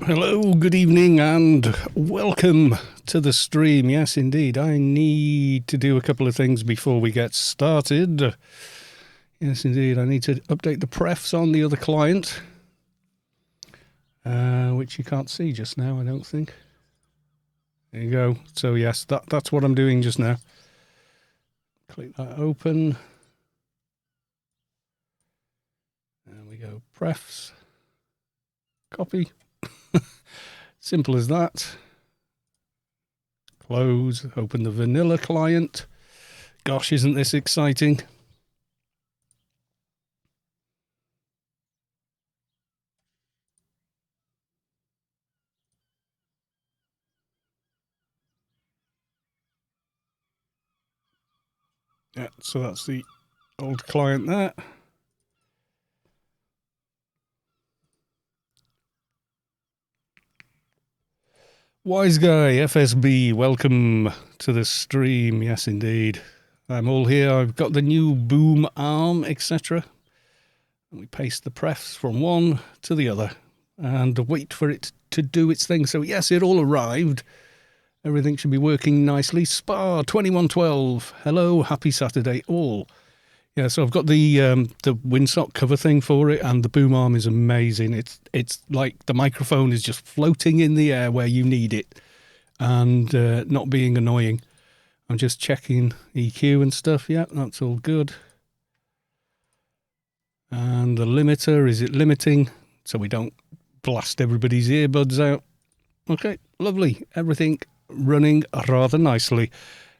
Hello, good evening, and welcome to the stream. Yes, indeed, I need to do a couple of things before we get started. Yes, indeed, I need to update the prefs on the other client, which you can't see just now, I don't think. There you go. So yes, that's what I'm doing just now. Click that open. There we go. Prefs. Copy. Simple as that. Close. Open the vanilla client. Gosh, isn't this exciting? Yeah, so that's the old client there. Wise Guy, FSB, welcome to the stream. Yes, indeed. I'm all here. I've got the new boom arm, etc. We paste the prefs from one to the other and wait for it to do its thing. So yes, it all arrived. Everything should be working nicely. Spa 2112. Hello, happy Saturday all. Yeah, so I've got the windsock cover thing for it, and the boom arm is amazing. It's like the microphone is just floating in the air where you need it, and not being annoying. I'm just checking EQ and stuff. Yeah, that's all good. And the limiter, is it limiting so we don't blast everybody's earbuds out? Okay, lovely. Everything running rather nicely.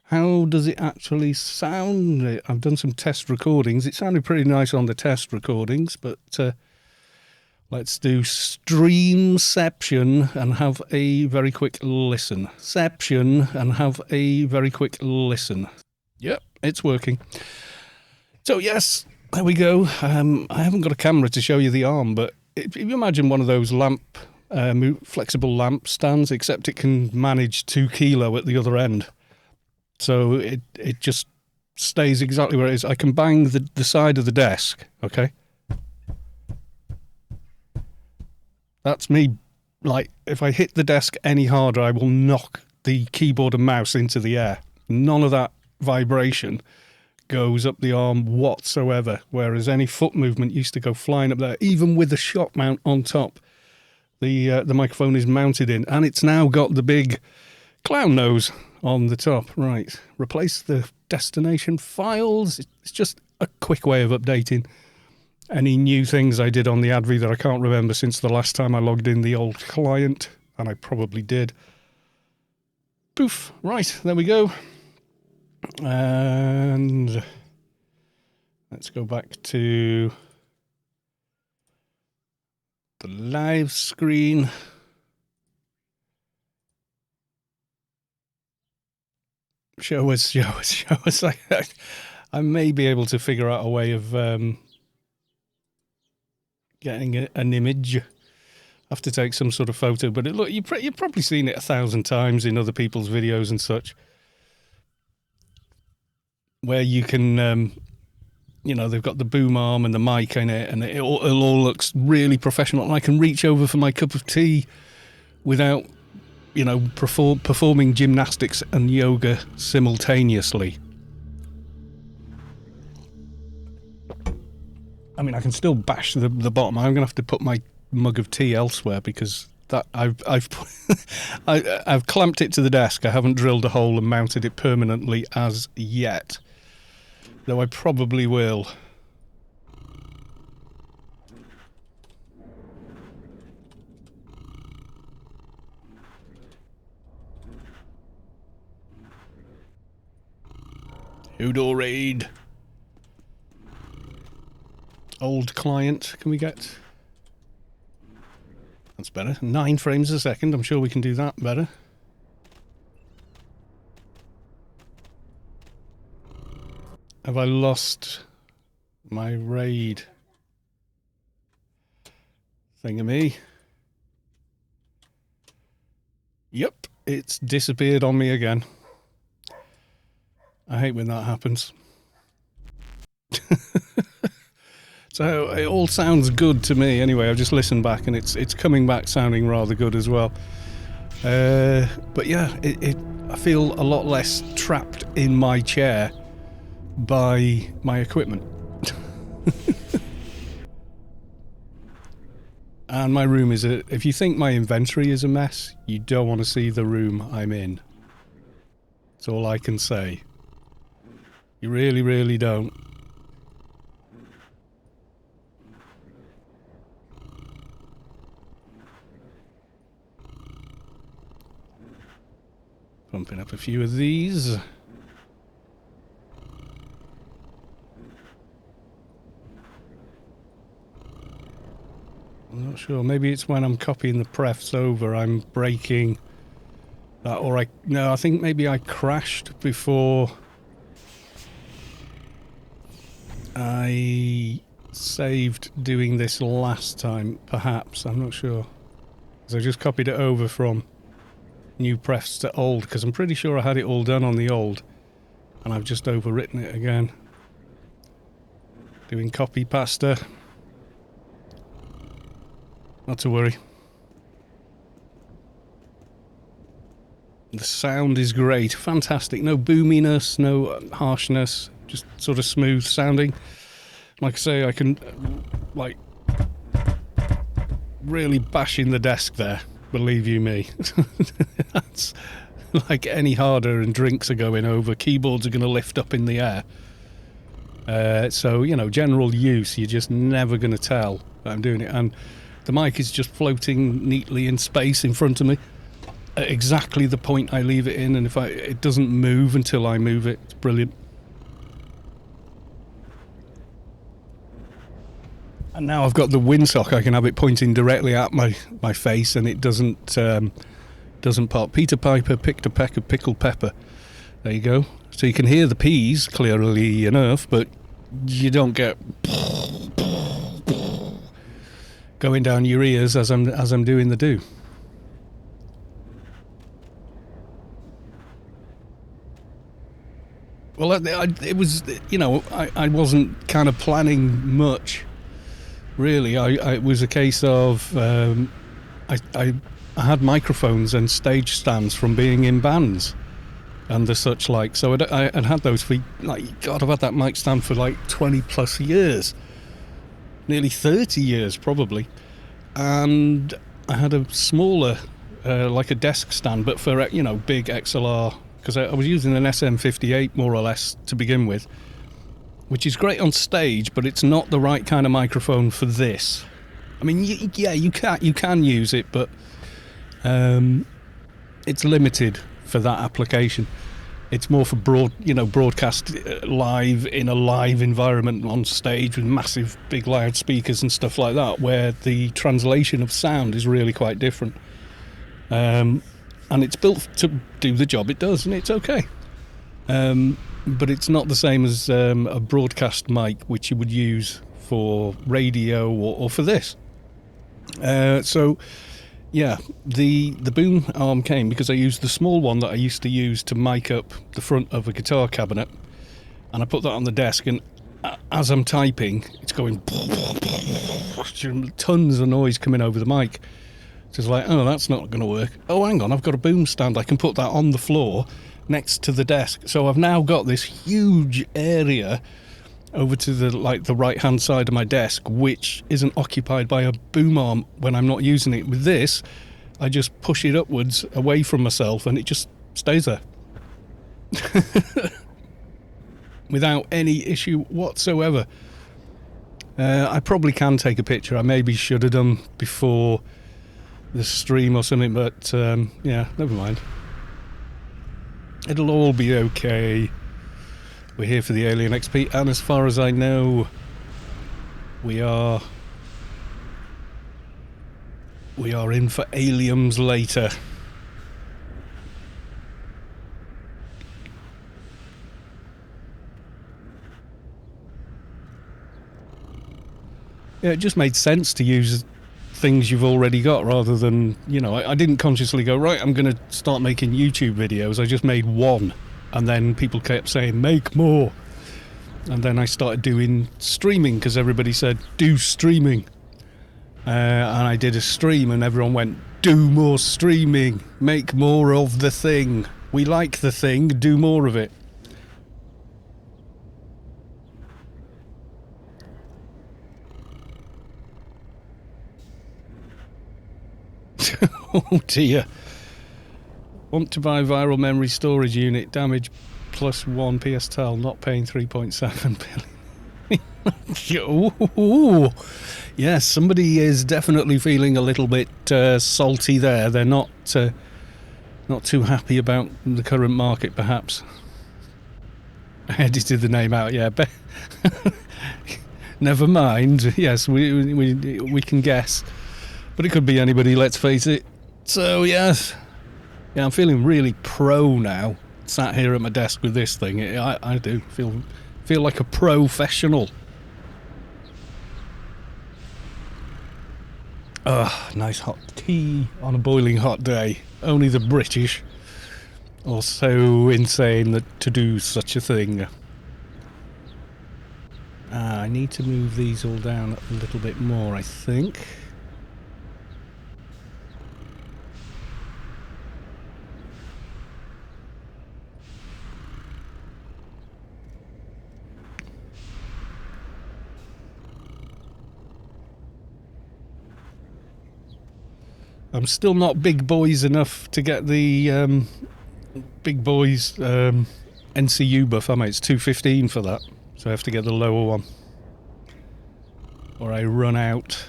How does it actually sound? I've done some test recordings. It sounded pretty nice on the test recordings, but let's do Streamception and have a very quick listen. Ception and have a very quick listen. Yep, it's working. So yes, there we go. I haven't got a camera to show you the arm, but if you imagine one of those flexible lamp stands, except it can manage 2 kilo at the other end. So it just stays exactly where it is. I can bang the side of the desk, okay? That's me. Like, if I hit the desk any harder, I will knock the keyboard and mouse into the air. None of that vibration goes up the arm whatsoever, whereas any foot movement used to go flying up there, even with the shock mount on top. The microphone is mounted in, and it's now got the big clown nose on the top. Right, replace the destination files. It's just a quick way of updating any new things I did on the Advi that I can't remember since the last time I logged in the old client, and I probably did. Poof. Right, there we go. And let's go back to the live screen. Show us. I may be able to figure out a way of getting an image. I have to take some sort of photo, but look, you've probably seen it 1,000 times in other people's videos and such, where you can, they've got the boom arm and the mic in it, and it all looks really professional. And I can reach over for my cup of tea without, performing gymnastics and yoga simultaneously. I mean, I can still bash the bottom. I'm going to have to put my mug of tea elsewhere because that I've clamped it to the desk. I haven't drilled a hole and mounted it permanently as yet, though I probably will. HodorRaid. Old client, can we get? That's better. 9 frames a second. I'm sure we can do that better. Have I lost my raid thingamy? Yep, it's disappeared on me again. I hate when that happens. So it all sounds good to me. Anyway, I've just listened back and it's coming back sounding rather good as well. But yeah, I feel a lot less trapped in my chair by my equipment. And my room is if you think my inventory is a mess, you don't want to see the room I'm in. That's all I can say. You really, really don't. Pumping up a few of these. I'm not sure. Maybe it's when I'm copying the prefs over, I'm breaking that, or I think maybe I crashed before I saved doing this last time. Perhaps, I'm not sure. So I just copied it over from new prefs to old, because I'm pretty sure I had it all done on the old, and I've just overwritten it again. Doing copy pasta. Not to worry. The sound is great, fantastic. No boominess, no harshness, just sort of smooth sounding. Like I say, I can like really bash in the desk there, believe you me. That's like any harder and drinks are going over, keyboards are going to lift up in the air. So, you know, general use, you're just never going to tell that I'm doing it. And the mic is just floating neatly in space in front of me at exactly the point I leave it in, and if it doesn't move until I move it. It's brilliant. And now I've got the windsock, I can have it pointing directly at my face, and it doesn't pop. Peter Piper picked a peck of pickled pepper. There you go. So you can hear the P's clearly enough, but you don't get going down your ears as I'm doing the do. Well, it was, you know, I wasn't kind of planning much, really. It was a case of I had microphones and stage stands from being in bands and the such like. So I'd had those for, like, God, I've had that mic stand for like 20 plus years. Nearly 30 years, probably. And I had a smaller, like a desk stand, but for, you know, big XLR, because I was using an SM58 more or less to begin with, which is great on stage, but it's not the right kind of microphone for this. I mean, yeah, you can use it, but it's limited for that application. It's more for broadcast live in a live environment on stage with massive big loud speakers and stuff like that, where the translation of sound is really quite different. And it's built to do the job it does, and it's okay. But it's not the same as a broadcast mic, which you would use for radio or for this. So, yeah, the boom arm came because I used the small one that I used to use to mic up the front of a guitar cabinet, and I put that on the desk, and as I'm typing, it's going tons of noise coming over the mic. So it's like, oh, that's not going to work. Oh, hang on, I've got a boom stand. I can put that on the floor next to the desk. So I've now got this huge area over to the right-hand side of my desk, which isn't occupied by a boom arm when I'm not using it. With this, I just push it upwards away from myself, and it just stays there. Without any issue whatsoever. I probably can take a picture. I maybe should have done before the stream or something, but yeah, never mind. It'll all be okay. We're here for the Alien XP, and as far as I know, we are in for aliens later. Yeah, it just made sense to use things you've already got rather than, you know, I didn't consciously go, right, I'm going to start making YouTube videos. I just made one, and then people kept saying, make more. And then I started doing streaming because everybody said, do streaming. And I did a stream and everyone went, do more streaming, make more of the thing. We like the thing, do more of it. Oh dear. Want to buy viral memory storage unit, damage +1 PSTAL, not paying 3.7 billion. Ooh. Yes, somebody is definitely feeling a little bit salty there. They're not too happy about the current market, perhaps. I edited the name out, yeah. Never mind. Yes, we can guess. But it could be anybody, let's face it. So, yes. Yeah, I'm feeling really pro now. Sat here at my desk with this thing. I do feel like a professional. Nice hot tea on a boiling hot day. Only the British are so insane to do such a thing. I need to move these all down a little bit more, I think. I'm still not big boys enough to get the big boys NCU buff, am I? It's 215 for that, so I have to get the lower one or I run out.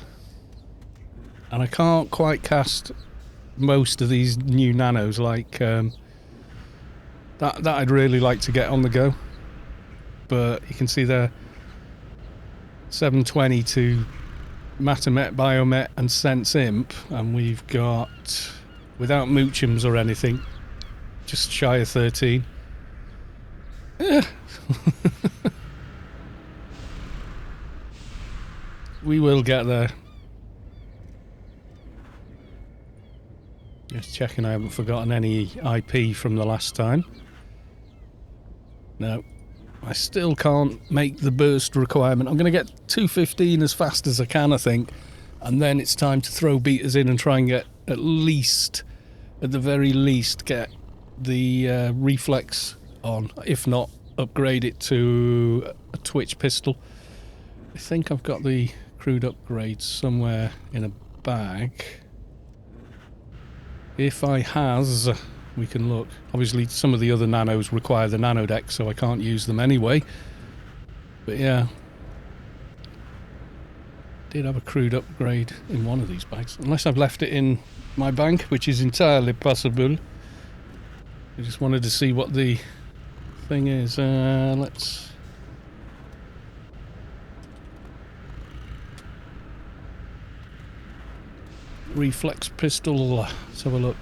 And I can't quite cast most of these new nanos like that I'd really like to get on the go. But you can see there 720 to Matamet, Biomet and Sense Imp, and we've got, without moochums or anything, just shy of 13. We will get there. Just checking I haven't forgotten any IP from the last time. No. I still can't make the burst requirement. I'm going to get 215 as fast as I can, I think. And then it's time to throw beaters in and try and get at the very least, get the reflex on. If not, upgrade it to a Twitch pistol. I think I've got the crude upgrades somewhere in a bag. If I has, we can look. Obviously some of the other nanos require the nano deck, so I can't use them anyway. But yeah, did have a crude upgrade in one of these bags, unless I've left it in my bank, which is entirely possible. I just wanted to see what the thing is. Let's reflex pistol, let's have a look.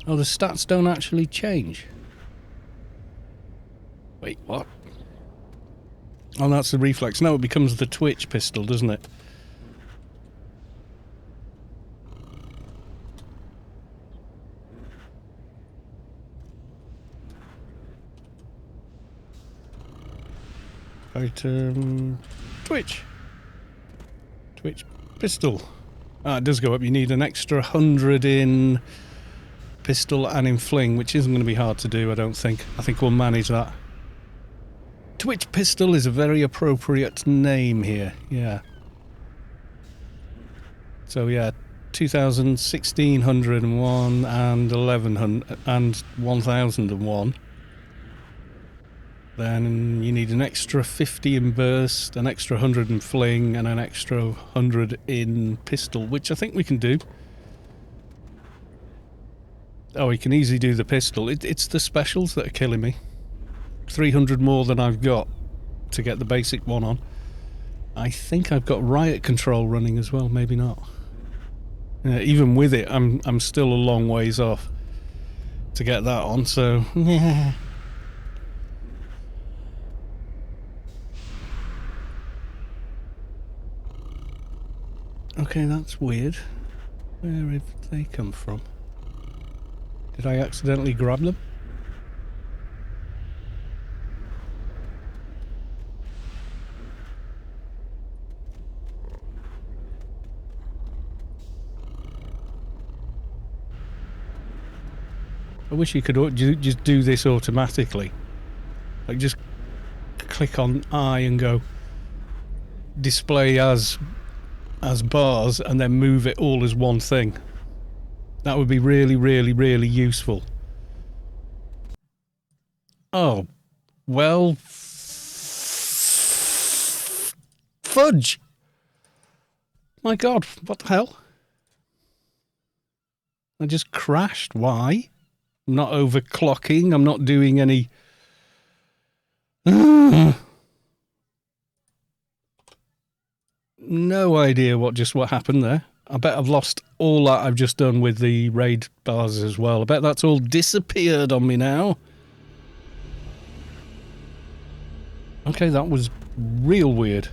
Oh, the stats don't actually change. Wait, what? Oh, that's the reflex. No, it becomes the Twitch pistol, doesn't it? Item... Twitch pistol. Ah, it does go up. You need an extra 100 in pistol and in fling, which isn't going to be hard to do, I don't think. I think we'll manage that. Twitch pistol is a very appropriate name here, yeah. So yeah, 2000, 1601 and 1100 and 1001. Then you need an extra 50 in burst, an extra 100 in fling, and an extra 100 in pistol, which I think we can do. Oh, we can easily do the pistol. It's the specials that are killing me. 300 more than I've got to get the basic one on. I think I've got riot control running as well, maybe not. Even with it, I'm still a long ways off to get that on, so yeah. Okay, that's weird. Where have they come from? Did I accidentally grab them? I wish you could just do this automatically. Like, just click on I and go display as bars and then move it all as one thing. That would be really, really, really useful. Oh, well, fudge! My God, what the hell? I just crashed. Why? I'm not overclocking. I'm not doing any... No idea what happened there. I bet I've lost all that I've just done with the raid bars as well. I bet that's all disappeared on me now. Okay, that was real weird.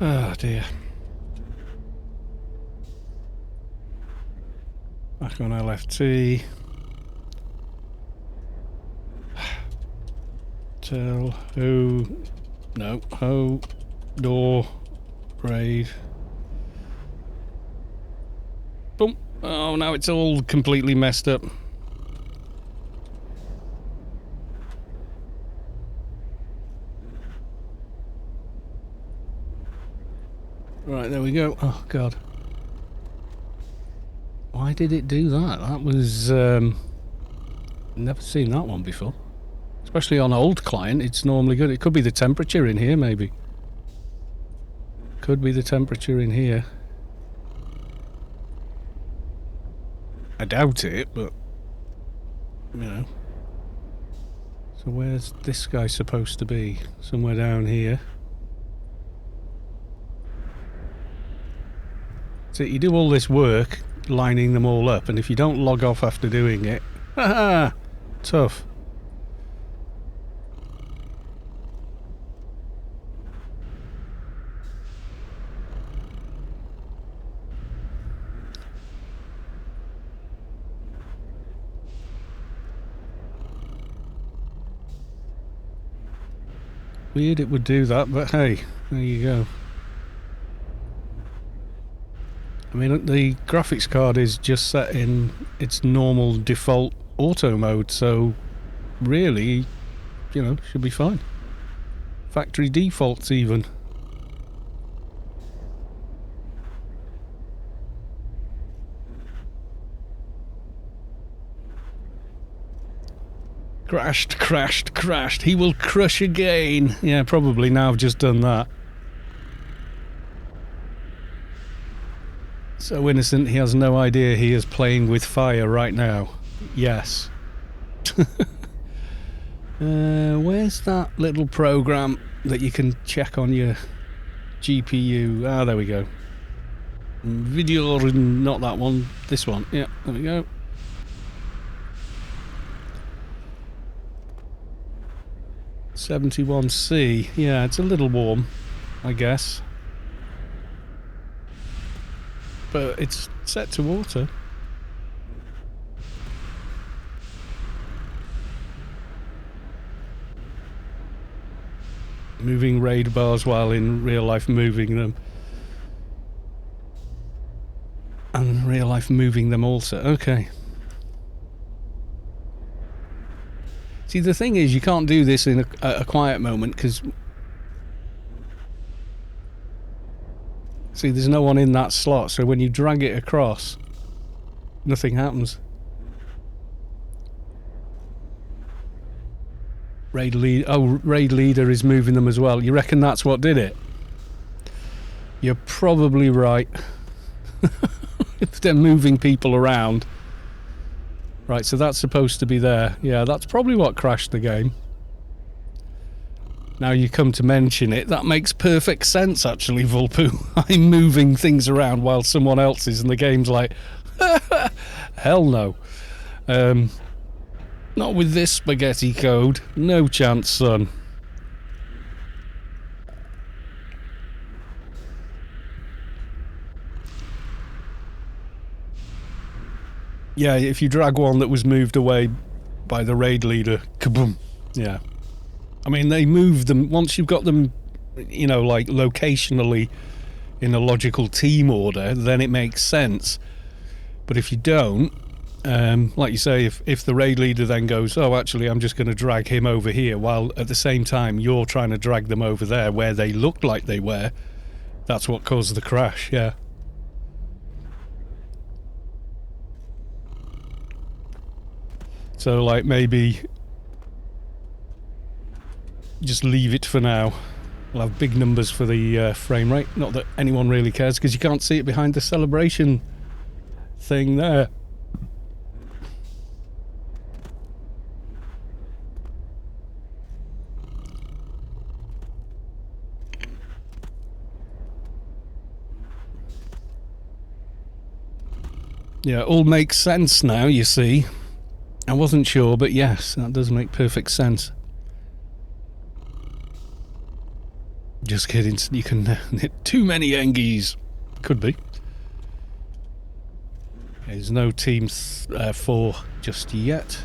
Oh dear. Back on LFT. Tell who... No. HodorRaid. Boom. Oh, now it's all completely messed up. Right, there we go. Oh, God. Why did it do that? That was... never seen that one before. Especially on old client, it's normally good. It could be the temperature in here, maybe. Could be the temperature in here. I doubt it, but... You know. So where's this guy supposed to be? Somewhere down here. So you do all this work, lining them all up, and if you don't log off after doing it... Haha! Tough. Weird it would do that, but hey, there you go. I mean, the graphics card is just set in its normal default auto mode, so really, you know, should be fine. Factory defaults even. Crashed. He will crush again. Yeah, probably now I've just done that. So innocent, he has no idea he is playing with fire right now. Yes. Where's that little program that you can check on your GPU? Ah, there we go. Video, not that one. This one. Yeah, there we go. s35s, yeah, it's a little warm, I guess. But it's set to auto. Moving raid bars while in real life moving them. And real life moving them also. Okay. See, the thing is, you can't do this in a quiet moment, because... See, there's no one in that slot, so when you drag it across, nothing happens. Raid leader is moving them as well. You reckon that's what did it? You're probably right. If they're moving people around... Right, so that's supposed to be there. Yeah, that's probably what crashed the game. Now you come to mention it, that makes perfect sense, actually, Vulpoo. I'm moving things around while someone else is, and the game's like, hell no. Not with this spaghetti code. No chance, son. Yeah, if you drag one that was moved away by the raid leader, kaboom. Yeah. I mean, they move them, once you've got them, you know, like locationally in a logical team order, then it makes sense. But if you don't, Like you say, if the raid leader then goes, oh, actually, I'm just going to drag him over here, while at the same time you're trying to drag them over there where they looked like they were, that's what caused the crash, yeah. So, like, maybe just leave it for now. We'll have big numbers for the frame rate. Not that anyone really cares, because you can't see it behind the celebration thing there. Yeah, it all makes sense now, you see. I wasn't sure, but yes, that does make perfect sense. Just kidding, you can hit too many Engies. Could be. There's no Team 4 just yet.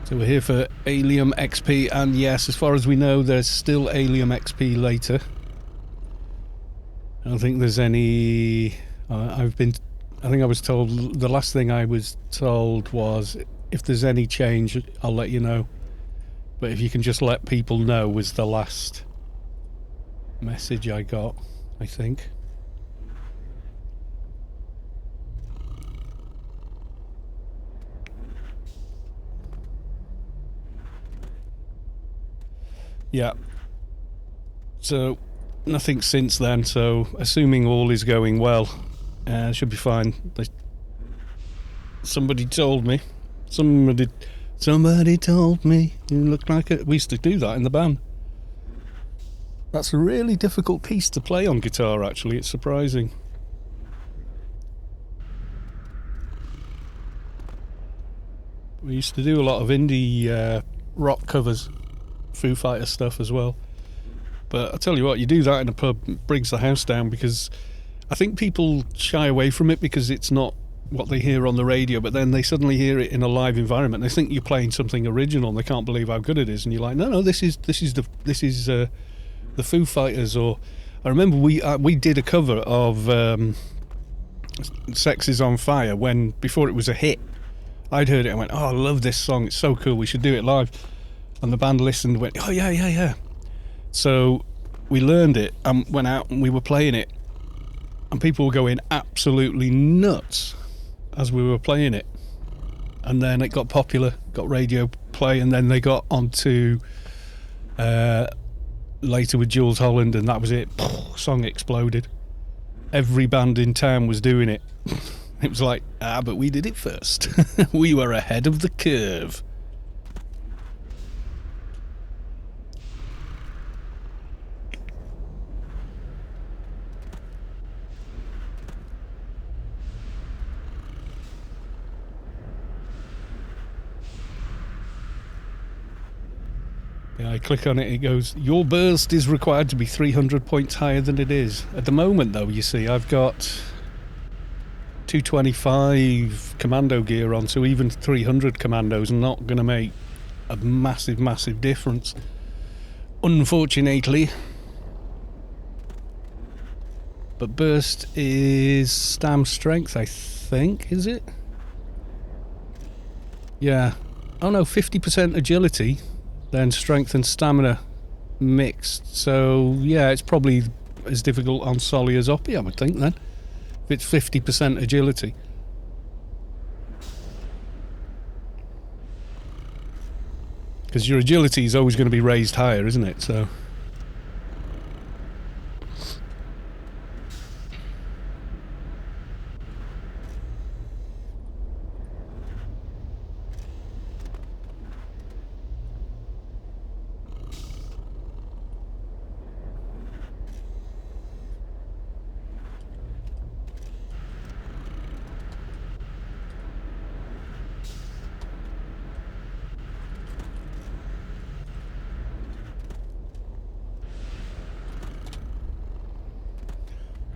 So we're here for Allium XP, and yes, as far as we know, there's still Allium XP later. I don't think there's any... I think I was told, the last thing I was told was, if there's any change, I'll let you know. But if you can just let people know, was the last message I got, I think. Yeah. So, nothing since then, so assuming all is going well, should be fine. Somebody told me. Somebody told me you look like it. We used to do that in the band. That's a really difficult piece to play on guitar, actually. It's surprising. We used to do a lot of indie rock covers, Foo Fighters stuff as well. But I tell you what, you do that in a pub, it brings the house down, because I think people shy away from it because it's not what they hear on the radio, but then they suddenly hear it in a live environment. They think you're playing something original and they can't believe how good it is, and you're like, no, this is the Foo Fighters. Or I remember we did a cover of Sex Is on Fire before it was a hit. I'd heard it and went, oh, I love this song, it's so cool, we should do it live. And the band listened and went, oh yeah. So we learned it and went out and we were playing it, and people were going absolutely nuts as we were playing it. And then it got popular, got radio play, and then they got onto later with Jules Holland, and that was it. Song exploded. Every band in town was doing it. It was like, but we did it first. We were ahead of the curve. Yeah, I click on it, it goes, your burst is required to be 300 points higher than it is. At the moment, though, you see, I've got 225 commando gear on, so even 300 commandos are not going to make a massive difference, unfortunately. But burst is stam strength, I think, is it? Yeah. Oh no, 50% agility, then strength and stamina mixed. So yeah, it's probably as difficult on Solly as Oppie, I would think, then. If it's 50% agility. Because your agility is always going to be raised higher, isn't it? So...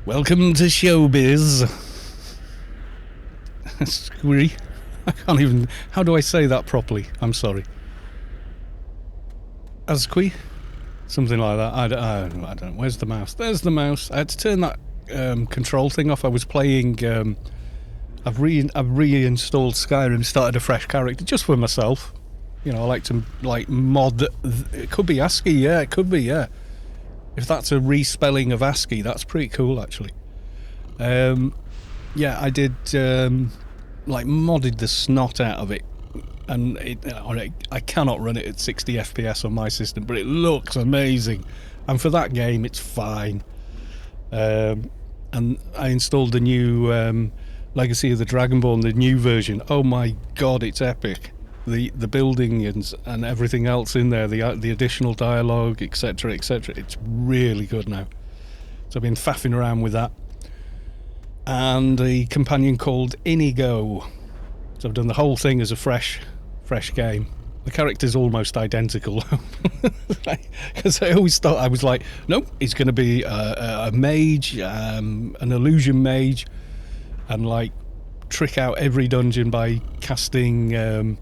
Welcome to showbiz. Squirry. I can't even... How do I say that properly? I'm sorry. Asqui? Something like that. I don't know. Where's the mouse? There's the mouse. I had to turn that control thing off. I was playing I've reinstalled Skyrim, started a fresh character just for myself. You know, I like to mod. It could be ASCII, yeah. It could be, yeah. If that's a respelling of ASCII, that's pretty cool, actually. Yeah, I did modded the snot out of it, and I cannot run it at 60 FPS on my system, but it looks amazing, and for that game, it's fine. And I installed the new Legacy of the Dragonborn, the new version. Oh my god, it's epic. The building and everything else in there, the additional dialogue, etc., etc. It's really good now. So I've been faffing around with that. And a companion called Inigo. So I've done the whole thing as a fresh game. The character's almost identical. Because I always thought, I was like, nope, he's going to be a mage, an illusion mage, and like trick out every dungeon by casting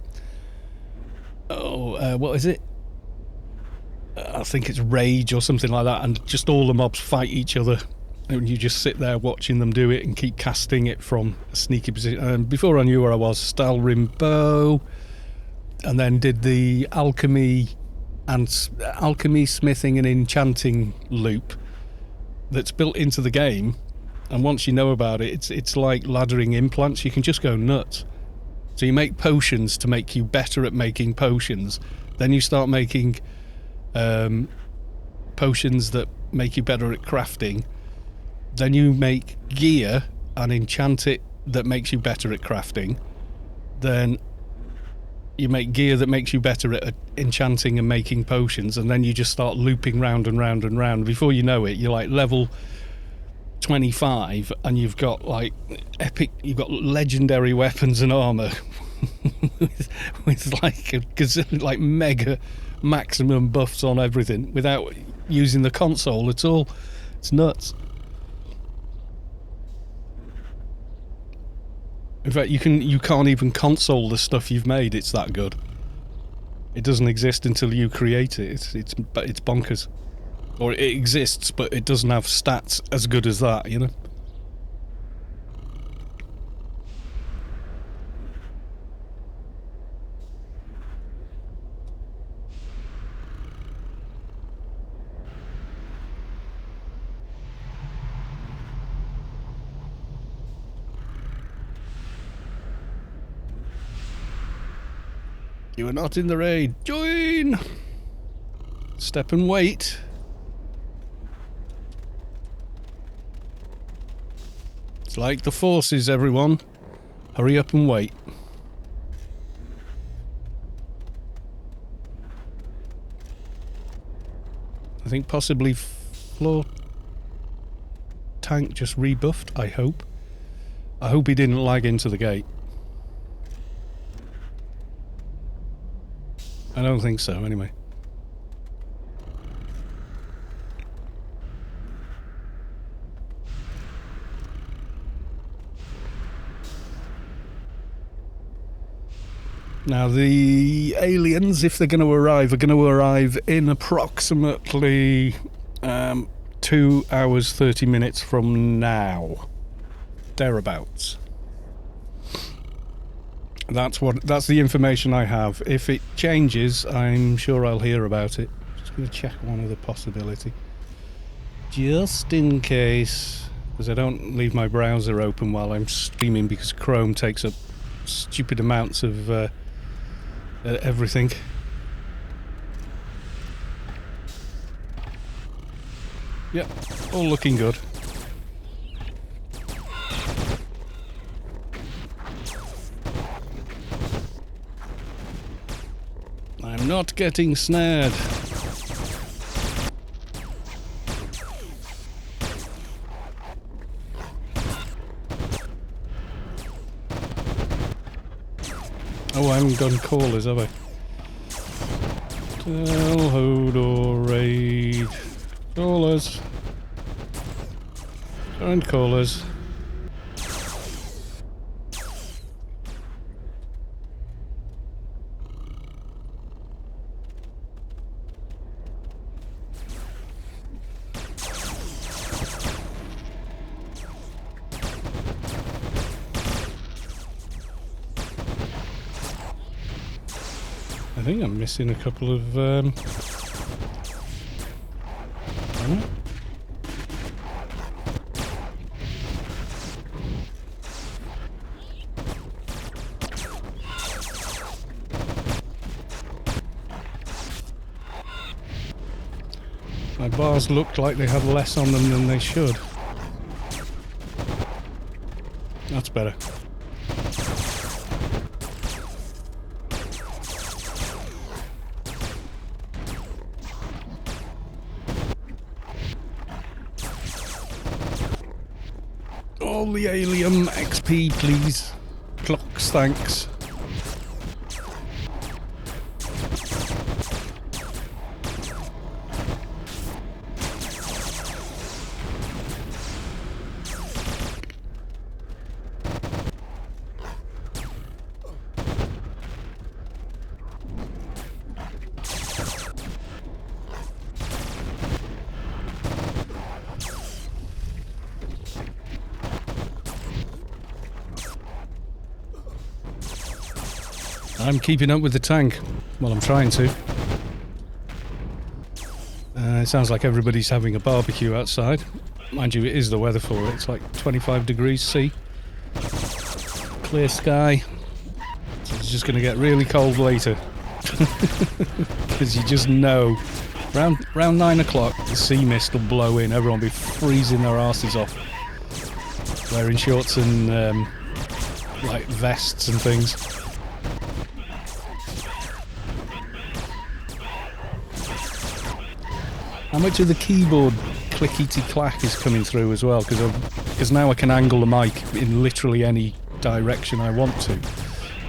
what is it? I think it's rage or something like that, and just all the mobs fight each other, and you just sit there watching them do it and keep casting it from a sneaky position. And before I knew where I was, Stalrim bow, and then did the alchemy, smithing and enchanting loop that's built into the game. And once you know about it, it's like laddering implants. You can just go nuts. So you make potions to make you better at making potions. Then you start making potions that make you better at crafting. Then you make gear and enchant it that makes you better at crafting. Then you make gear that makes you better at enchanting and making potions. And then you just start looping round and round and round. Before you know it, you're like level 25 and you've got like you've got legendary weapons and armor with like mega maximum buffs on everything without using the console at all. It's nuts. In fact, you can't even console the stuff you've made. It's that good. It doesn't exist until you create it. It's bonkers. Or it exists, but it doesn't have stats as good as that, you know? You are not in the raid. Join! Step and wait. It's like the forces, everyone. Hurry up and wait. I think possibly floor tank just rebuffed, I hope. I hope he didn't lag into the gate. I don't think so, anyway. Now, the aliens, if they're going to arrive, are going to arrive in approximately 2 hours, 30 minutes from now. Thereabouts. That's the information I have. If it changes, I'm sure I'll hear about it. Just going to check one other possibility. Just in case. Because I don't leave my browser open while I'm streaming, because Chrome takes up stupid amounts of everything. Yep, all looking good. I'm not getting snared. Oh, I haven't done callers, have I? Tell HodorRaid. Callers. And callers. think I'm missing a couple of... My bars look like they have less on them than they should. That's better. All the alien XP, please. Clocks, thanks. I'm keeping up with the tank. Well, I'm trying to. It sounds like everybody's having a barbecue outside. Mind you, it is the weather for it. It's like 25 degrees C. Clear sky. So it's just going to get really cold later. Because you just know. Round 9 o'clock, the sea mist will blow in. Everyone will be freezing their asses off. Wearing shorts and like vests and things. How much of the keyboard clickety-clack is coming through as well? Because now I can angle the mic in literally any direction I want to.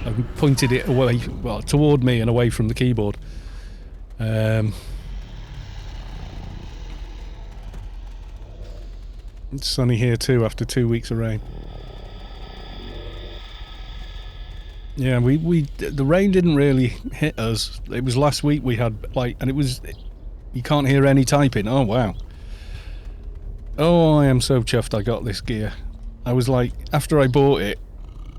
I've pointed it away, well, toward me and away from the keyboard. It's sunny here too after 2 weeks of rain. Yeah, the rain didn't really hit us. It was last week we had and it was. You can't hear any typing. Oh, wow. Oh, I am so chuffed I got this gear. I was like, after I bought it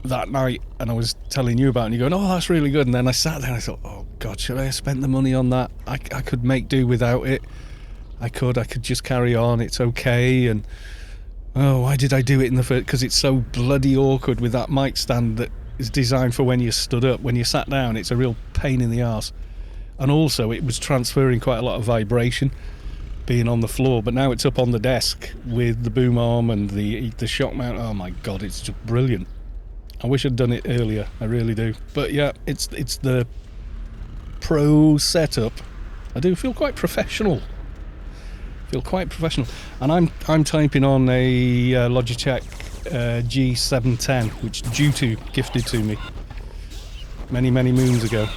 that night, and I was telling you about it, and you're going, oh, that's really good. And then I sat there and I thought, oh, God, should I have spent the money on that? I could make do without it. I could just carry on. It's okay. And, oh, why did I do it in the first? Because it's so bloody awkward with that mic stand that is designed for when you're stood up. When you sat down, it's a real pain in the arse. And also it was transferring quite a lot of vibration being on the floor, but now it's up on the desk with the boom arm and the shock mount. Oh my God, it's just brilliant. I wish I'd done it earlier, I really do. But yeah, it's the pro setup. I do feel quite professional. And I'm typing on a Logitech G710, which Jutu gifted to me many moons ago.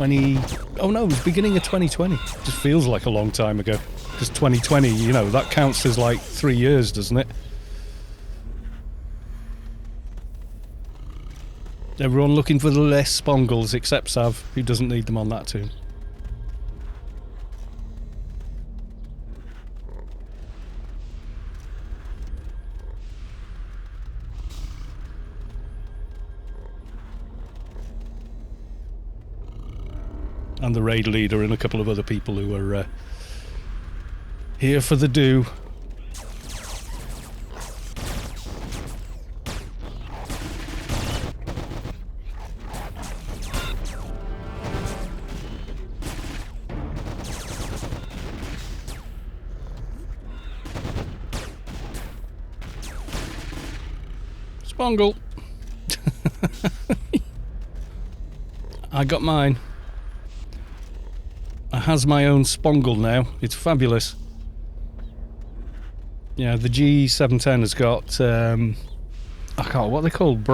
Oh no, it was beginning of 2020. Just feels like a long time ago. Because 2020, you know, that counts as like 3 years, doesn't it? Everyone looking for the less spongles except Sav, who doesn't need them on that tune. And the raid leader and a couple of other people who are here for the do. Spongle. I got mine. I has my own spongle now. It's fabulous. Yeah, the G710 has got I can't, what are they called?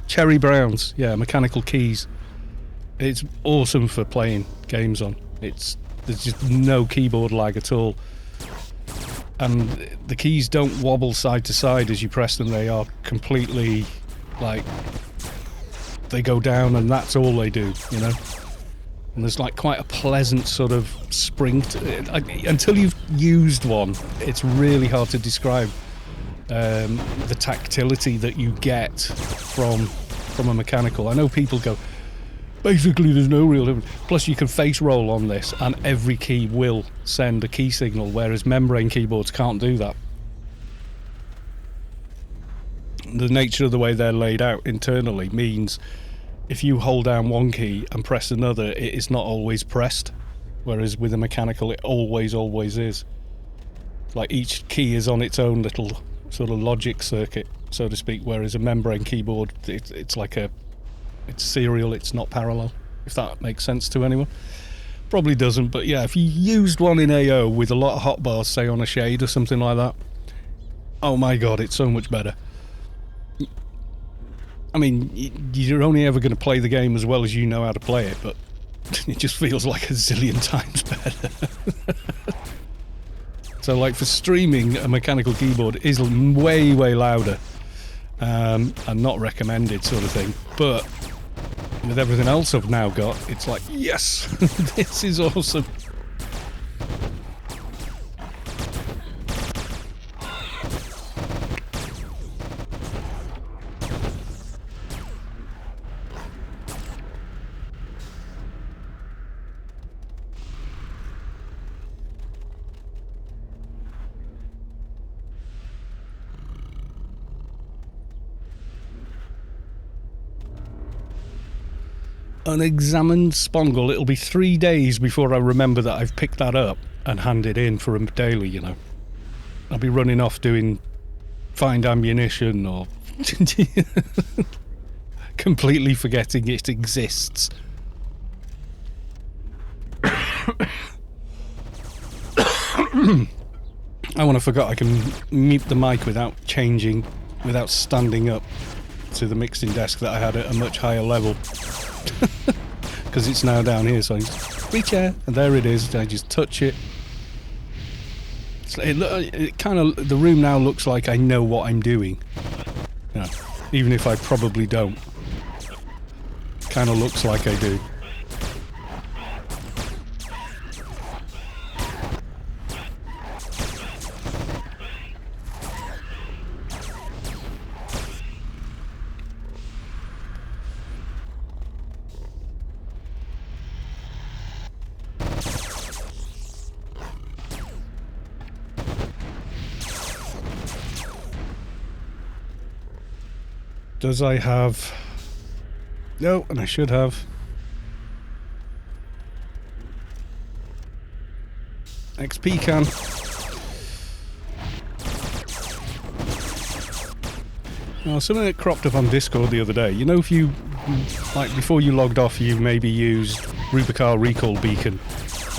Cherry browns. Yeah, mechanical keys. It's awesome for playing games on. There's just no keyboard lag at all. And the keys don't wobble side to side as you press them. They are completely like, they go down and that's all they do, you know? And there's like quite a pleasant sort of spring until you've used one, it's really hard to describe the tactility that you get from from a mechanical. I know people go, basically there's no real difference. Plus you can face roll on this and every key will send a key signal, whereas membrane keyboards can't do that. The nature of the way they're laid out internally means if you hold down one key and press another, it is not always pressed, whereas with a mechanical it always is. Like each key is on its own little sort of logic circuit, so to speak, whereas a membrane keyboard, it's like it's serial, it's not parallel, if that makes sense to anyone. Probably doesn't, but yeah, if you used one in AO with a lot of hotbars, say on a shade or something like that, oh my god, it's so much better. I mean, you're only ever going to play the game as well as you know how to play it, but it just feels like a zillion times better. So like for streaming, a mechanical keyboard is way louder and not recommended sort of thing, but with everything else I've now got, it's like, yes, this is awesome. Unexamined spongle. It'll be 3 days before I remember that I've picked that up and hand it in for a daily, you know. I'll be running off doing find ammunition or completely forgetting it exists. I forgot I can mute the mic without standing up to the mixing desk that I had at a much higher level. Because it's now down here, so I just reach out and there it is. I just touch it. It kind of, the room now looks like I know what I'm doing, you know, even if I probably don't. Kind of looks like I do. Does I have... No, and I should have. XP can. Now, something that cropped up on Discord the other day. You know, if you, like, before you logged off, you maybe used Rubicon Recall Beacon,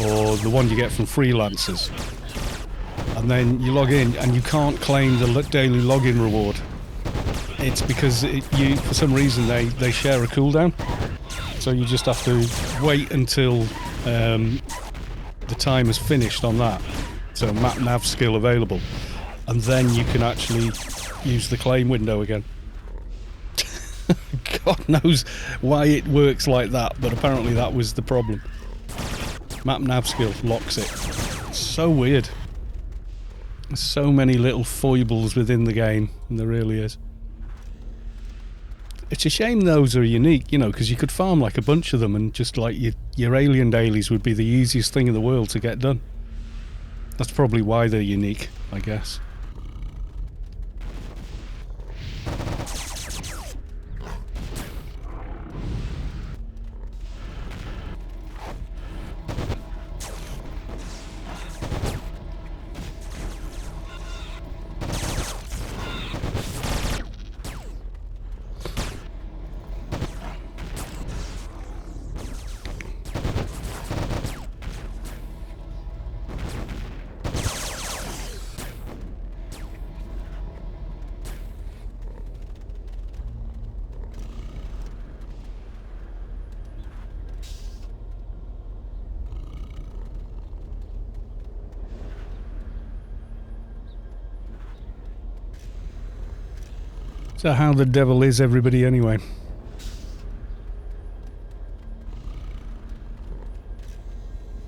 or the one you get from freelancers, and then you log in and you can't claim the daily login reward. It's because for some reason they share a cooldown, so you just have to wait until the time is finished on that, so map nav skill available, and then you can actually use the claim window again. God knows why it works like that, but apparently that was the problem. Map nav skill locks it. It's so weird. There's so many little foibles within the game, and there really is. It's a shame those are unique, you know, because you could farm like a bunch of them and just like your alien dailies would be the easiest thing in the world to get done. That's probably why they're unique, I guess. So how the devil is everybody anyway?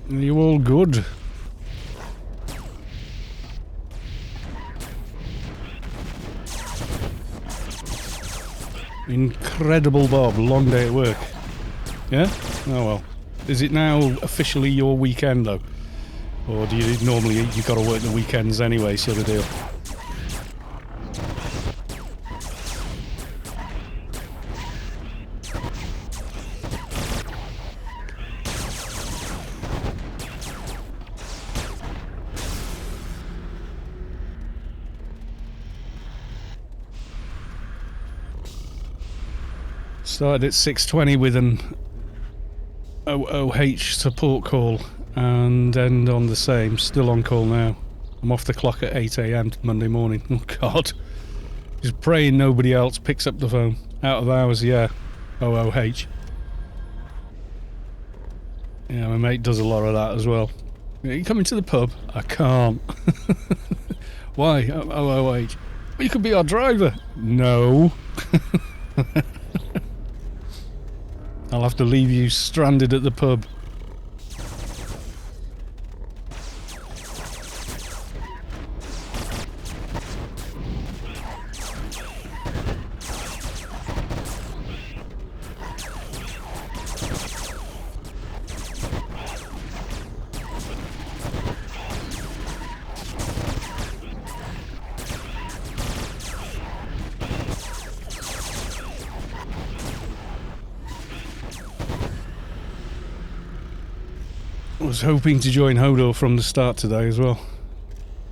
Are you all good? Incredible Bob, long day at work. Yeah? Oh well. Is it now officially your weekend though? Or do you normally, you've got to work the weekends anyway, sort of deal? Started at 6:20 with an OOH support call and end on the same. Still on call now. I'm off the clock at 8 AM Monday morning. Oh God. Just praying nobody else picks up the phone. Out of hours, yeah. OOH. Yeah, my mate does a lot of that as well. Are you coming to the pub? I can't. Why? OOH. You could be our driver. No. I'll have to leave you stranded at the pub. I was hoping to join Hodor from the start today as well.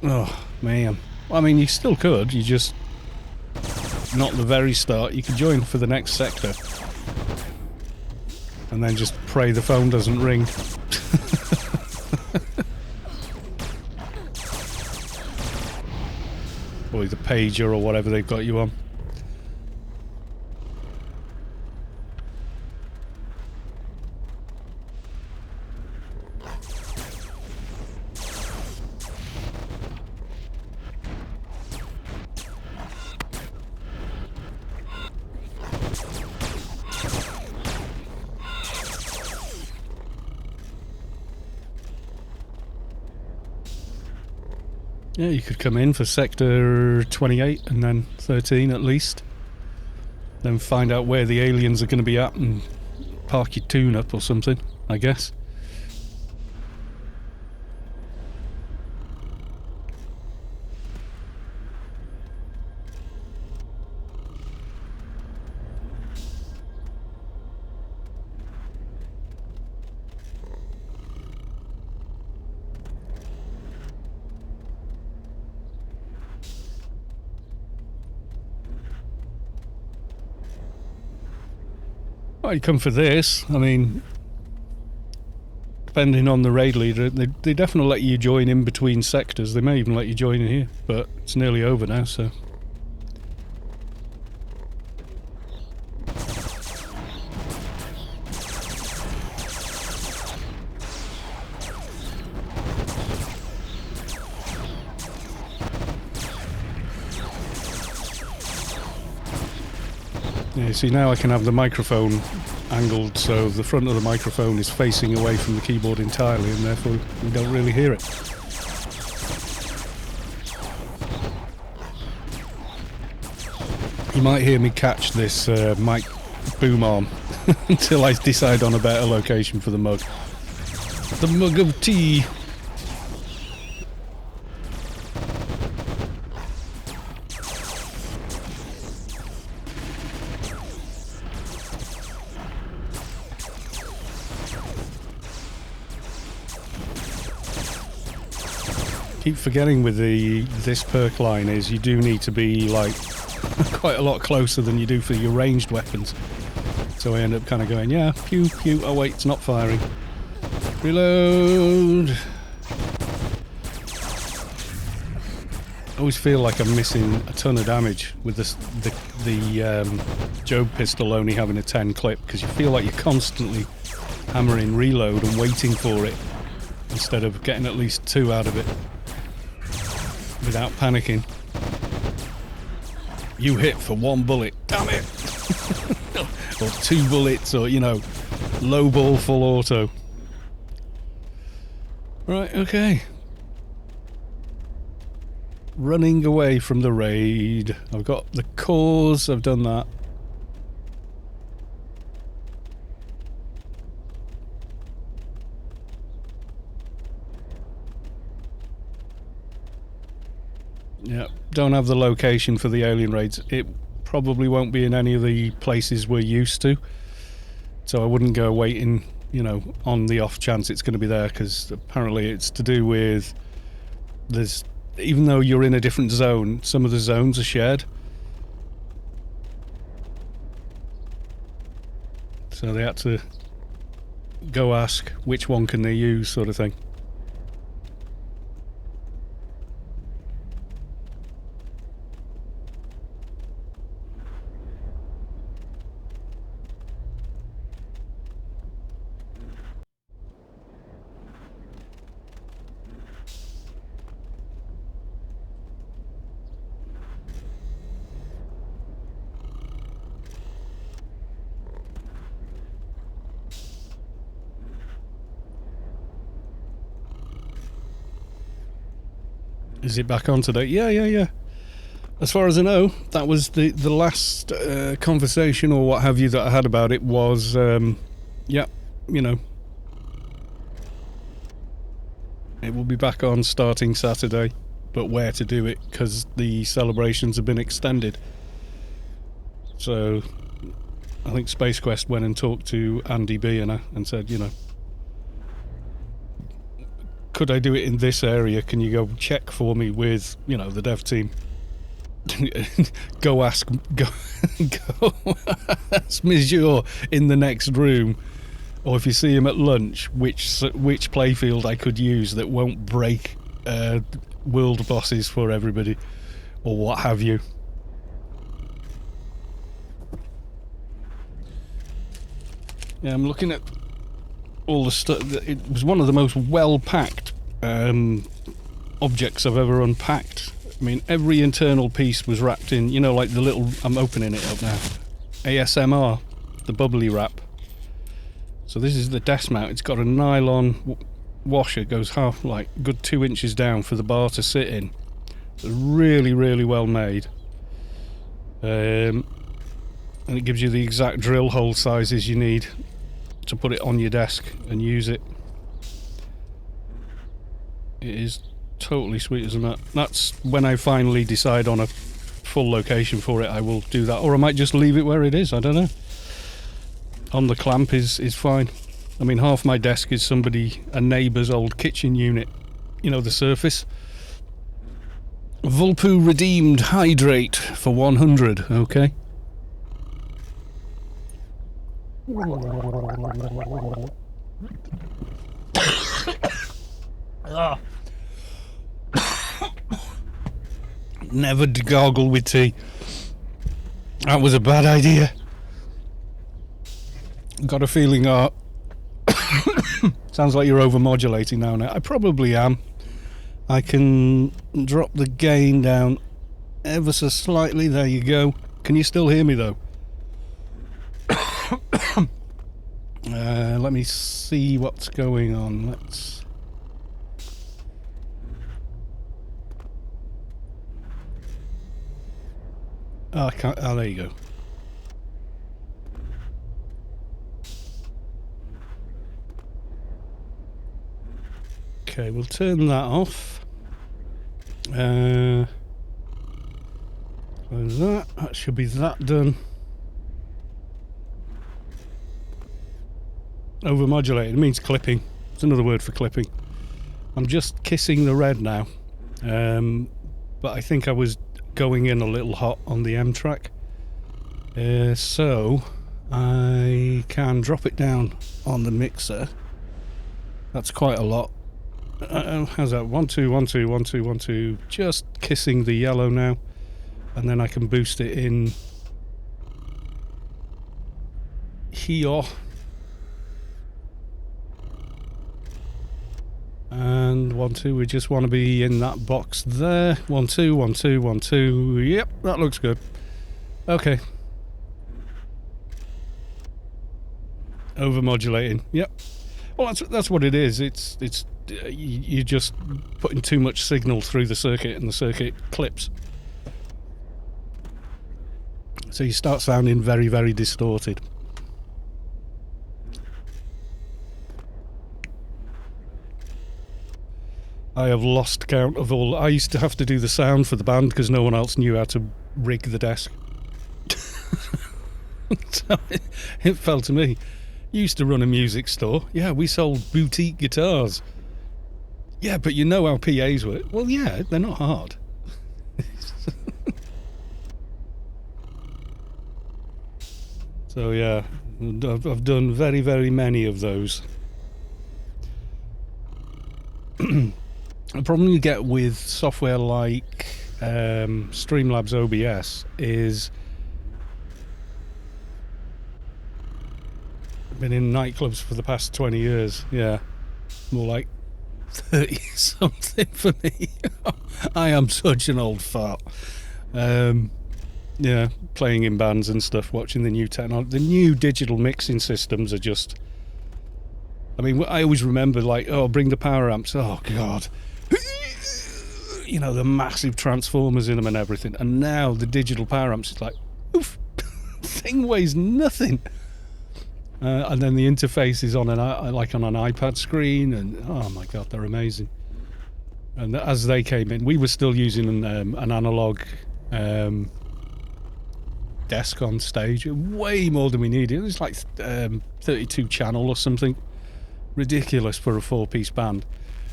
Oh, man. I mean, you still could, you just... Not the very start. You could join for the next sector. And then just pray the phone doesn't ring. Or the pager or whatever they've got you on. Yeah, you could come in for sector 28 and then 13 at least. Then find out where the aliens are going to be at and park your tune up or something, I guess. Well, you come for this. I mean, depending on the raid leader, they definitely let you join in between sectors. They may even let you join in here, but it's nearly over now, so... Yeah, see, now I can have the microphone angled so the front of the microphone is facing away from the keyboard entirely, and therefore we don't really hear it. You might hear me catch this mic boom arm until I decide on a better location for the mug. The mug of tea. Keep forgetting with this perk line is you do need to be like quite a lot closer than you do for your ranged weapons. So I end up kind of going, yeah, pew pew. Oh wait, it's not firing. Reload. I always feel like I'm missing a ton of damage with the Job pistol only having a 10 clip, because you feel like you're constantly hammering reload and waiting for it instead of getting at least 2 out of it without panicking. You hit for 1 bullet, damn it! Or 2 bullets, or, you know, low ball full auto. Right, okay. Running away from the raid. I've got the cause, I've done that. Yeah, don't have the location for the alien raids. It probably won't be in any of the places we're used to, so I wouldn't go waiting, you know, on the off chance it's going to be there, because apparently it's to do with there's, even though you're in a different zone, some of the zones are shared, so they had to go ask which one can they use, sort of thing. Is it back on today? Yeah. As far as I know, that was the last conversation or what have you that I had about it was, yeah, you know, it will be back on starting Saturday, but where to do it, because the celebrations have been extended. So I think Space Quest went and talked to Andy B and said, you know, could I do it in this area? Can you go check for me with, you know, the dev team? go ask Monsieur in the next room, or if you see him at lunch, which playfield I could use that won't break world bosses for everybody, or what have you. Yeah, I'm looking at all the stuff. It was one of the most well-packed objects I've ever unpacked. I mean, every internal piece was wrapped in, you know, like the little, I'm opening it up now, ASMR, the bubbly wrap. So this is the desk mount. It's got a nylon washer, goes half, like, good 2 inches down for the bar to sit in. It's really, really well made. And it gives you the exact drill hole sizes you need to put it on your desk and use it. It is totally sweet as a nut. That's when I finally decide on a full location for it, I will do that, or I might just leave it where it is. I don't know. On the clamp is fine. I mean, half my desk is a neighbour's old kitchen unit, you know, the surface. Vulpu redeemed hydrate for 100. Okay. Never gargle with tea. That was a bad idea. Got a feeling sounds like you're overmodulating now. I probably am. I can drop the gain down ever so slightly. There you go. Can you still hear me though? Let me see what's going on. Let's... Oh, I can't. Oh, there you go. Okay, we'll turn that off. That should be that done. Overmodulated means clipping. It's another word for clipping. I'm just kissing the red now, but I think I was going in a little hot on the M track, so I can drop it down on the mixer. That's quite a lot. How's that? 1 2 1 2 1 2 1 2. Just kissing the yellow now, and then I can boost it in here. And 1 2, we just want to be in that box there. 1 2 1 2 1 2. Yep, that looks good. Okay. Overmodulating. Yep. Well, that's what it is. It's you're just putting too much signal through the circuit, and the circuit clips. So you start sounding very, very distorted. I have lost count of all. I used to have to do the sound for the band because no one else knew how to rig the desk. So it fell to me. You used to run a music store. Yeah, we sold boutique guitars. Yeah, but you know how PAs work. Well, yeah, they're not hard. So yeah, I've done very, very many of those. The problem you get with software like Streamlabs OBS is I've been in nightclubs for the past 20 years. Yeah, more like 30 something for me. I am such an old fart. Yeah, playing in bands and stuff, watching the new technology. The new digital mixing systems are just, I mean, I always remember like, oh, bring the power amps. Oh God, you know, the massive transformers in them and everything. And now the digital power amps is like, oof, thing weighs nothing. And then the interface is on like on an iPad screen, and oh my God, they're amazing. And as they came in, we were still using an analog desk on stage, way more than we needed. It was like 32 channel or something, ridiculous for a 4-piece band.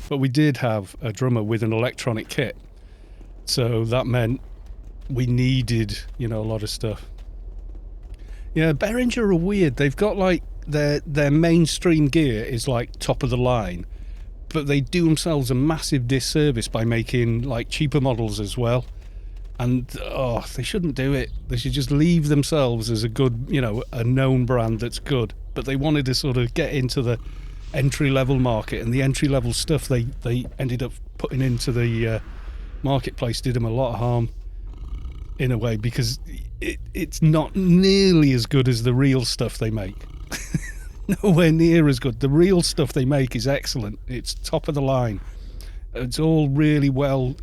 But we did have a drummer with an electronic kit, so that meant we needed, you know, a lot of stuff. Yeah, Behringer are weird. They've got like their mainstream gear is like top of the line, but they do themselves a massive disservice by making like cheaper models as well. And oh, they shouldn't do it. They should just leave themselves as a good, you know, a known brand that's good. But they wanted to sort of get into the entry-level market, and the entry-level stuff they ended up putting into the marketplace did them a lot of harm in a way, because it's not nearly as good as the real stuff they make. Nowhere near as good. The real stuff they make is excellent. It's top of the line. It's all really well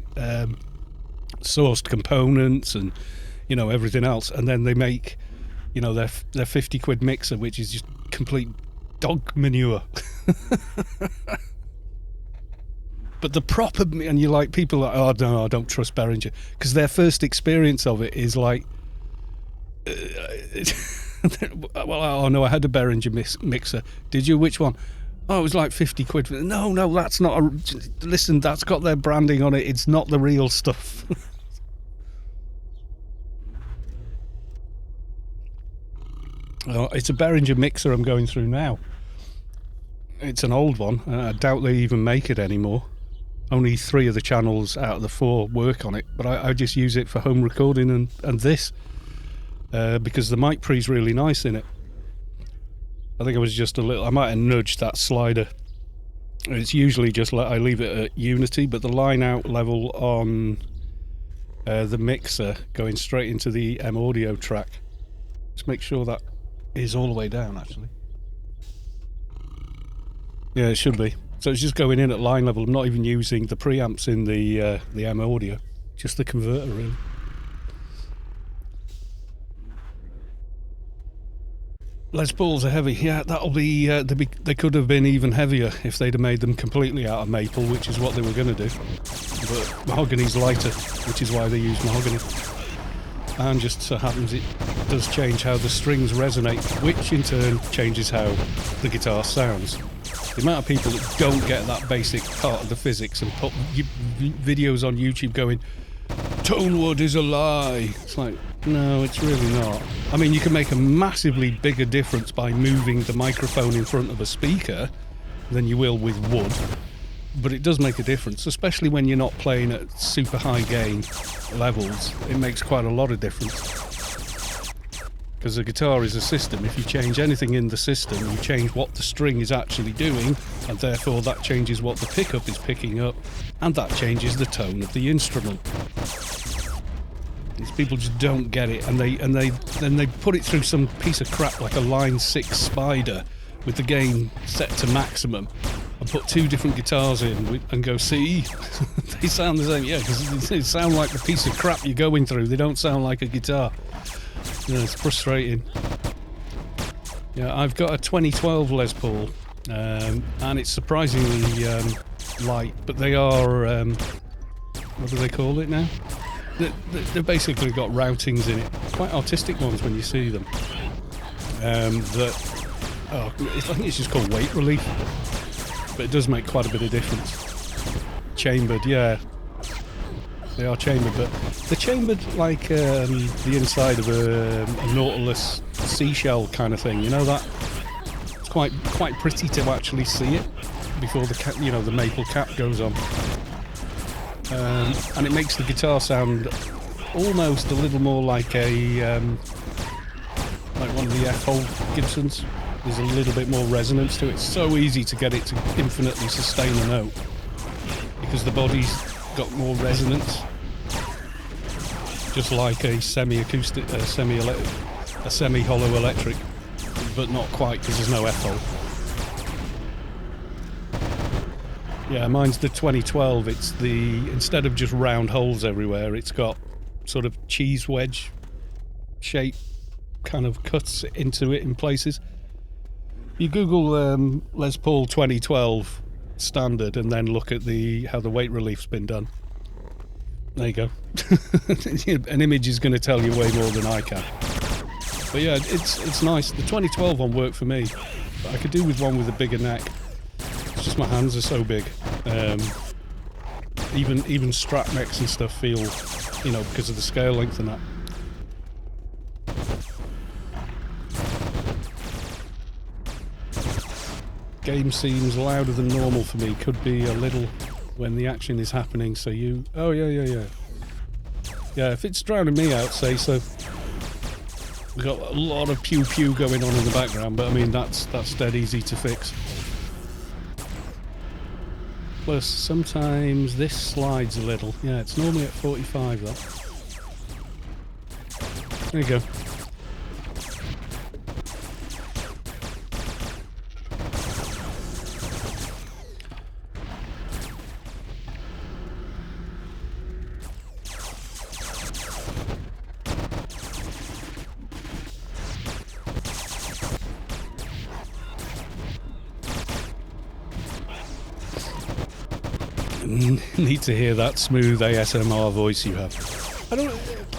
sourced components and, you know, everything else. And then they make, you know, their 50 quid mixer, which is just complete dog manure. But the proper, and you like people like, oh no, I don't trust Behringer, because their first experience of it is like, well, oh no, I had a Behringer mixer. Did you? Which one? Oh, it was like 50 quid. No, that's not listen, that's got their branding on it. It's not the real stuff. Oh, it's a Behringer mixer I'm going through now. It's an old one, and I doubt they even make it anymore. Only 3 of the channels out of the 4 work on it, but I just use it for home recording and this, because the mic pre's really nice in it. I think I was just a little, I might have nudged that slider. It's usually just I leave it at unity, but the line out level on the mixer going straight into the M audio track, just make sure that is all the way down actually. Yeah, it should be. So it's just going in at line level. I'm not even using the preamps in the M audio, just the converter really. Les Pauls are heavy. Yeah, that'll be, they could have been even heavier if they'd have made them completely out of maple, which is what they were going to do. But mahogany's lighter, which is why they use mahogany. And just so happens it does change how the strings resonate, which in turn changes how the guitar sounds. The amount of people that don't get that basic part of the physics and put videos on YouTube going, tone wood is a lie. It's like, no, it's really not. I mean, you can make a massively bigger difference by moving the microphone in front of a speaker than you will with wood, but it does make a difference, especially when you're not playing at super high gain levels. It makes quite a lot of difference. Because the guitar is a system. If you change anything in the system, you change what the string is actually doing, and therefore that changes what the pickup is picking up, and that changes the tone of the instrument. These people just don't get it, and they put it through some piece of crap like a Line 6 Spider with the gain set to maximum, and put 2 different guitars in and go, see, they sound the same. Yeah, because they sound like the piece of crap you're going through. They don't sound like a guitar. Yeah, it's frustrating. Yeah, I've got a 2012 Les Paul, and it's surprisingly light, but they are, what do they call it now? They've basically got routings in it, quite artistic ones when you see them. I think it's just called weight relief, but it does make quite a bit of difference. Chambered, yeah. They are chambered, but they're chambered like the inside of a Nautilus seashell kind of thing. You know that? It's quite pretty to actually see it before the cap, the maple cap goes on, and it makes the guitar sound almost a little more like a like one of the F-hole Gibsons. There's a little bit more resonance to it. It's so easy to get it to infinitely sustain a note because the body's got more resonance, just like a semi-acoustic, a semi-hollow electric, but not quite because there's no F-hole. Yeah, mine's the 2012. It's instead of just round holes everywhere, it's got sort of cheese wedge shape kind of cuts into it in places. You Google Les Paul 2012 standard and then look at how the weight relief's been done. There you go. An image is going to tell you way more than I can. But yeah, it's nice. The 2012 one worked for me. But I could do with one with a bigger neck. It's just my hands are so big. Even strap necks and stuff feel, because of the scale length and that. Game seems louder than normal for me. Could be a little when the action is happening, so oh yeah. Yeah, if it's drowning me out, say so. We've got a lot of pew pew going on in the background, but I mean that's dead easy to fix. Plus sometimes this slides a little. Yeah, it's normally at 45 though. There you go. Need to hear that smooth ASMR voice you have.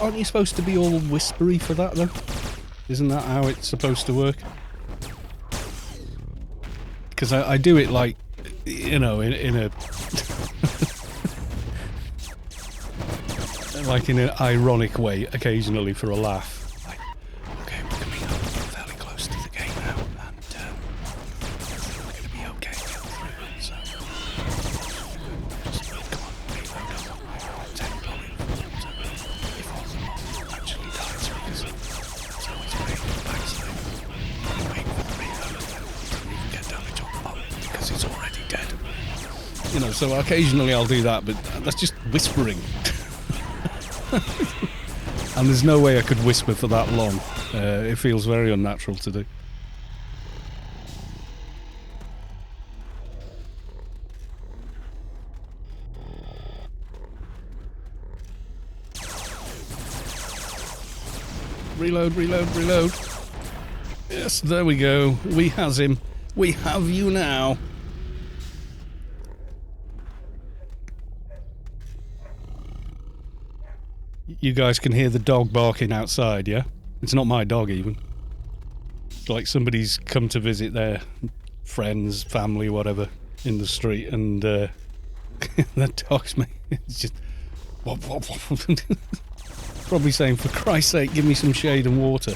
Aren't you supposed to be all whispery for that though? Isn't that how it's supposed to work? Because I do it like, in a like in an ironic way occasionally for a laugh. Like, okay, we're coming up fairly close to the gate now, and we're going to be okay. So just come on, reload up. Take probably before the mob actually dies, because it's always waiting for the backside. Waiting for the reload, doesn't even get down the top mob because it's already dead. So occasionally I'll do that, but that's just whispering. And there's no way I could whisper for that long. It feels very unnatural to do. Reload. Yes, there we go. We has him. We have you now. You guys can hear the dog barking outside, yeah? It's not my dog even. It's like somebody's come to visit their friends, family, whatever, in the street, and that dog's me. It's just wop, wop, wop. Probably saying, for Christ's sake, give me some shade and water.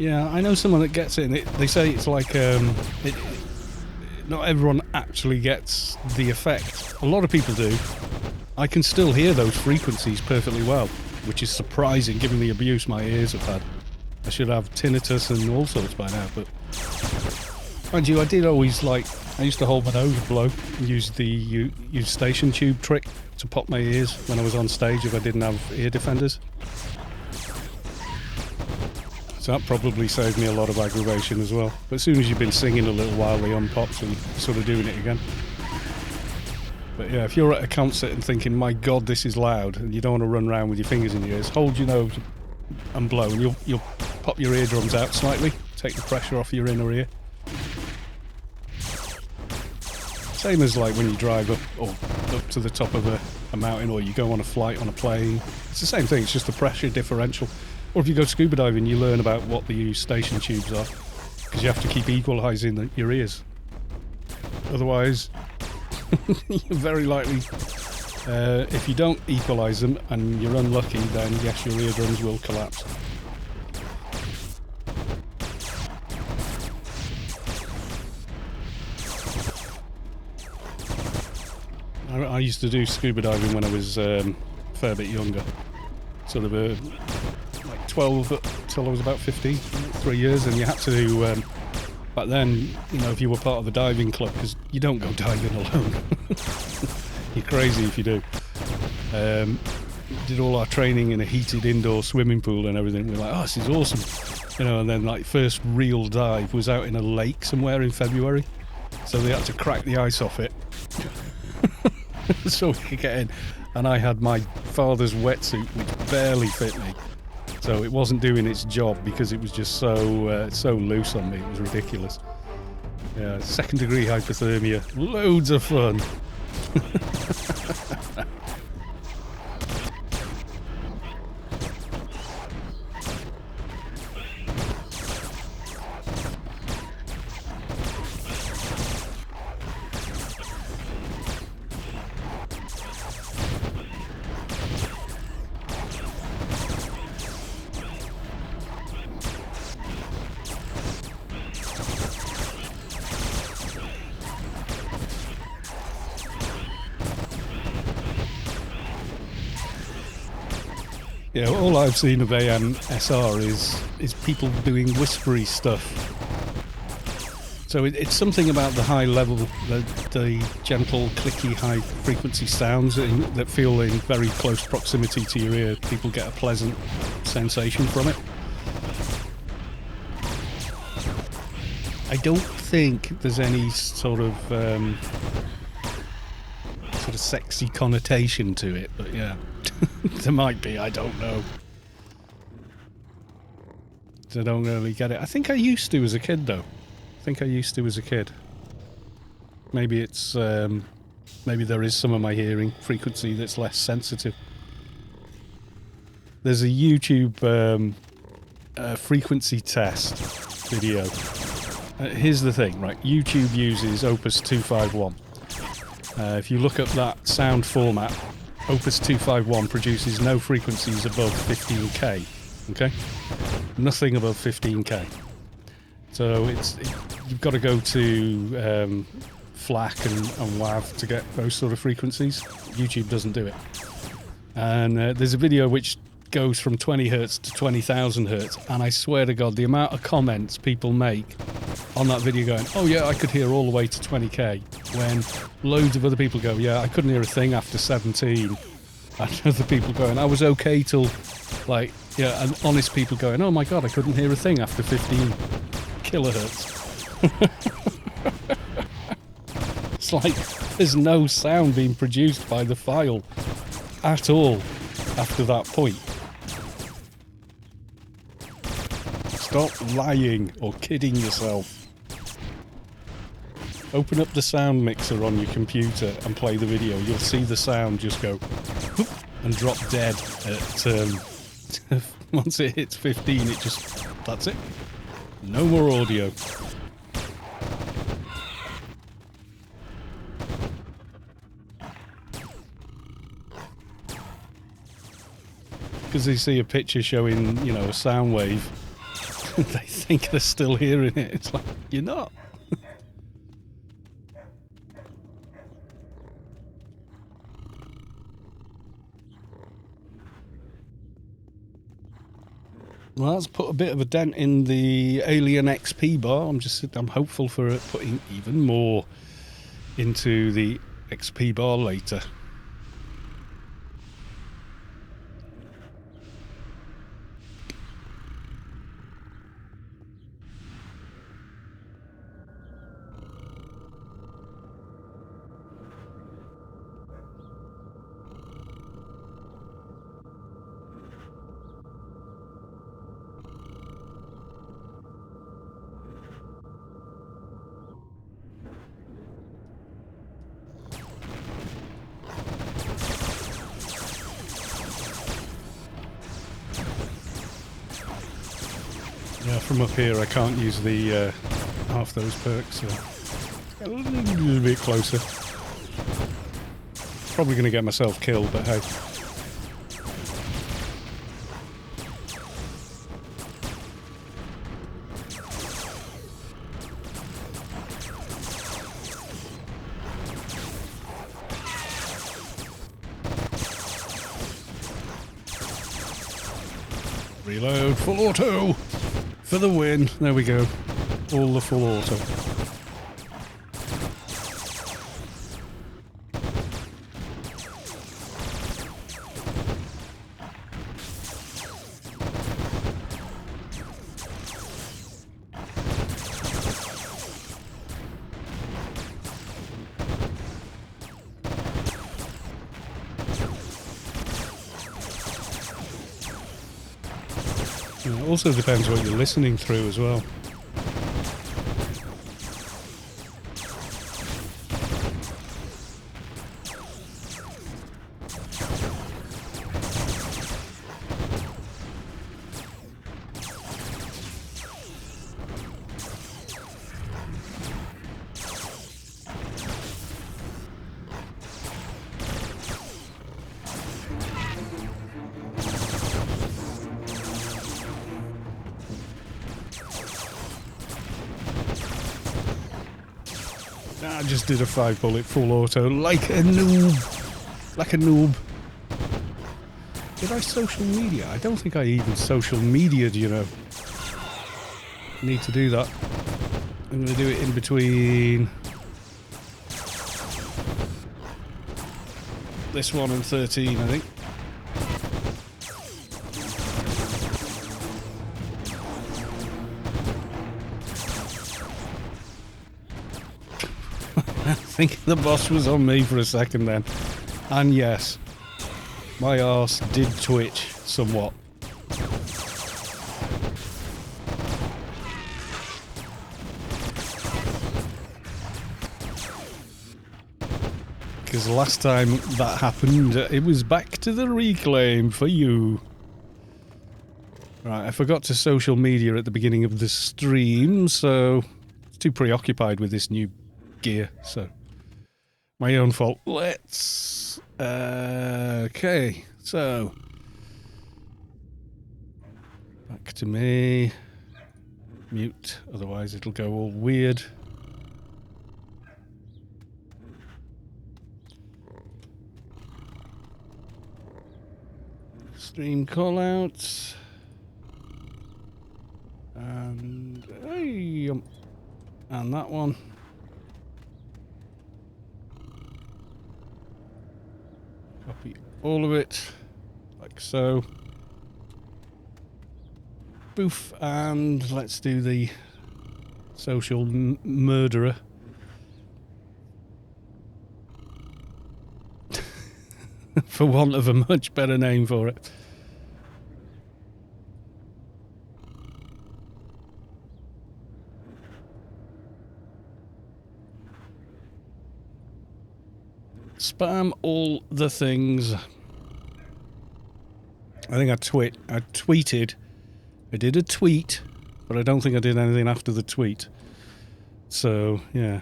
Yeah, I know someone that gets it, and they say it's like, not everyone actually gets the effect. A lot of people do. I can still hear those frequencies perfectly well, which is surprising given the abuse my ears have had. I should have tinnitus and all sorts by now, but... Mind you, I did always I used to hold my nose and blow, and use the station tube trick to pop my ears when I was on stage if I didn't have ear defenders. So that probably saved me a lot of aggravation as well. But as soon as you've been singing a little while, they unpop, so you're sort of doing it again. But yeah, if you're at a concert and thinking, my God, this is loud, and you don't want to run around with your fingers in your ears, hold your nose and blow, and you'll pop your eardrums out slightly, take the pressure off your inner ear. Same as like when you drive up to the top of a mountain, or you go on a flight on a plane. It's the same thing, it's just a pressure differential. Or if you go scuba diving, you learn about what the eustachian tubes are, because you have to keep equalising your ears. Otherwise, you're very likely, if you don't equalise them and you're unlucky, then yes, your eardrums will collapse. I used to do scuba diving when I was a fair bit younger. Sort of like 12 till I was about 15, 3 years, and you had to do, back then, you know, if you were part of the diving club, because you don't go diving alone. You're crazy if you do. Did all our training in a heated indoor swimming pool and everything. We're like, oh, this is awesome. You know, and then like first real dive was out in a lake somewhere in February. So they had to crack the ice off it so we could get in. And I had my father's wetsuit, which barely fit me. So it wasn't doing its job because it was just so loose on me. It was ridiculous. Yeah, 2nd degree hypothermia. Loads of fun. Yeah, all I've seen of AMSR is people doing whispery stuff. So it's something about the high level, the gentle, clicky, high frequency sounds that feel in very close proximity to your ear. People get a pleasant sensation from it. I don't think there's any sort of sexy connotation to it, but yeah. There might be, I don't know. I don't really get it. I think I used to as a kid, though. Maybe it's, maybe there is some of my hearing frequency that's less sensitive. There's a YouTube frequency test video. Here's the thing, right? YouTube uses Opus 251. If you look up that sound format, Opus 251 produces no frequencies above 15k, okay? Nothing above 15k. So you've got to go to FLAC and WAV to get those sort of frequencies. YouTube doesn't do it. And there's a video which goes from 20 hertz to 20,000 hertz, and I swear to God, the amount of comments people make on that video going, oh yeah, I could hear all the way to 20k, when loads of other people go, yeah, I couldn't hear a thing after 17, and other people going, I was okay till, like, yeah, and honest people going, oh my God, I couldn't hear a thing after 15 kilohertz. It's like there's no sound being produced by the file at all after that point. Stop lying or kidding yourself. Open up the sound mixer on your computer and play the video. You'll see the sound just go whoop, and drop dead at once it hits 15. It just, that's it. No more audio. Because they see a picture showing, you know, a sound wave, they think they're still hearing it. It's like, you're not. Well, that's put a bit of a dent in the Alien XP bar. I'm hopeful for it putting even more into the XP bar later. from up here I can't use the half those perks, so get a little bit closer. Probably going to get myself killed, but hey. Reload, full auto for the win. There we go. All the full auto. It also depends what you're listening through as well. I just did a 5-bullet full auto like a noob. Like a noob. Did I social media? I don't think I even social media'd, you know. Need to do that. I'm going to do it in between this one and 13, I think. I think the boss was on me for a second then. And yes, my arse did twitch somewhat. Because last time that happened, it was back to the reclaim for you. Right, I forgot to social media at the beginning of the stream, so I was too preoccupied with this new gear, so my own fault. Let's okay, so back to me. Mute, otherwise it'll go all weird. Stream callouts and and that one. Copy all of it, like so. Boof, and let's do the social murderer. For want of a much better name for it. Spam all the things. I think I tweeted. I did a tweet, but I don't think I did anything after the tweet. So, yeah.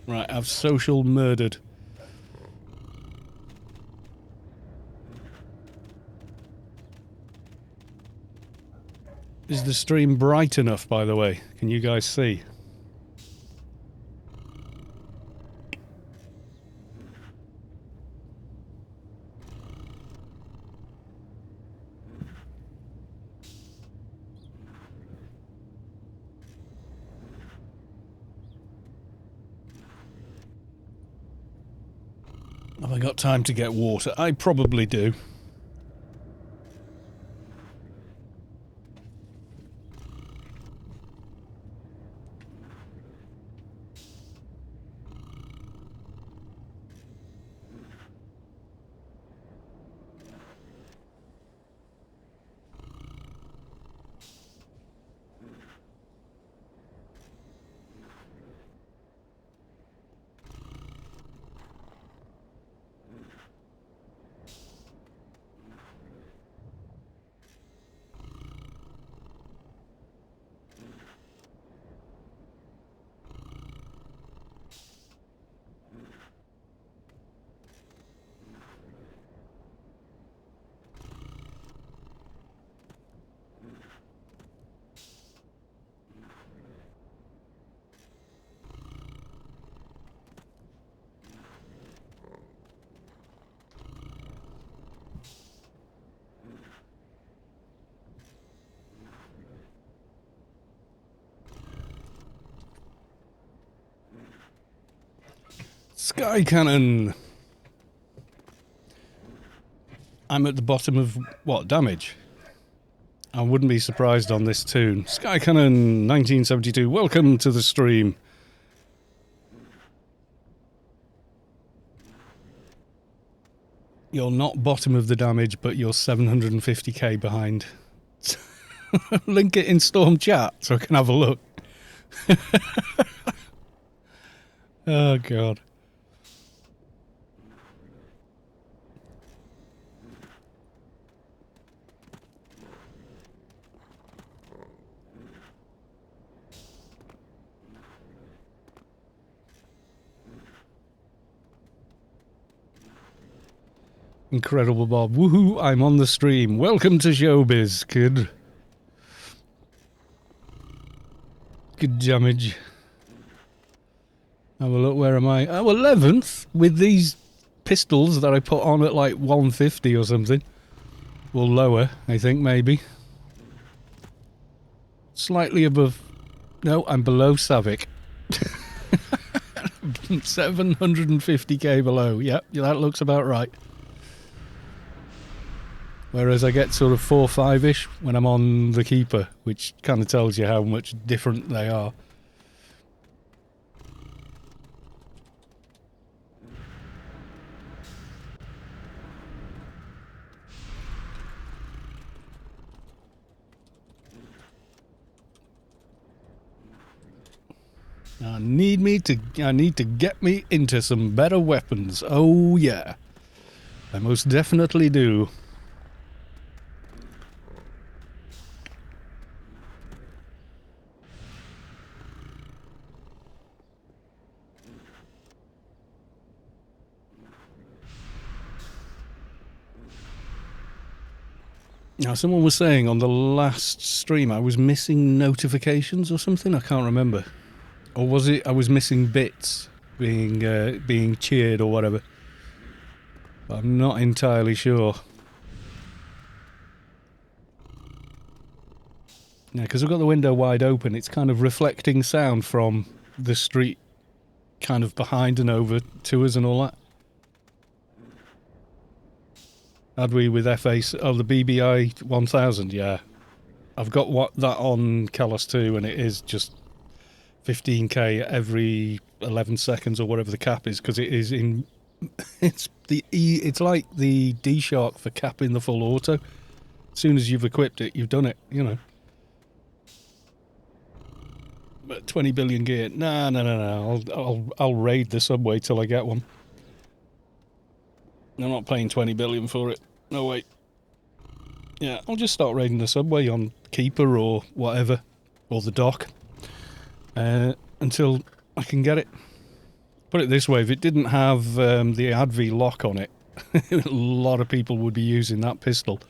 Right, I've social murdered. Is the stream bright enough, by the way? Can you guys see? Have I got time to get water? I probably do. Sky Cannon. I'm at the bottom of what damage? I wouldn't be surprised on this tune. Sky Cannon 1972. Welcome to the stream. You're not bottom of the damage, but you're 750k behind. Link it in Storm chat so I can have a look. Oh god. Incredible Bob. Woohoo, I'm on the stream. Welcome to Showbiz, kid. Good damage. Have a look, where am I? Oh, 11th with these pistols that I put on at like 150 or something. Or lower, I think, maybe. Slightly above... No, I'm below Savick. 750k below. Yep, that looks about right. Whereas I get sort of 4-5-ish when I'm on the Keeper, which kind of tells you how much different they are. I need to get me into some better weapons. Oh yeah. I most definitely do. Now, someone was saying on the last stream I was missing notifications or something. I can't remember. Or was it I was missing bits being cheered or whatever? I'm not entirely sure. Yeah, because I've got the window wide open. It's kind of reflecting sound from the street kind of behind and over to us and all that. Had we with FA... Oh, the BBI 1000, yeah. I've got that on Kalos 2 and it is just 15k every 11 seconds or whatever the cap is, because it is in... It's like the D-Shark for capping the full auto. As soon as you've equipped it, you've done it, you know. But 20 billion gear... No. I'll raid the subway till I get one. I'm not paying 20 billion for it. No, wait. Yeah, I'll just start raiding the subway on Keeper or whatever. Or the dock. Until I can get it. Put it this way, if it didn't have the ADV lock on it, a lot of people would be using that pistol.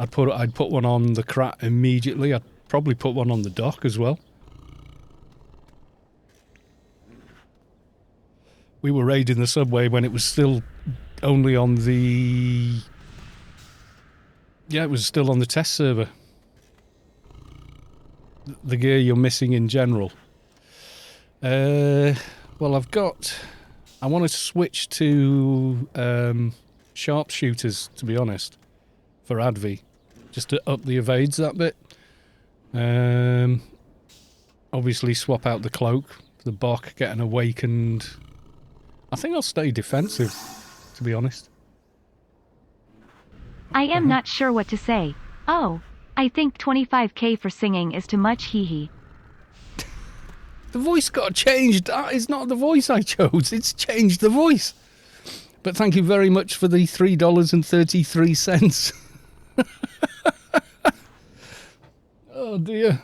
I'd put one on the Krat immediately. I'd probably put one on the dock as well. We were raiding the subway when it was still only on the... Yeah, it was still on the test server. The gear you're missing in general. Well, I've got... I want to switch to sharpshooters, to be honest, for ADV. Just to up the evades that bit. Obviously swap out the cloak, the Bok, get an awakened... I think I'll stay defensive, to be honest. I am not sure what to say. Oh, I think 25k for singing is too much, hee hee. The voice got changed. That is not the voice I chose. It's changed the voice. But thank you very much for the $3.33. Oh dear.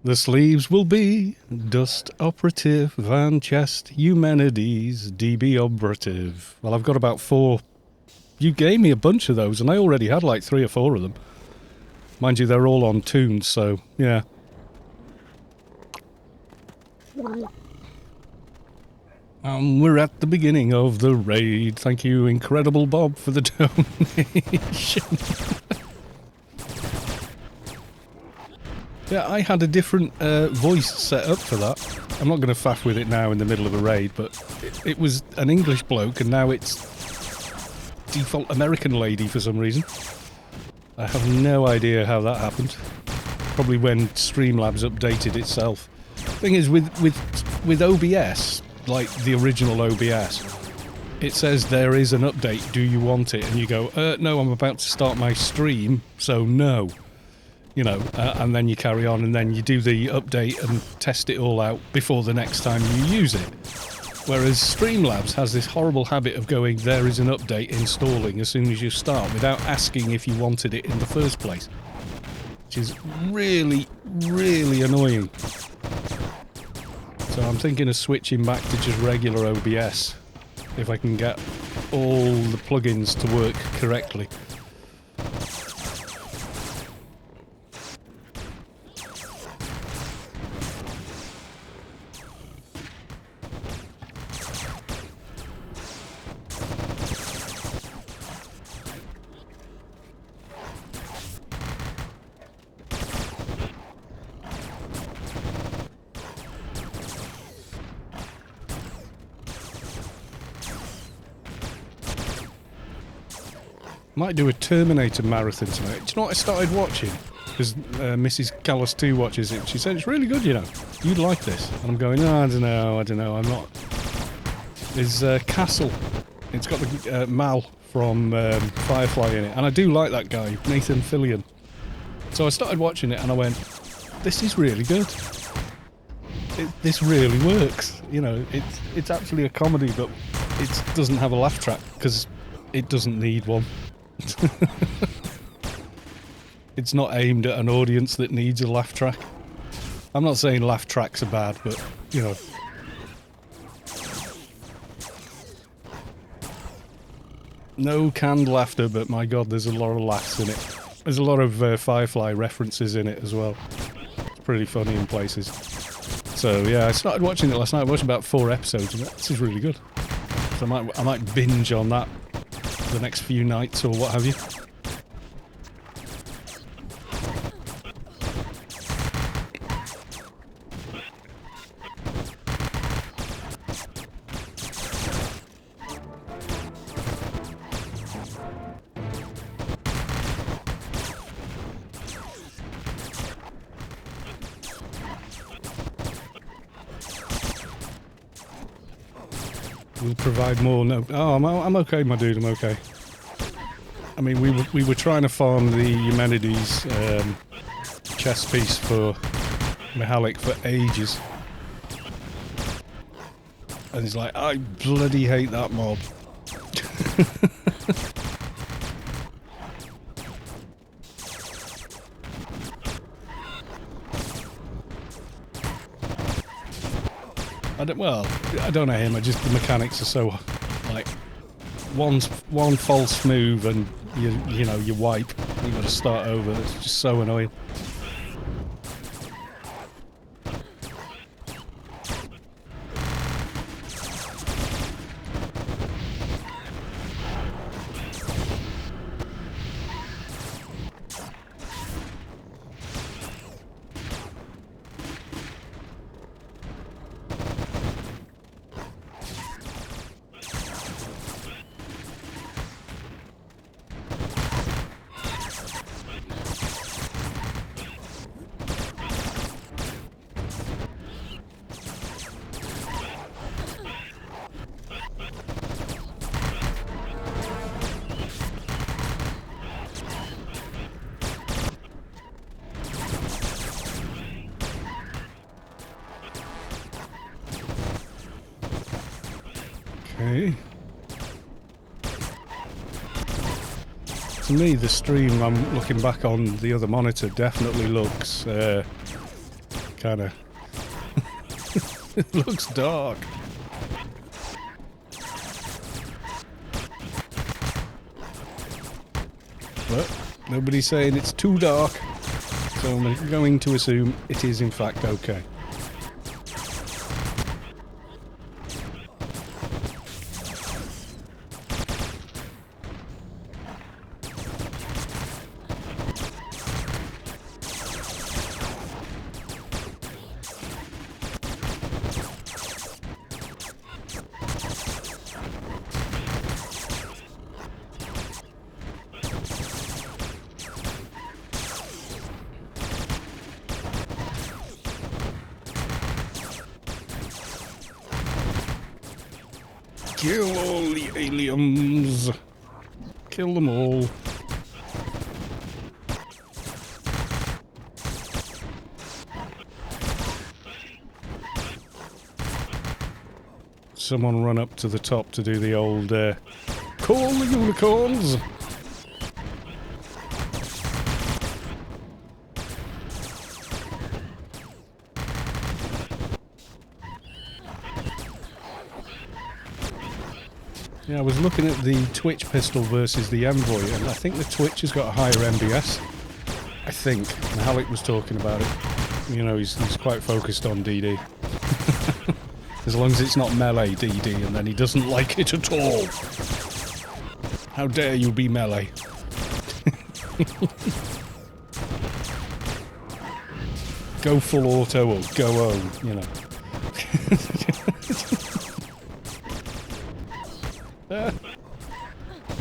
The sleeves will be Dust Operative and Chest Humanities DB Operative. Well, I've got about 4. You gave me a bunch of those, and I already had like 3 or 4 of them. Mind you, they're all on tunes, so yeah. We're at the beginning of the raid. Thank you, Incredible Bob, for the donation. Yeah, I had a different voice set up for that. I'm not going to faff with it now in the middle of a raid, but it was an English bloke, and now it's default American lady for some reason. I have no idea how that happened. Probably when Streamlabs updated itself. Thing is, with OBS, like the original OBS, it says there is an update, do you want it? And you go, no, I'm about to start my stream, so no. You know, and then you carry on, and then you do the update and test it all out before the next time you use it. Whereas Streamlabs has this horrible habit of going, there is an update installing as soon as you start, without asking if you wanted it in the first place. Which is really, really annoying. So I'm thinking of switching back to just regular OBS, if I can get all the plugins to work correctly. Might do a Terminator marathon tonight. Do you know what I started watching? Because Mrs. Callis 2 watches it. She said, it's really good, you know. You'd like this. And I'm going, oh, I don't know, I'm not... There's Castle. It's got the Mal from Firefly in it. And I do like that guy, Nathan Fillion. So I started watching it and I went, this is really good. This really works. You know, it's actually a comedy, but it doesn't have a laugh track, because it doesn't need one. It's not aimed at an audience that needs a laugh track. I'm not saying laugh tracks are bad, but, you know. No canned laughter, but my god, there's a lot of laughs in it. There's a lot of Firefly references in it as well. It's pretty funny in places. So yeah, I started watching it last night. I watched about 4 episodes, and this is really good. So I might binge on that the next few nights or what have you. We'll provide more. No, oh, I'm okay, my dude. I'm okay. I mean, we were trying to farm the Eumenides chess piece for Mihalik for ages, and he's like, I bloody hate that mob. I don't know him. The mechanics are so, like, one false move and you wipe. You got to start over. It's just so annoying. Okay. To me, the stream, I'm looking back on the other monitor, definitely looks kind of... it looks dark. But nobody's saying it's too dark, so I'm going to assume it is in fact okay. Kill all the aliens. Kill them all. Someone run up to the top to do the old, call the unicorns! Yeah, I was looking at the Twitch pistol versus the Envoy, and I think the Twitch has got a higher MBS. I think. And Halleck was talking about it. You know, he's quite focused on DD. As long as it's not melee DD, and then he doesn't like it at all. How dare you be melee? Go full auto or go home, you know.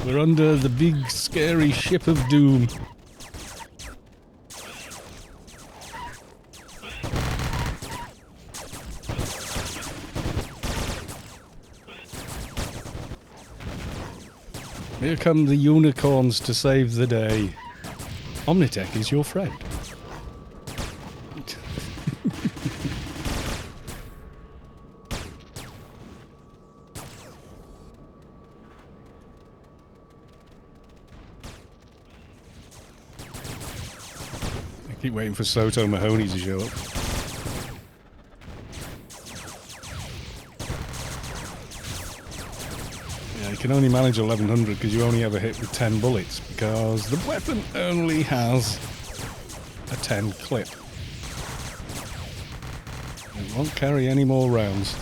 We're under the big scary ship of doom. Here come the unicorns to save the day. Omnitech is your friend. I keep waiting for Soto Mahoney to show up. Yeah, you can only manage 1100 because you only ever hit with 10 bullets because the weapon only has a 10 clip. It won't carry any more rounds.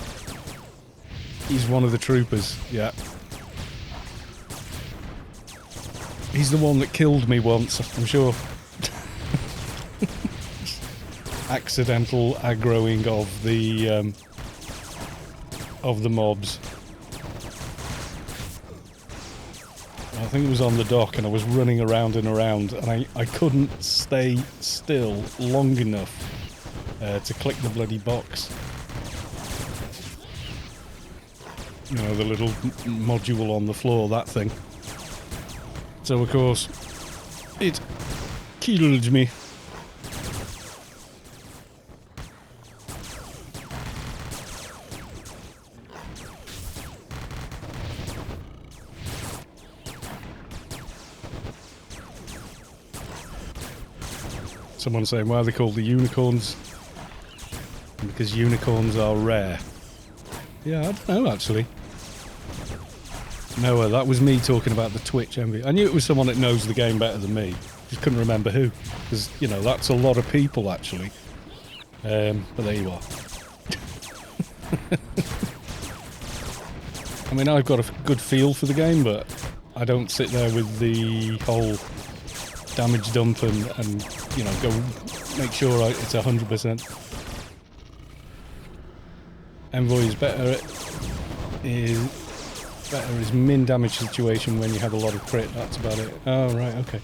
He's one of the troopers, yeah. He's the one that killed me once, I'm sure. Accidental aggroing of the mobs. I think it was on the dock and I was running around and around and I couldn't stay still long enough to click the bloody box. You know, the little module on the floor, that thing. So of course, it killed me. Someone saying, why are they called the unicorns? Because unicorns are rare. Yeah, I don't know, actually. No, that was me talking about the Twitch envy. I knew it was someone that knows the game better than me. Just couldn't remember who. Because, you know, that's a lot of people, actually. But there you are. I mean, I've got a good feel for the game, but I don't sit there with the whole damage dump and you know, go make sure it's 100%. Envoy is better is min damage situation when you have a lot of crit, that's about it. Oh, right, okay.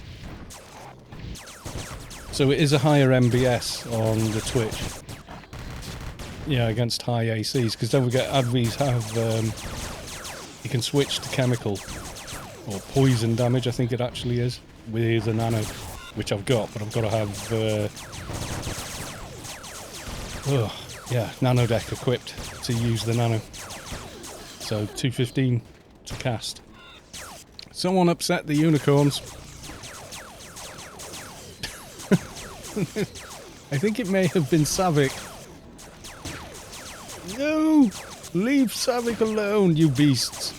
So it is a higher MBS on the Twitch. Yeah, against high ACs, because don't forget, ADVs have, you can switch to chemical, or poison damage, I think it actually is, with a nano, which I've got, but I've got to have, nano deck equipped to use the nano. So 215 to cast. Someone upset the unicorns. I think it may have been Savick. No! Leave Savick alone, you beasts.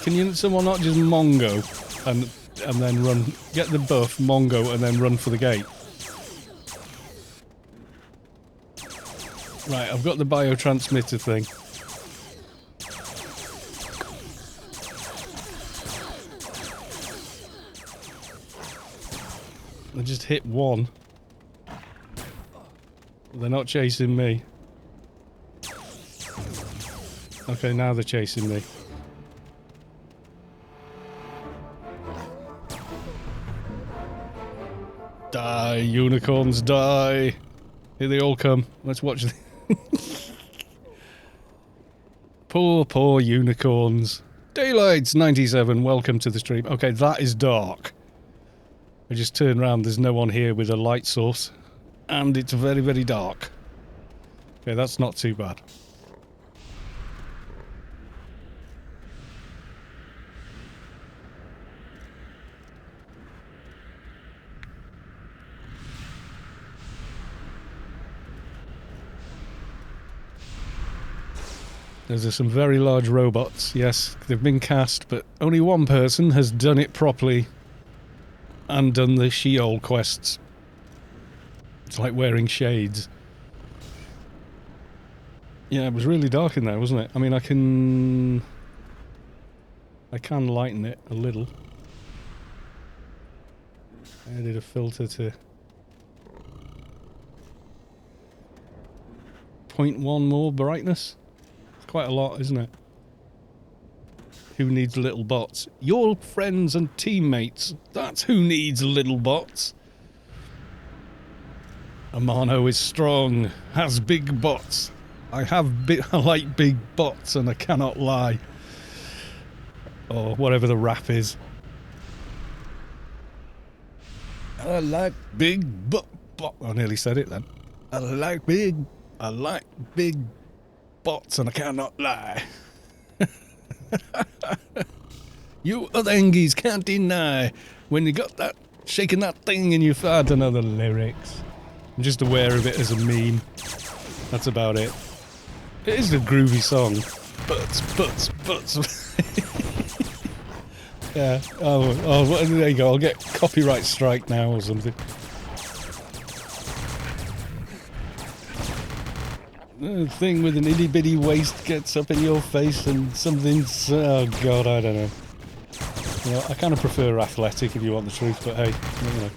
Can someone not just Mongo and then run, get the buff, Mongo, and then run for the gate? Right, I've got the biotransmitter thing. I just hit one. They're not chasing me. Okay, now they're chasing me. Die, unicorns, die! Here they all come. Let's watch them. Poor unicorns. Daylight's 97, welcome to the stream. Okay, that is dark. I just turned around, there's no one here with a light source. And it's very, very dark. Okay, that's not too bad. Those are some very large robots. Yes, they've been cast, but only one person has done it properly and done the Sheol quests. It's like wearing shades. Yeah, it was really dark in there, wasn't it? I mean, I can lighten it a little. I added a filter to 0.1 more brightness. It's quite a lot, isn't it? Who needs little bots? Your friends and teammates. That's who needs little bots. Amano is strong, has big bots. I like big bots and I cannot lie. Or whatever the rap is. I like big bot. I nearly said it then. I like big bots and I cannot lie. You othengies can't deny when you got that shaking that thing in your face. I don't know the lyrics. I'm just aware of it as a meme. That's about it. It is a groovy song. Butts. Yeah. Oh, there you go. I'll get copyright strike now or something. The thing with an itty bitty waist gets up in your face and something's... Oh god, I don't know. You know, I kind of prefer athletic if you want the truth, but hey, you know.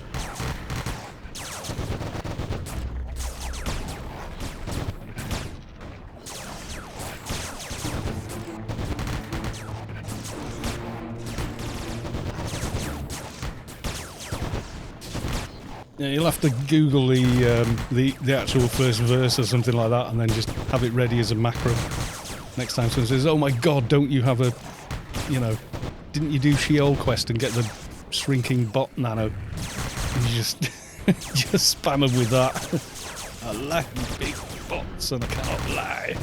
Yeah, you'll have to Google the actual first verse or something like that, and then just have it ready as a macro. Next time someone says, "Oh my God, don't you have a, you know, didn't you do Sheol Quest and get the shrinking bot nano?" And you just just spam them with that. I like big bots, and I cannot lie.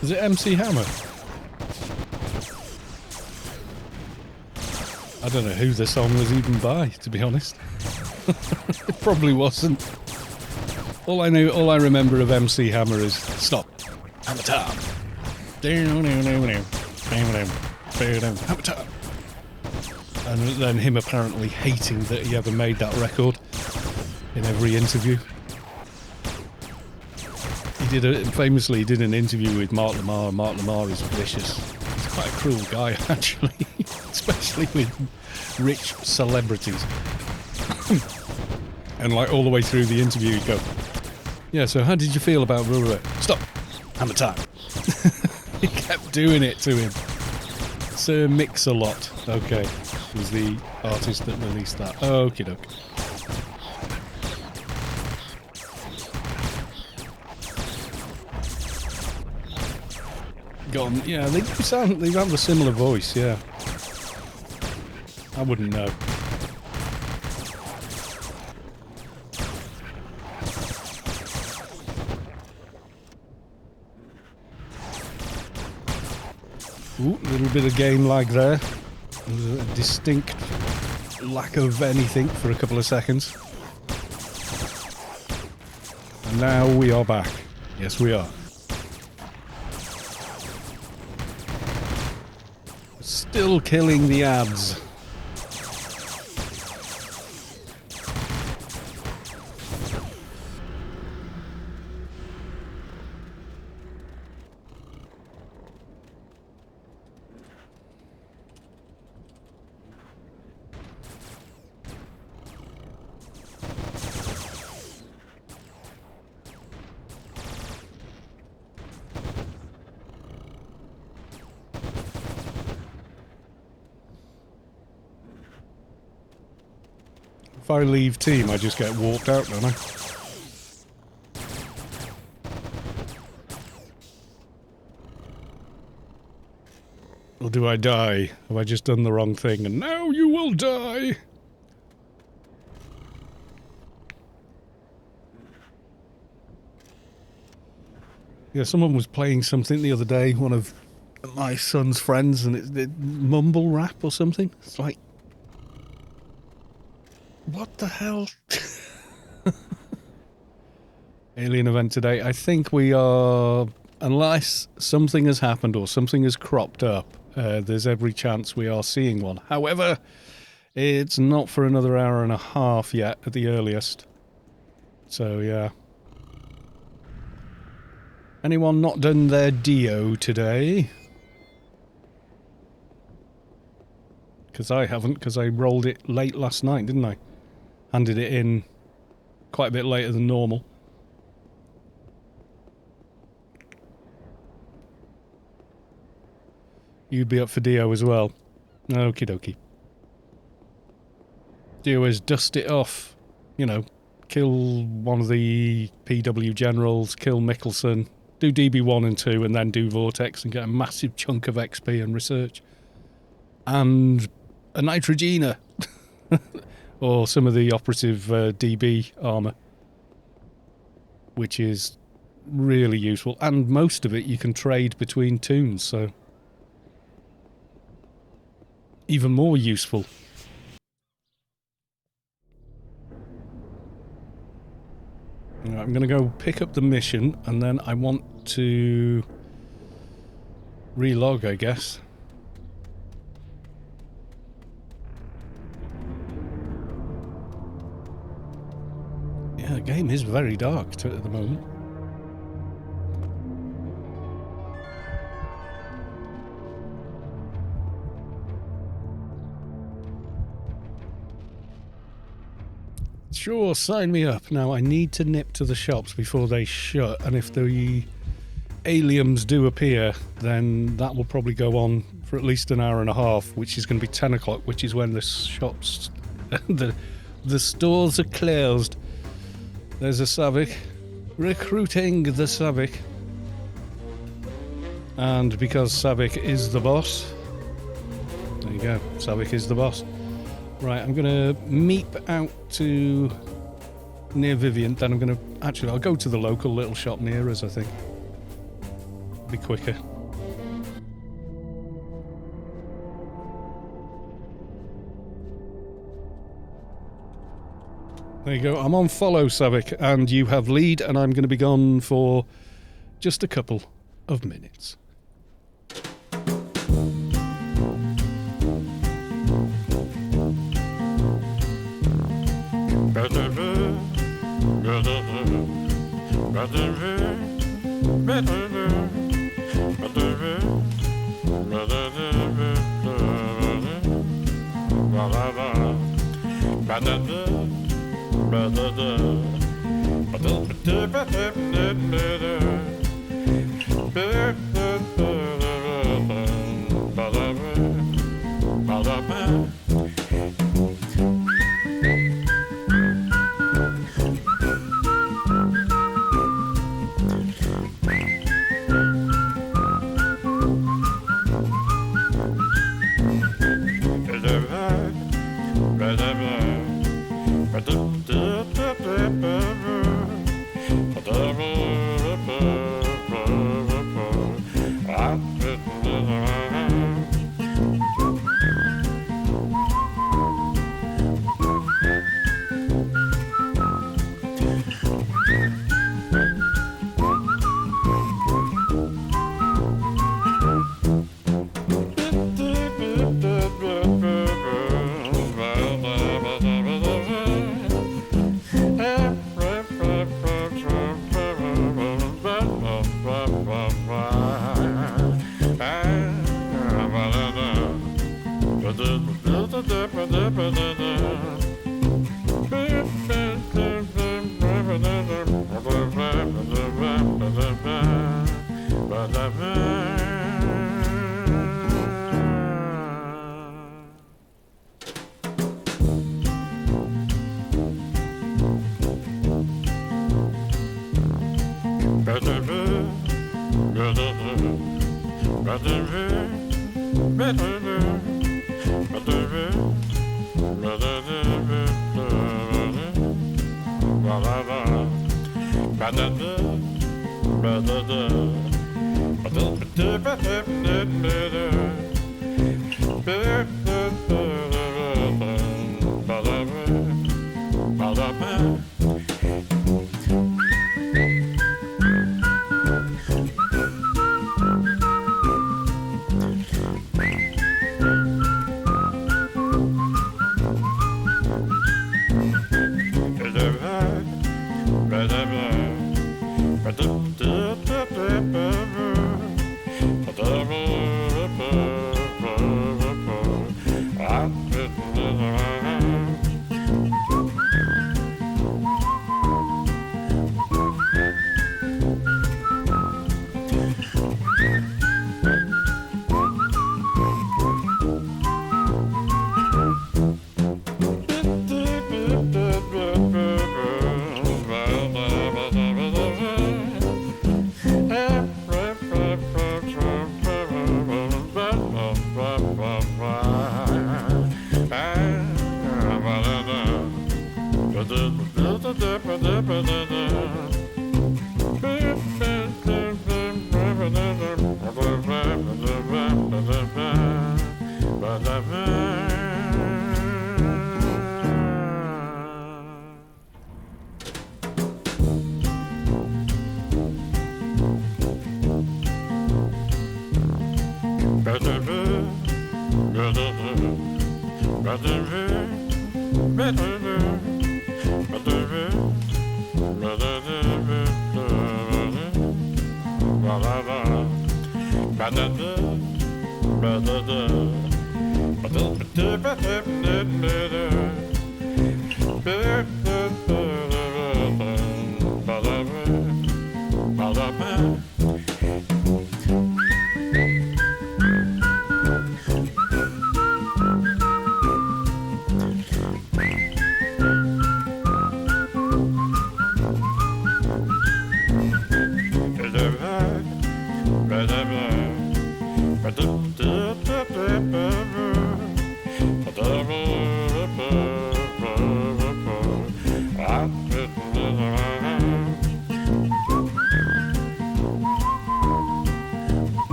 Is it MC Hammer? I don't know who the song was even by, to be honest. It probably wasn't. All I remember of MC Hammer is "Stop, Hammer Time." Hammer Time. And then him apparently hating that he ever made that record in every interview. Famously did an interview with Mark Lamar. Mark Lamar is vicious. He's quite a cruel guy, actually, especially with rich celebrities. And like all the way through the interview, he'd go, "Yeah, so how did you feel about Stop, Hammer Time." He kept doing it to him. Sir Mix-a-Lot, okay, was the artist that released that. Okie doke. Gone. Yeah, they have a similar voice, yeah. I wouldn't know. Ooh, a little bit of game lag there. A distinct lack of anything for a couple of seconds. And now we are back. Yes, we are. Still killing the ads. If I leave team, I just get walked out, don't I? Or do I die? Have I just done the wrong thing? And now you will die! Yeah, someone was playing something the other day, one of my son's friends, and it's mumble rap or something. It's like, what the hell? Alien event today. I think we are, unless something has happened or something has cropped up, there's every chance we are seeing one. However, it's not for another hour and a half yet at the earliest. So, yeah. Anyone not done their Dio today? Because I haven't, because I rolled it late last night, didn't I? Handed it in quite a bit later than normal. You'd be up for Dio as well. Okie dokie. Dio is dust it off. You know, kill one of the PW generals, kill Mickelson, do DB1 and 2, and then do Vortex and get a massive chunk of XP and research. And a Nitrogena. Or some of the operative DB armour. Which is really useful. And most of it you can trade between toons, so... even more useful. Right, I'm going to go pick up the mission, and then I want to relog, I guess. Yeah, the game is very dark at the moment. Sure, sign me up. Now, I need to nip to the shops before they shut, and if the aliens do appear, then that will probably go on for at least an hour and a half, which is going to be 10 o'clock, which is when the shops... the stores are closed. There's a Savick. Recruiting the Savick. And because Savick is the boss... there you go, Savick is the boss. Right, I'm going to meep out to near Vivian, then I'm going to... actually, I'll go to the local little shop near us, I think. Be quicker. There you go, I'm on follow, Savick, and you have lead, and I'm going to be gone for just a couple of minutes.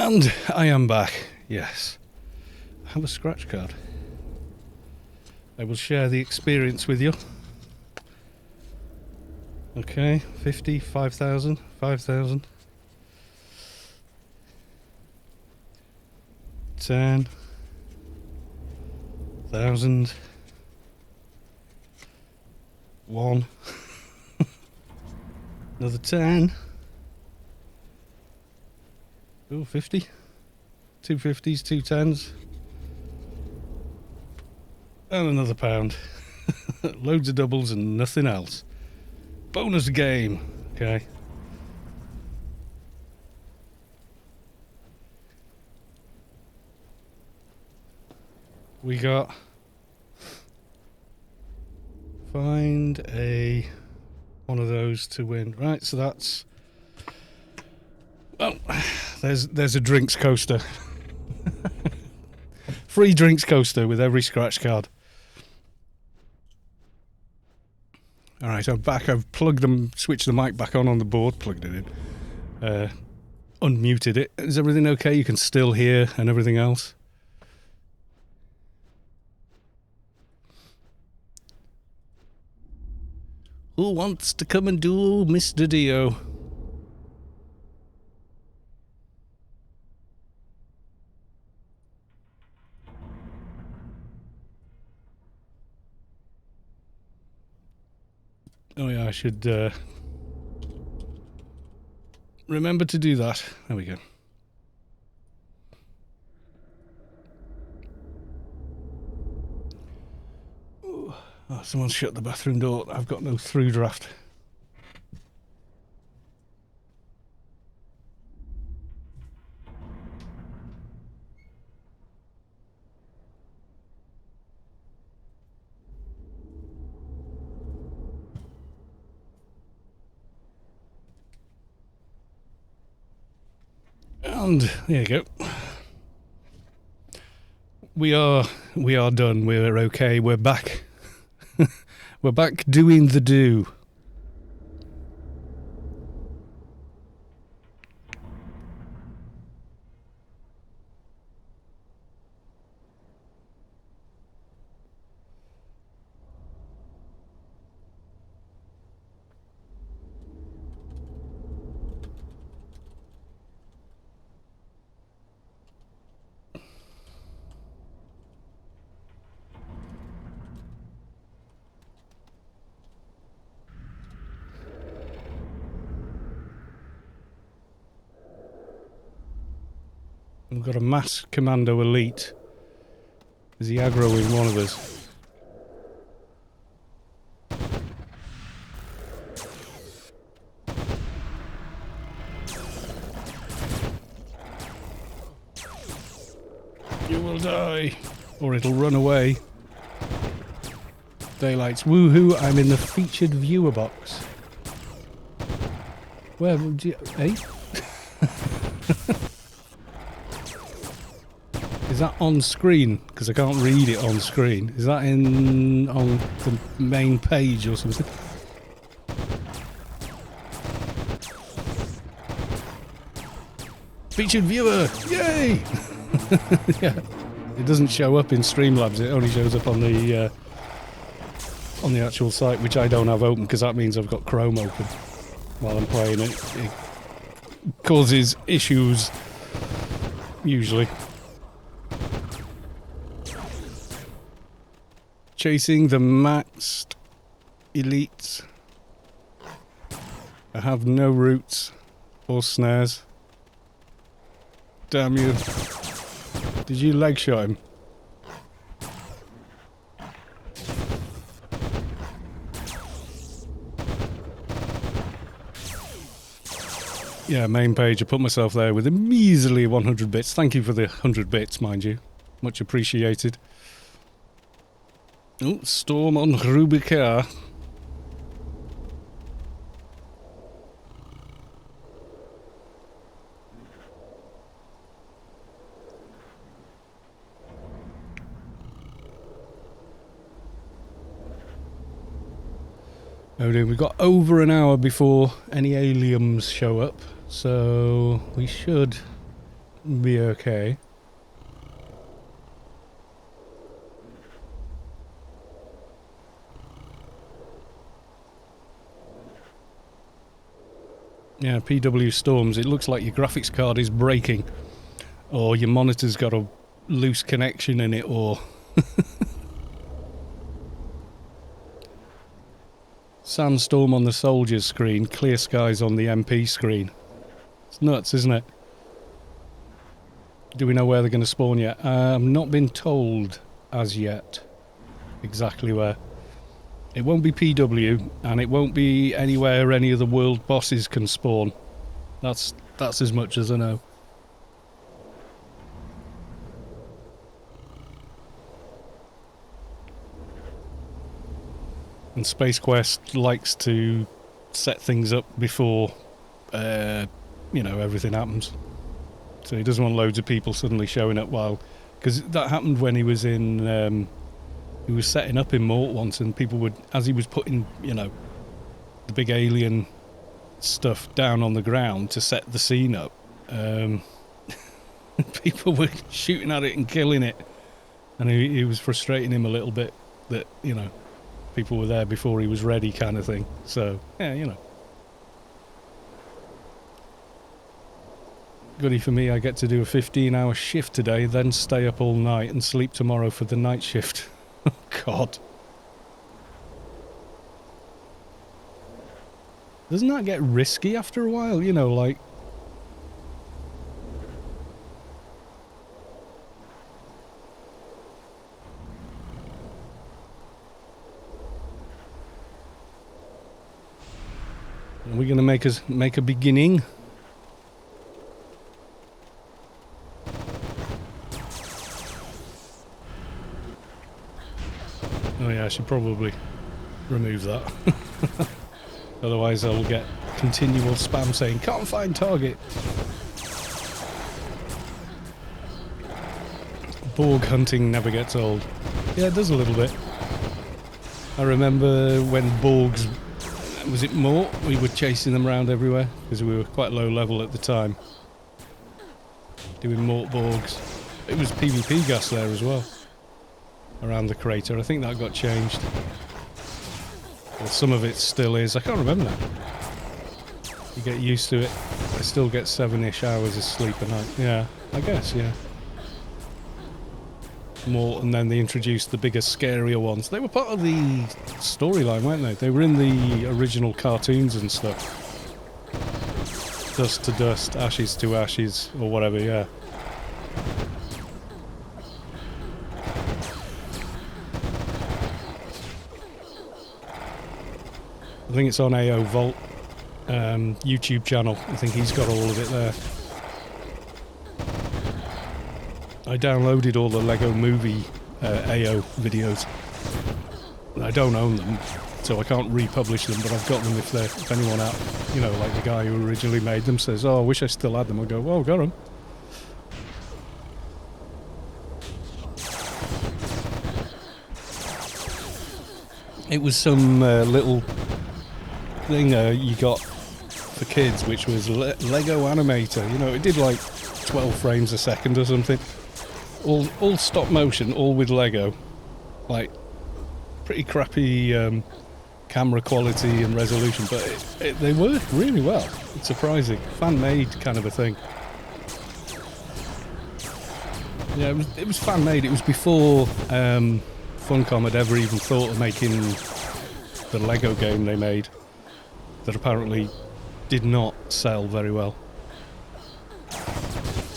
And I am back, yes. I have a scratch card. I will share the experience with you. Okay, 50, 5,000, 5,000. 10. 1,000. 1. Another 10. Oh, 50. 250s, 210s. And another pound. Loads of doubles and nothing else. Bonus game. Okay. We got... Find one of those to win. Right, so that's... Well, there's a drinks coaster. Free drinks coaster with every scratch card. Alright, I'm back. I've plugged them, switched the mic back on the board, plugged it in. Unmuted it. Is everything okay? You can still hear and everything else? Who wants to come and do Mr. Dio? Oh yeah, I should remember to do that. There we go. Oh, someone shut the bathroom door. I've got no through draft. And there you go. We are done. We're okay. We're back. We're back doing the do. We've got a mass commando elite. Is he aggroing one of us? You will die, or it'll run away. Daylights, woohoo! I'm in the featured viewer box. Where would you? Eh? Is that on screen? Because I can't read it on screen. Is that on the main page or something? Featured viewer! Yay! Yeah. It doesn't show up in Streamlabs. It only shows up on the actual site, which I don't have open because that means I've got Chrome open while I'm playing it. It causes issues usually. Chasing the maxed elites. I have no roots or snares. Damn you. Did you leg shot him? Yeah, main page. I put myself there with a measly 100 bits. Thank you for the 100 bits, mind you. Much appreciated. Oh, storm on Rubica. Oh dear, we've got over an hour before any aliens show up, so we should be okay. Yeah, PW Storms, it looks like your graphics card is breaking, or your monitor's got a loose connection in it, or... Sandstorm on the soldier's screen, clear skies on the MP screen. It's nuts, isn't it? Do we know where they're going to spawn yet? I've not been told as yet exactly where. It won't be PW, and it won't be anywhere any of the world bosses can spawn. That's as much as I know. And Space Quest likes to set things up before, you know, everything happens. So he doesn't want loads of people suddenly showing up while... Because that happened when he was in... he was setting up in Mort once, and people would... As he was putting, you know, the big alien stuff down on the ground to set the scene up, people were shooting at it and killing it. And he was frustrating him a little bit that, you know, people were there before he was ready kind of thing. So, yeah, you know. Goody for me, I get to do a 15-hour shift today, then stay up all night and sleep tomorrow for the night shift. Oh, God. Doesn't that get risky after a while? You know, like... Are we going to make a beginning? Oh yeah, I should probably remove that. Otherwise I'll get continual spam saying, can't find target. Borg hunting never gets old. Yeah, it does a little bit. I remember when Borgs... Was it Mort? We were chasing them around everywhere because we were quite low level at the time. Doing Mort Borgs. It was PvP gas there as well. Around the crater. I think that got changed. Well, some of it still is. I can't remember now. You get used to it. I still get 7-ish hours of sleep a night. Yeah, I guess, yeah. More, and then they introduced the bigger, scarier ones. They were part of the storyline, weren't they? They were in the original cartoons and stuff. Dust to dust, ashes to ashes, or whatever, yeah. I think it's on AO Vault YouTube channel. I think he's got all of it there. I downloaded all the Lego Movie AO videos. I don't own them, so I can't republish them, but I've got them if anyone out, you know, like the guy who originally made them says, oh, I wish I still had them. I go, well, got them. It was some little thing you got for kids, which was Lego Animator. You know, it did like 12 frames a second or something. All stop motion, all with Lego. Like, pretty crappy camera quality and resolution, but they work really well. It's surprising. Fan-made kind of a thing. Yeah, it was fan-made. It was before Funcom had ever even thought of making the Lego game they made. That apparently did not sell very well.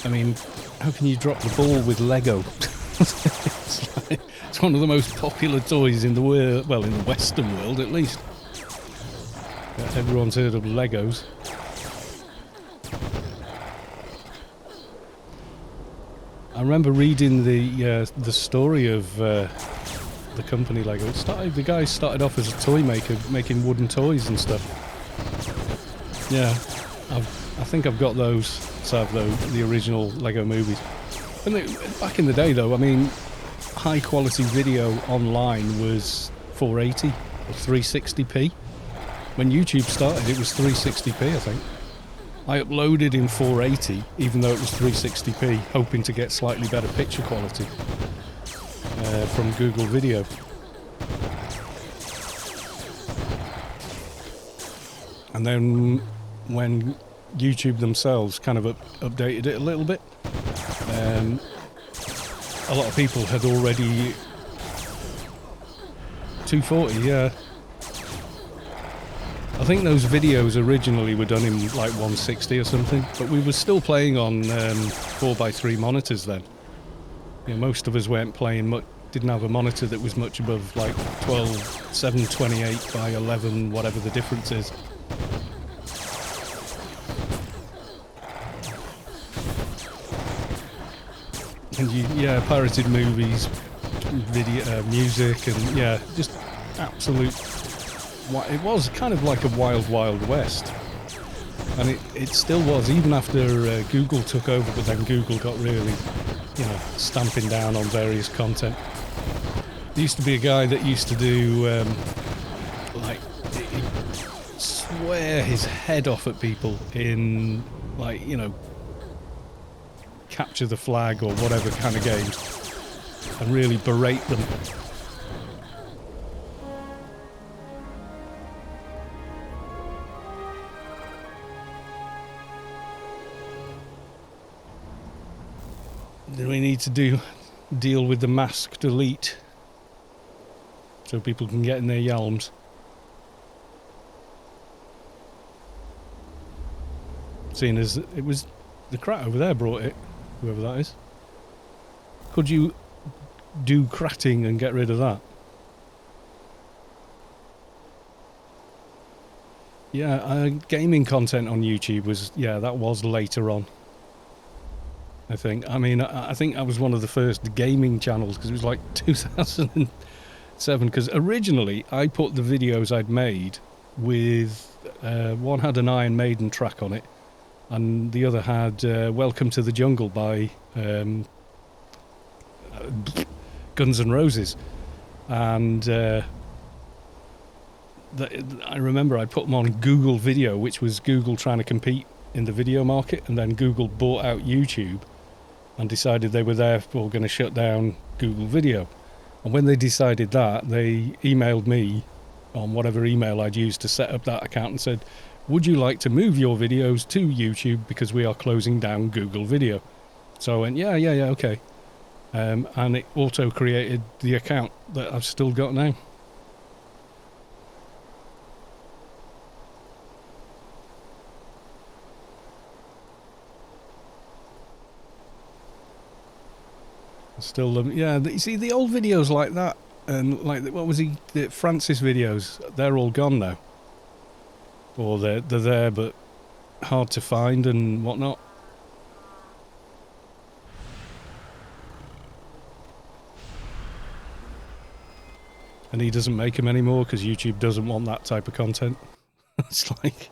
I mean, how can you drop the ball with Lego? It's one of the most popular toys in the world, well, in the Western world at least. Everyone's heard of Legos. I remember reading the story of the company Lego. The guy started off as a toy maker, making wooden toys and stuff. Yeah, I think I've got those. So the original Lego movies. And back in the day, though, I mean, high quality video online was 480 or 360p. When YouTube started, it was 360p, I think. I uploaded in 480, even though it was 360p, hoping to get slightly better picture quality from Google Video. And then when YouTube themselves kind of updated it a little bit, a lot of people had already 240, yeah. I think those videos originally were done in like 160 or something, but we were still playing on 4x3 monitors then. You know, most of us weren't playing much, didn't have a monitor that was much above like 728 by 11, whatever the difference is. And yeah, pirated movies, video, music, and yeah, just absolute. It was kind of like a wild, wild west, and it still was, even after Google took over. But then Google got really, you know, stamping down on various content. There used to be a guy that used to do like he'd swear his head off at people in, like, you know, capture the flag or whatever kind of games, and really berate them. Do we need to deal with the mask delete so people can get in their yalms? Seeing as it was the crat over there brought it, whoever that is. Could you do cratting and get rid of that? Yeah, gaming content on YouTube was, yeah, that was later on, I think. I mean, I think I was one of the first gaming channels, because it was like 2007, because originally I put the videos I'd made with, one had an Iron Maiden track on it, and the other had Welcome to the Jungle by Guns N' Roses. And I remember I put them on Google Video, which was Google trying to compete in the video market, and then Google bought out YouTube and decided they were therefore going to shut down Google Video. And when they decided that, they emailed me on whatever email I'd used to set up that account and said, would you like to move your videos to YouTube because we are closing down Google Video? So I went, yeah, okay. And it auto created the account that I've still got now. Still, yeah, you see the old videos like that, and like, what was he, the Francis videos, they're all gone now. Or they're there, but hard to find and whatnot. And he doesn't make them anymore because YouTube doesn't want that type of content. It's like...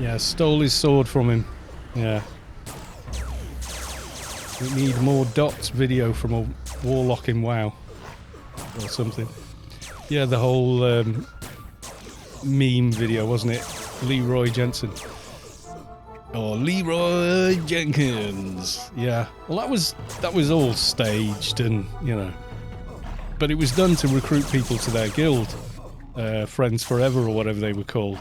Yeah, stole his sword from him. Yeah. We need more dots video from a warlock in WoW. Or something. Yeah, the whole meme video, wasn't it? Leroy Jensen. Or Leroy Jenkins. Yeah. Well, that was all staged and, you know. But it was done to recruit people to their guild. Friends Forever or whatever they were called.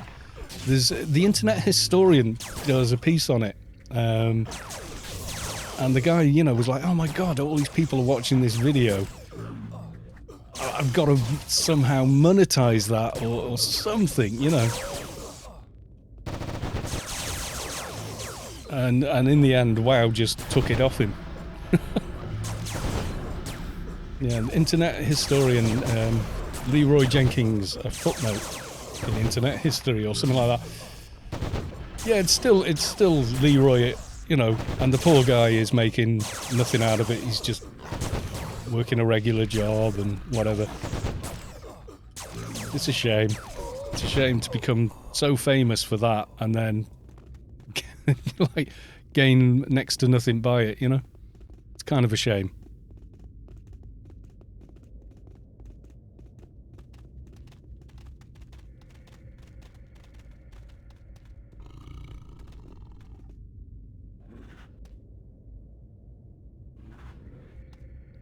There's the Internet Historian does a piece on it. And the guy, you know, was like, oh my god, all these people are watching this video. I've got to somehow monetize that or something, you know. And in the end, WoW just took it off him. Yeah, Internet Historian Leroy Jenkins, a footnote in Internet History or something like that. Yeah, it's still Leroy, you know, and the poor guy is making nothing out of it. He's just working a regular job and whatever. It's a shame. It's a shame to become so famous for that and then like gain next to nothing by it, you know? It's kind of a shame.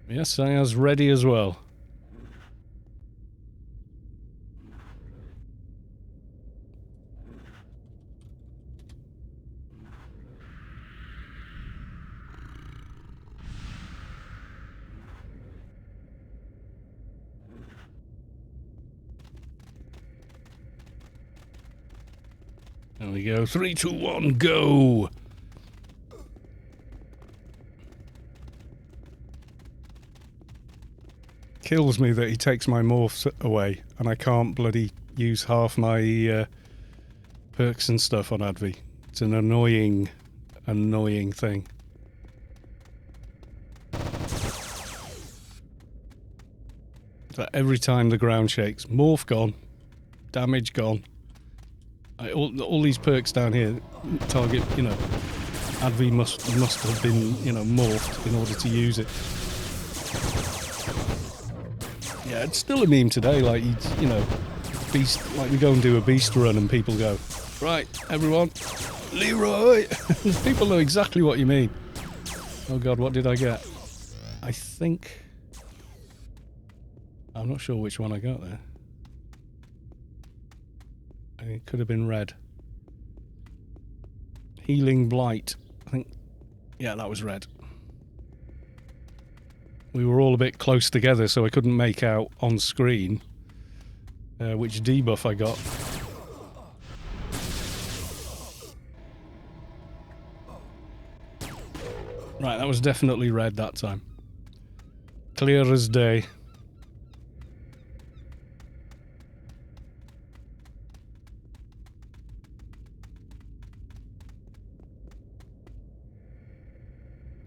Yes, I was ready as well. There we go. 3, 2, 1, go! Kills me that he takes my morphs away and I can't bloody use half my perks and stuff on Advi. It's an annoying thing. So every time the ground shakes, morph gone, damage gone. All these perks down here target, you know, Advi must have been, you know, morphed in order to use it. Yeah, it's still a meme today, like, you know, beast, like we go and do a beast run and people go, right, everyone, Leroy! People know exactly what you mean. Oh god, what did I get? I think... I'm not sure which one I got there. It could have been red. Healing Blight. I think... Yeah, that was red. We were all a bit close together, so I couldn't make out on screen which debuff I got. Right, that was definitely red that time. Clear as day.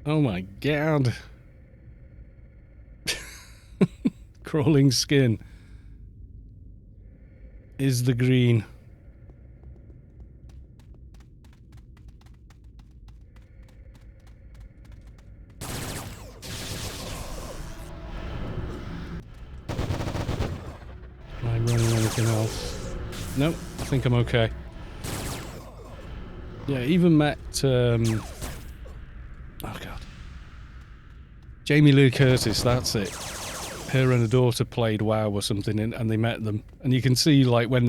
Oh my god. Crawling skin is the green. Am I running anything else? Nope, I think I'm okay. Yeah, even met oh god, Jamie Lee Curtis, that's it. Her and her daughter played WoW or something, and they met them. And you can see, like, when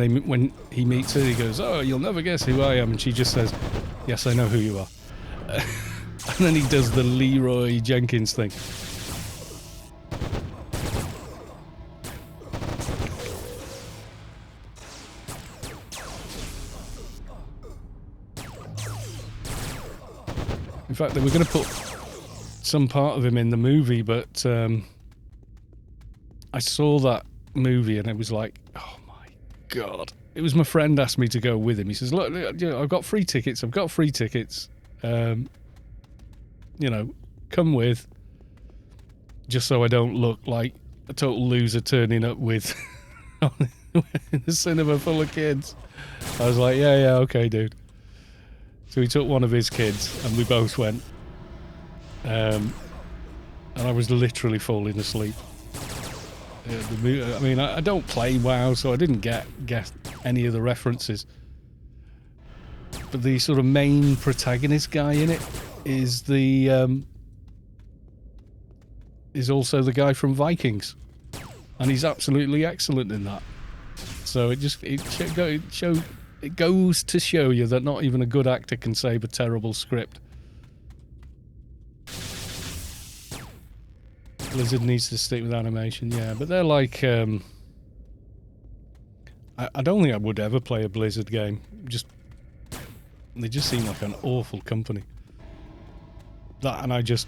he meets her, he goes, "Oh, you'll never guess who I am," and she just says, "Yes, I know who you are." And then he does the Leroy Jenkins thing. In fact, they were going to put some part of him in the movie, but I saw that movie and it was like, oh my god. It was my friend asked me to go with him. He says, look, you know, I've got free tickets. You know, come with, just so I don't look like a total loser turning up with the cinema full of kids. I was like, yeah, okay, dude. So he took one of his kids and we both went. And I was literally falling asleep. I mean, I don't play WoW, so I didn't get any of the references. But the sort of main protagonist guy in it is is also the guy from Vikings, and he's absolutely excellent in that. So it goes to show you that not even a good actor can save a terrible script. Blizzard needs to stick with animation, yeah, but they're like, I don't think I would ever play a Blizzard game. They just seem like an awful company. That, and I just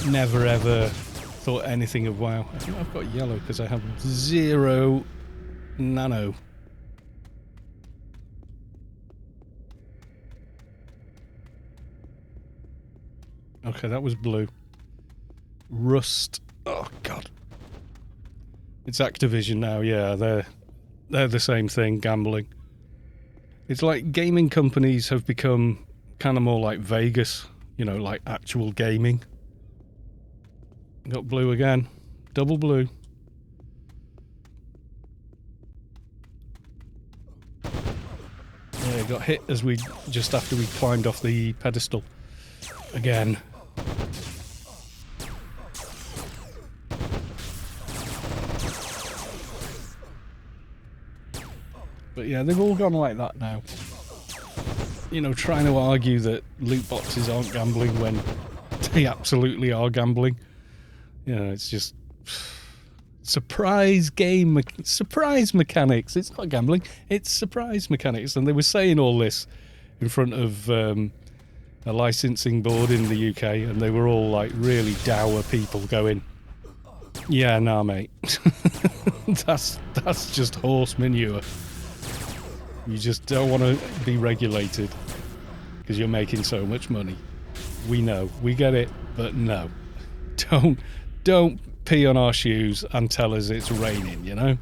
never ever thought anything of WoW. I think I've got yellow because I have 0 nano. Okay, that was blue. Rust. Oh god. It's Activision now, yeah, they're the same thing, gambling. It's like gaming companies have become kind of more like Vegas, you know, like actual gaming. Got blue again. Double blue. Yeah, got hit as just after we climbed off the pedestal. Again. But yeah, they've all gone like that now. You know, trying to argue that loot boxes aren't gambling when they absolutely are gambling. You know, it's just... surprise surprise mechanics. It's not gambling, it's surprise mechanics. And they were saying all this in front of a licensing board in the UK, and they were all like really dour people going, yeah, nah, mate. that's just horse manure. You just don't want to be regulated because you're making so much money. We know, we get it, but no. Don't pee on our shoes and tell us it's raining, you know?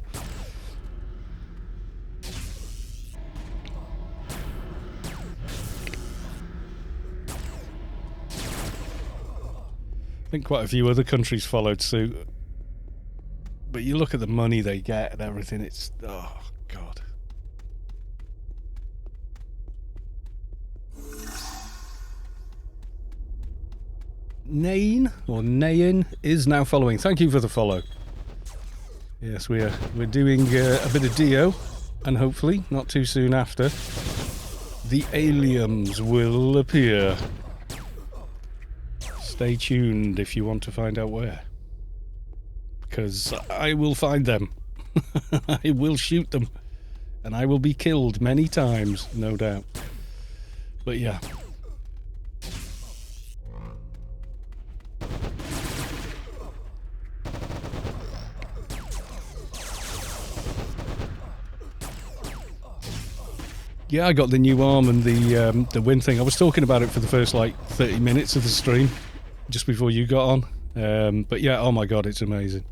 I think quite a few other countries followed suit. But you look at the money they get and everything, it's... oh, God. Nain, or Nain, is now following. Thank you for the follow. Yes, we're doing a bit of Dio, and hopefully, not too soon after, the aliens will appear. Stay tuned if you want to find out where. Because I will find them. I will shoot them. And I will be killed many times, no doubt. But yeah. Yeah, I got the new arm and the wind thing. I was talking about it for the first like 30 minutes of the stream, just before you got on. But yeah, oh my god, it's amazing.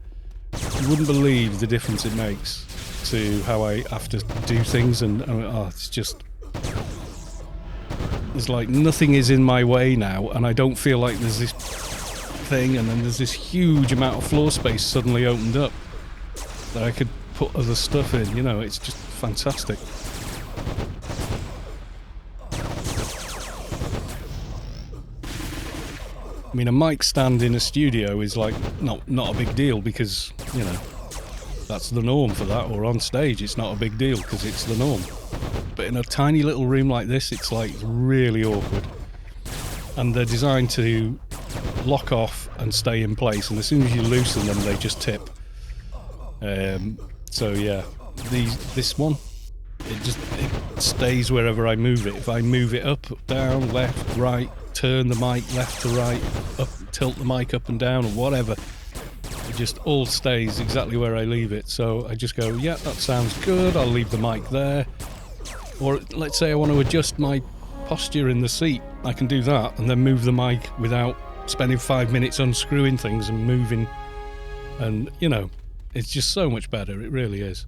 You wouldn't believe the difference it makes to how I have to do things, and oh, it's just... there's like nothing is in my way now, and I don't feel like there's this thing, and then there's this huge amount of floor space suddenly opened up that I could put other stuff in, you know, it's just fantastic. I mean, a mic stand in a studio is like not a big deal because, you know, that's the norm for that, or on stage it's not a big deal because it's the norm. But in a tiny little room like this, it's like really awkward. And they're designed to lock off and stay in place, and as soon as you loosen them, they just tip. So yeah, this one, it stays wherever I move it. If I move it up, down, left, right, turn the mic left to right, up, tilt the mic up and down, or whatever, it just all stays exactly where I leave it. So I just go, yeah, that sounds good, I'll leave the mic there. Or let's say I want to adjust my posture in the seat, I can do that and then move the mic without spending 5 minutes unscrewing things and moving. And, you know, it's just so much better, it really is.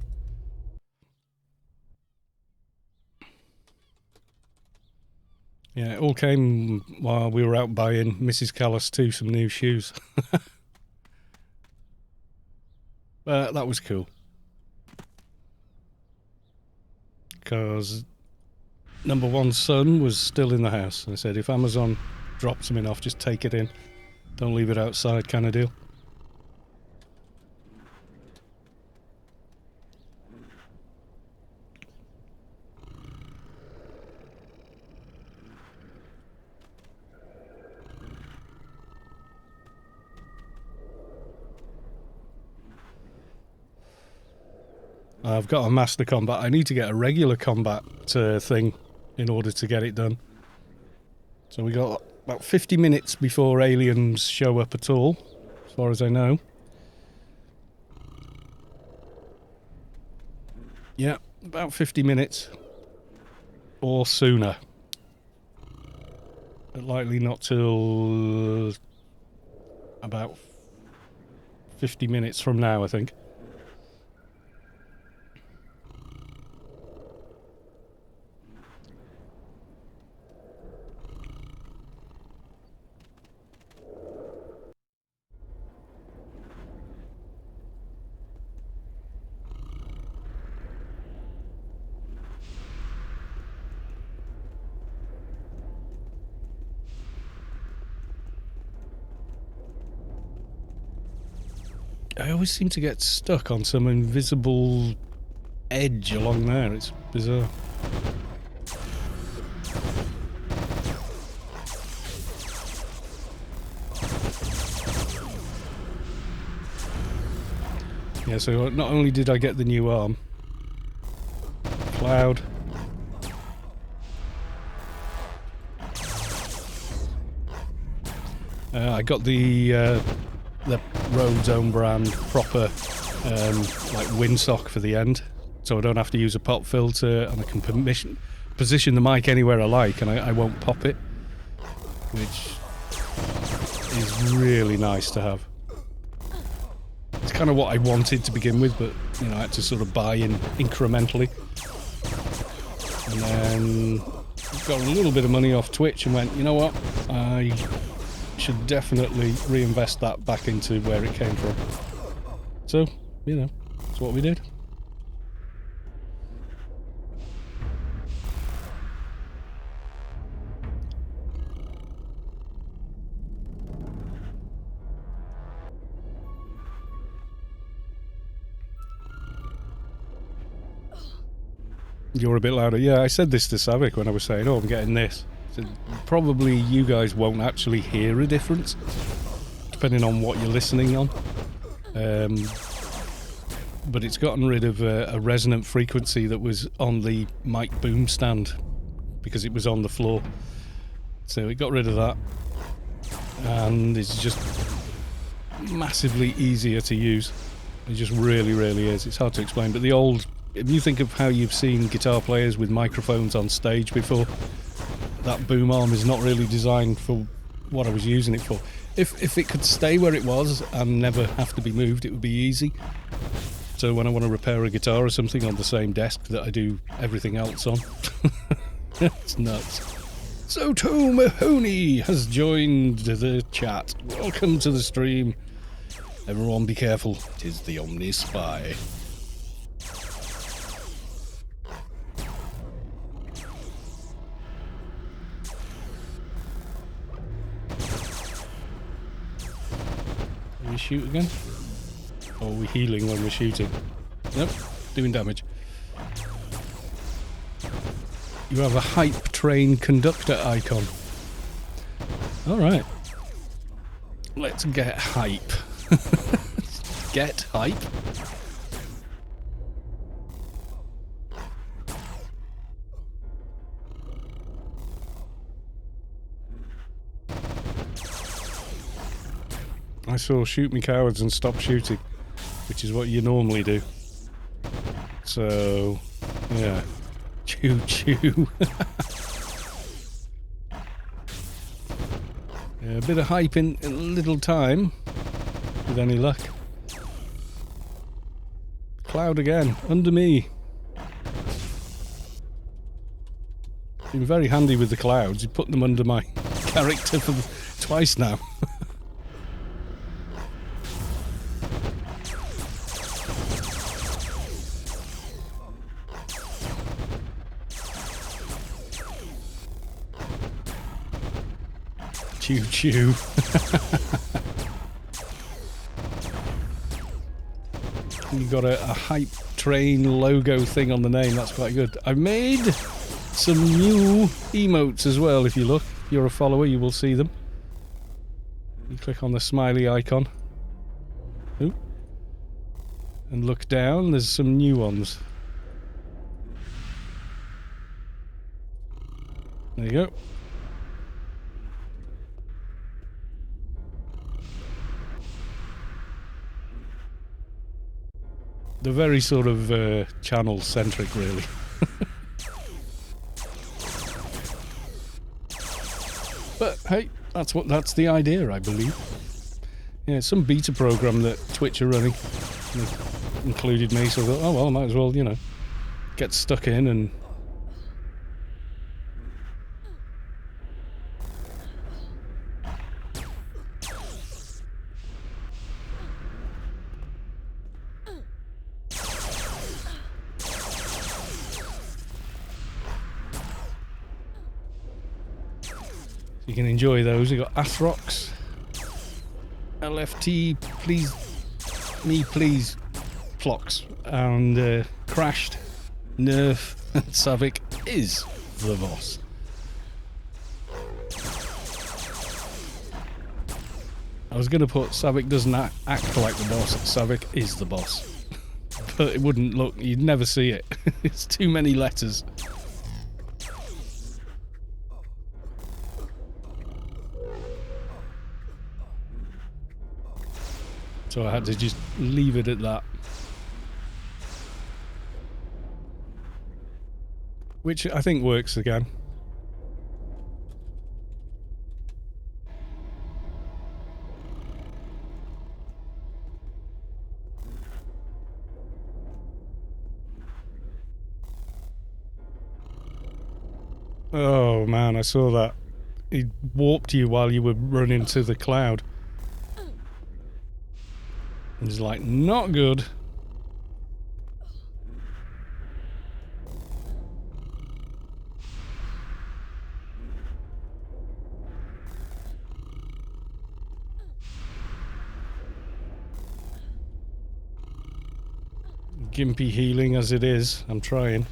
Yeah, it all came while we were out buying Mrs. Callis too some new shoes. That was cool. Because number one's son was still in the house. I said, if Amazon drops something off, just take it in. Don't leave it outside, kind of deal. I've got a master combat. I need to get a regular combat thing in order to get it done. So we got about 50 minutes before aliens show up at all, as far as I know. Yeah, about 50 minutes or sooner. But likely not till about 50 minutes from now, I think. I always seem to get stuck on some invisible edge along there. It's bizarre. Yeah, so not only did I get the new arm, Cloud, I got the Rhodes own brand proper like windsock for the end, so I don't have to use a pop filter, and I can position the mic anywhere I like, and I won't pop it, which is really nice to have. It's kind of what I wanted to begin with, but you know, I had to sort of buy in incrementally. And then got a little bit of money off Twitch and went, you know what, I should definitely reinvest that back into where it came from. So, you know, that's what we did. You're a bit louder. Yeah, I said this to Savik when I was saying, oh, I'm getting this. So probably you guys won't actually hear a difference, depending on what you're listening on. But it's gotten rid of a resonant frequency that was on the mic boom stand because it was on the floor. So it got rid of that. And it's just massively easier to use. It just really, really is. It's hard to explain, but the old... If you think of how you've seen guitar players with microphones on stage before, that boom arm is not really designed for what I was using it for. If it could stay where it was and never have to be moved, it would be easy. So when I want to repair a guitar or something on the same desk that I do everything else on, it's nuts. So Toe Mahoney has joined the chat. Welcome to the stream. Everyone be careful, 'tis the Omni Spy. We shoot again? Or are we healing when we're shooting? Nope, doing damage. You have a hype train conductor icon. Alright. Let's get hype. Get hype? I saw shoot me cowards and stop shooting, which is what you normally do. So, yeah. Choo choo. Yeah, a bit of hype in a little time, with any luck. Cloud again, under me. Been very handy with the clouds. You put them under my character for twice now. Choo choo. You got a hype train logo thing on the name, that's quite good. I've made some new emotes as well. If you look, if you're a follower, you will see them. You click on the smiley icon. Ooh. And look down, there's some new ones. There you go. They're very sort of channel-centric, really. But hey, that's the idea, I believe. Yeah, some beta program that Twitch are running. They included me, so I thought, oh well, I might as well, you know, get stuck in and... You can enjoy those. We've got Athrox, LFT, please, me please, Flox, and Crashed, Nerf, and Savik is the boss. I was going to put Savik doesn't act like the boss, Savik is the boss. but it wouldn't look, you'd never see it. It's too many letters. So I had to just leave it at that. Which I think works again. Oh man, I saw that. He warped you while you were running to the cloud. It's like, not good. Gimpy healing as it is, I'm trying.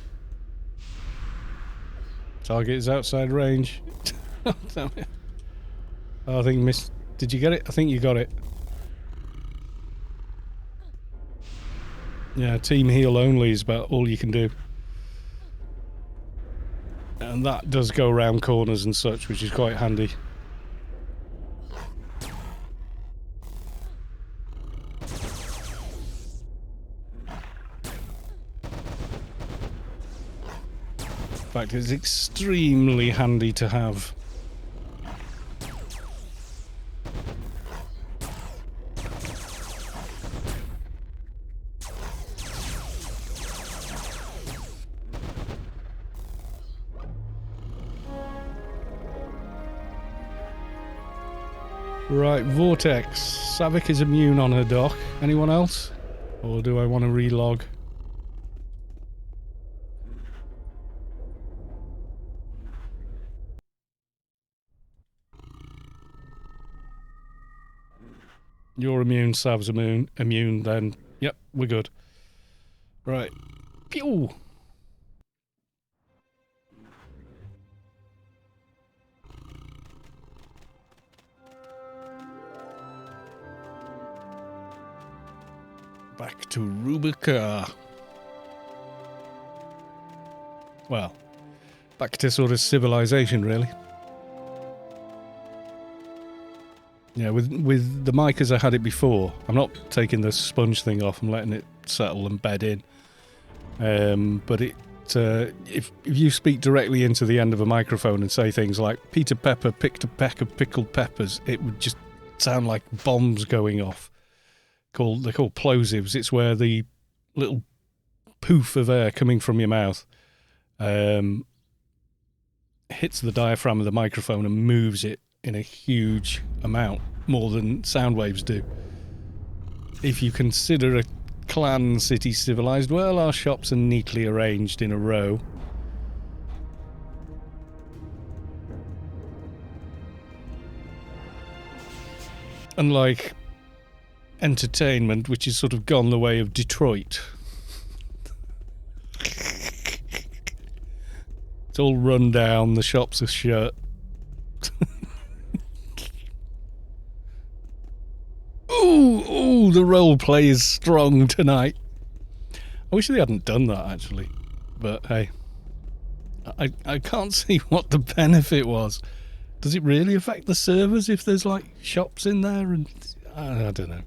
Target is outside range. Oh, damn it. Oh, I think missed. Did you get it? I think you got it. Yeah, team heal only is about all you can do. And that does go around corners and such, which is quite handy. In fact, it's extremely handy to have. Right, Vortex. Savik is immune on her dock. Anyone else? Or do I want to relog? You're immune, Sav's immune, then yep, we're good. Right. Pew! Back to Rubica. Well, back to sort of civilization, really. Yeah, with the mic as I had it before, I'm not taking the sponge thing off, I'm letting it settle and bed in. But it, if you speak directly into the end of a microphone and say things like, Peter Pepper picked a peck of pickled peppers, it would just sound like bombs going off. They're called plosives. It's where the little poof of air coming from your mouth hits the diaphragm of the microphone and moves it in a huge amount, more than sound waves do. If you consider a clan city civilized, well, our shops are neatly arranged in a row. Unlike entertainment, which has sort of gone the way of Detroit. It's all run down, the shops are shut. Ooh, the role play is strong tonight. I wish they hadn't done that, actually. But hey, I can't see what the benefit was. Does it really affect the servers if there's like shops in there? And I don't know.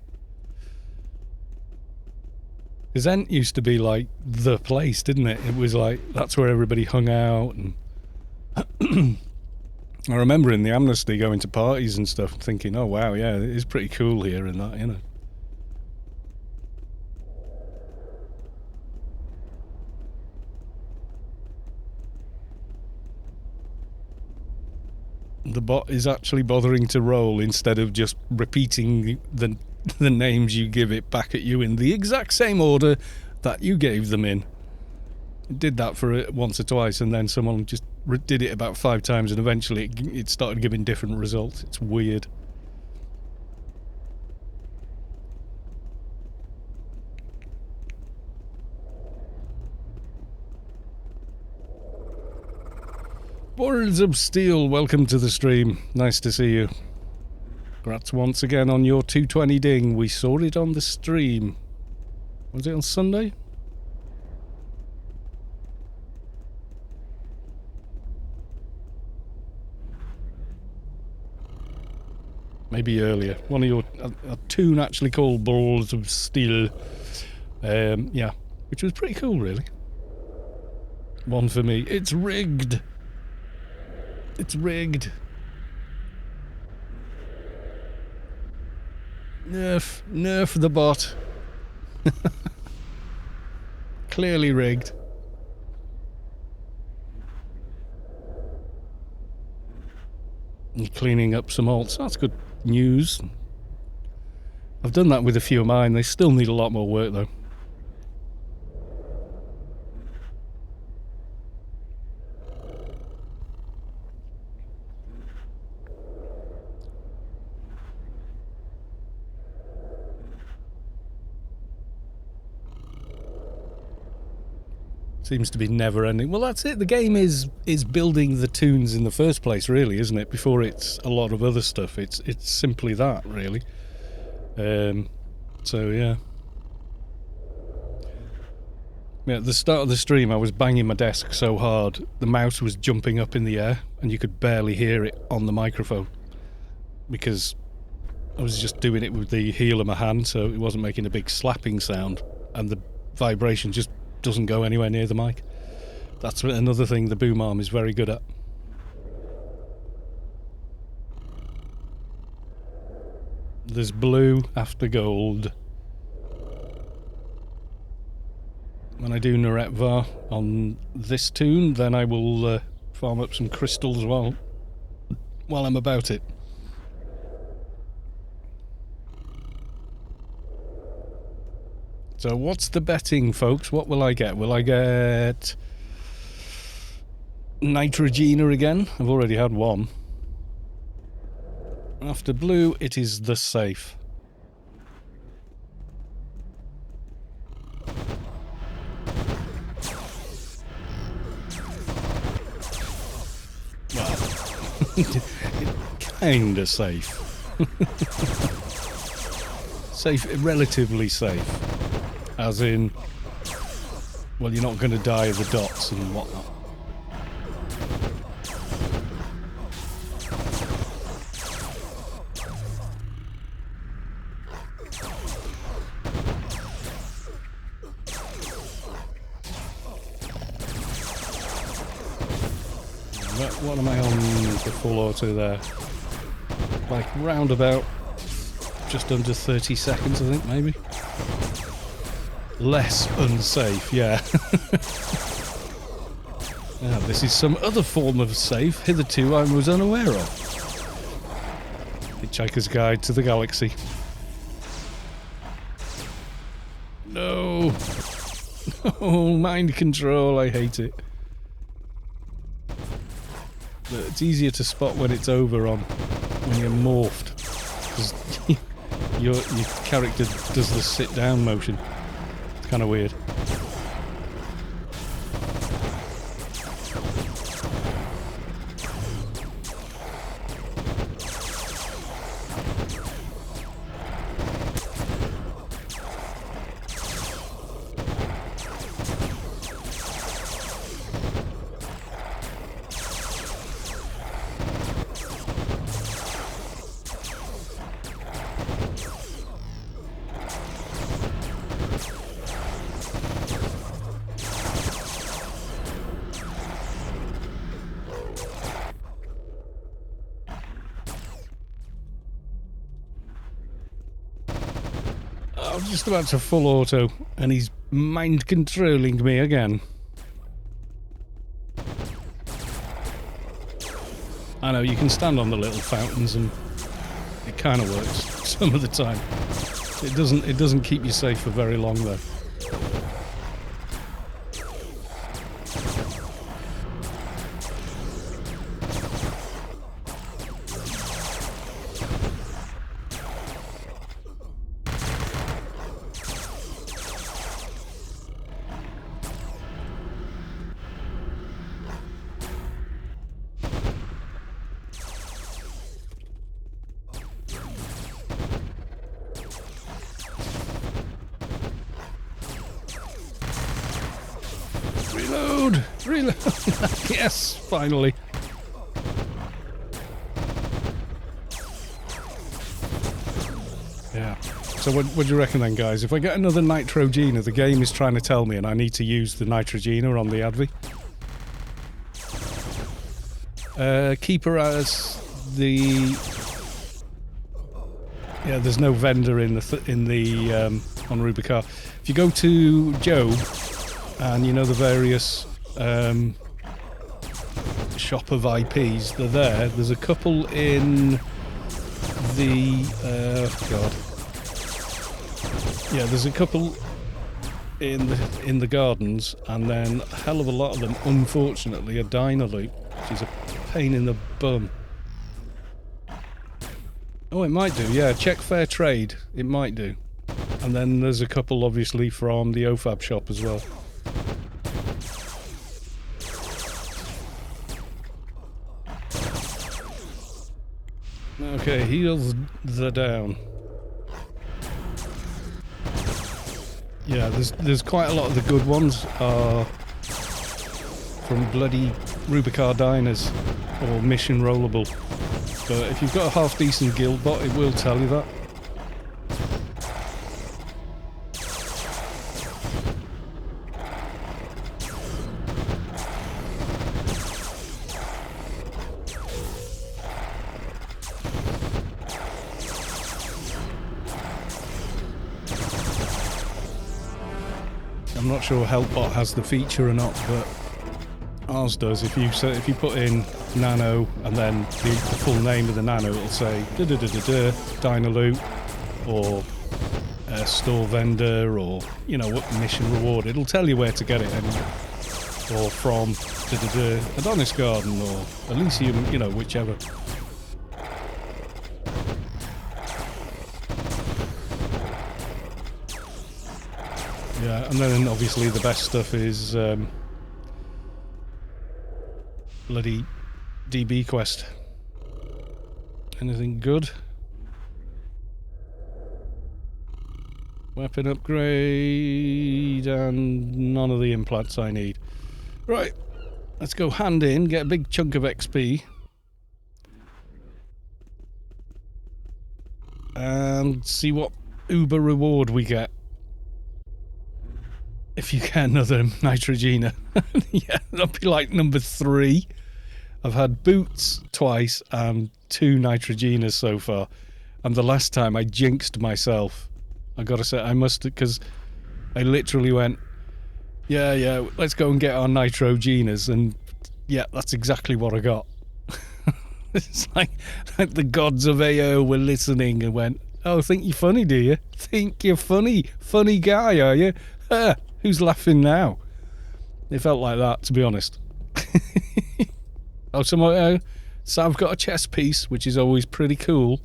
Because Ent used to be like the place, didn't it? It was like, that's where everybody hung out. And I remember in the Amnesty going to parties and stuff thinking, oh wow, yeah, it is pretty cool here and that, you know. The bot is actually bothering to roll instead of just repeating the names you give it back at you in the exact same order that you gave them in. It did that for it once or twice, and then someone just did it about 5 times, and eventually it started giving different results. It's weird. Worlds of Steel, welcome to the stream. Nice to see you. Congrats once again on your 220 ding. We saw it on the stream. Was it on Sunday? maybe earlier. One of your a tune actually called Balls of Steel. Yeah, which was pretty cool, really. One for me. It's rigged. It's rigged. Nerf the bot. Clearly rigged. And cleaning up some alts. That's good news. I've done that with a few of mine. They still need a lot more work, though. Seems to be never ending. Well, that's it. The game is building the tunes in the first place, really, isn't it? Before it's a lot of other stuff. It's simply that, really. So yeah. Yeah, at the start of the stream I was banging my desk so hard the mouse was jumping up in the air and you could barely hear it on the microphone because I was just doing it with the heel of my hand, so it wasn't making a big slapping sound, and the vibration just doesn't go anywhere near the mic. That's another thing the boom arm is very good at. There's blue after gold. When I do Naretvar on this tune, then I will farm up some crystals while I'm about it. So what's the betting, folks? What will I get? Will I get Nitrogena again? I've already had one. After blue, it is the safe. Well, kinda safe. Safe, relatively safe. As in, well, you're not going to die of the dots and whatnot. What am I on the full auto there? Like round about just under 30 seconds, I think, maybe. Less unsafe, yeah. Now, this is some other form of safe hitherto I was unaware of. Hitchhiker's Guide to the Galaxy. No! Oh, mind control, I hate it. But it's easier to spot when it's over on when you're morphed. Because your character does the sit down motion. It's kind of weird. I'm just about to full auto, and he's mind controlling me again. I know, you can stand on the little fountains and it kind of works some of the time. It doesn't keep you safe for very long though. Reload! Reload! Yes, finally. Yeah. So what do you reckon then, guys? If I get another Nitrogena, the game is trying to tell me and I need to use the Nitrogena on the Advi. Keep her as the... Yeah, there's no vendor in the on Rubicar. If you go to Joe, and you know the various shop of IPs, they're there. There's a couple in the God. Yeah, there's a couple in the gardens, and then a hell of a lot of them, unfortunately, are Dynaloop, which is a pain in the bum. Oh, it might do, yeah. Check fair trade. It might do. And then there's a couple, obviously, from the OFAB shop as well. Okay, heals the down. Yeah, there's quite a lot of the good ones are from bloody Rubicar diners or mission rollable. But if you've got a half decent guild bot, it will tell you that. I'm not sure Helpbot has the feature or not, but ours does. If you put in Nano and then the full name of the Nano, it'll say Dynaloop or store vendor, or you know what mission reward. It'll tell you where to get it, or from Adonis Garden or Elysium, you know, whichever. Yeah, and then obviously the best stuff is bloody DB quest. Anything good? Weapon upgrade and none of the implants I need. Right, let's go hand in, get a big chunk of XP. And see what Uber reward we get. If you get another Nitrogena. Yeah, that'll be like number 3. I've had boots twice and 2 Nitrogenas so far. And the last time I jinxed myself. I gotta say, I must, because I literally went, yeah, let's go and get our Nitrogenas. And yeah, that's exactly what I got. It's like the gods of AO were listening and went, oh, think you're funny, do you? Think you're funny? Funny guy, are you? Who's laughing now? It felt like that, to be honest. Oh, so I've got a chess piece, which is always pretty cool.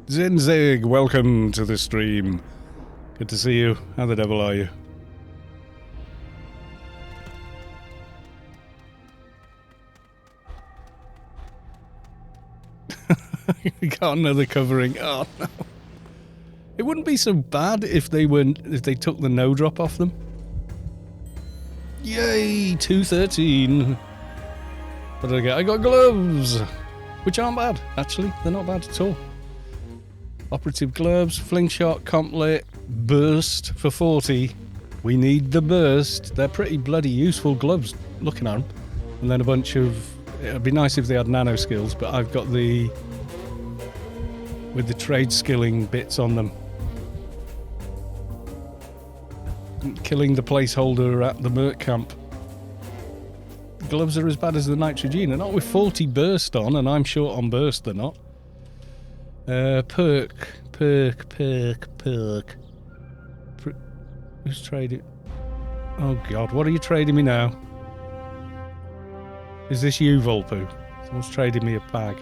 Zinzig, welcome to the stream. Good to see you. How the devil are you? We got another covering. Oh no. It wouldn't be so bad if they took the no drop off them. Yay, 213. What did I get? I got gloves, which aren't bad, actually. They're not bad at all. Operative gloves, fling shot, complet, burst for 40. We need the burst. They're pretty bloody useful gloves, looking at them. And then a bunch of... It'd be nice if they had nano skills, but I've got the... with the trade skilling bits on them. Killing the placeholder at the Merc camp. Gloves are as bad as the Nitrogena. Not with 40 burst on, and I'm short on burst, they're not. Perk. Who's traded? Oh god, what are you trading me now? Is this you, Volpu? Someone's trading me a bag.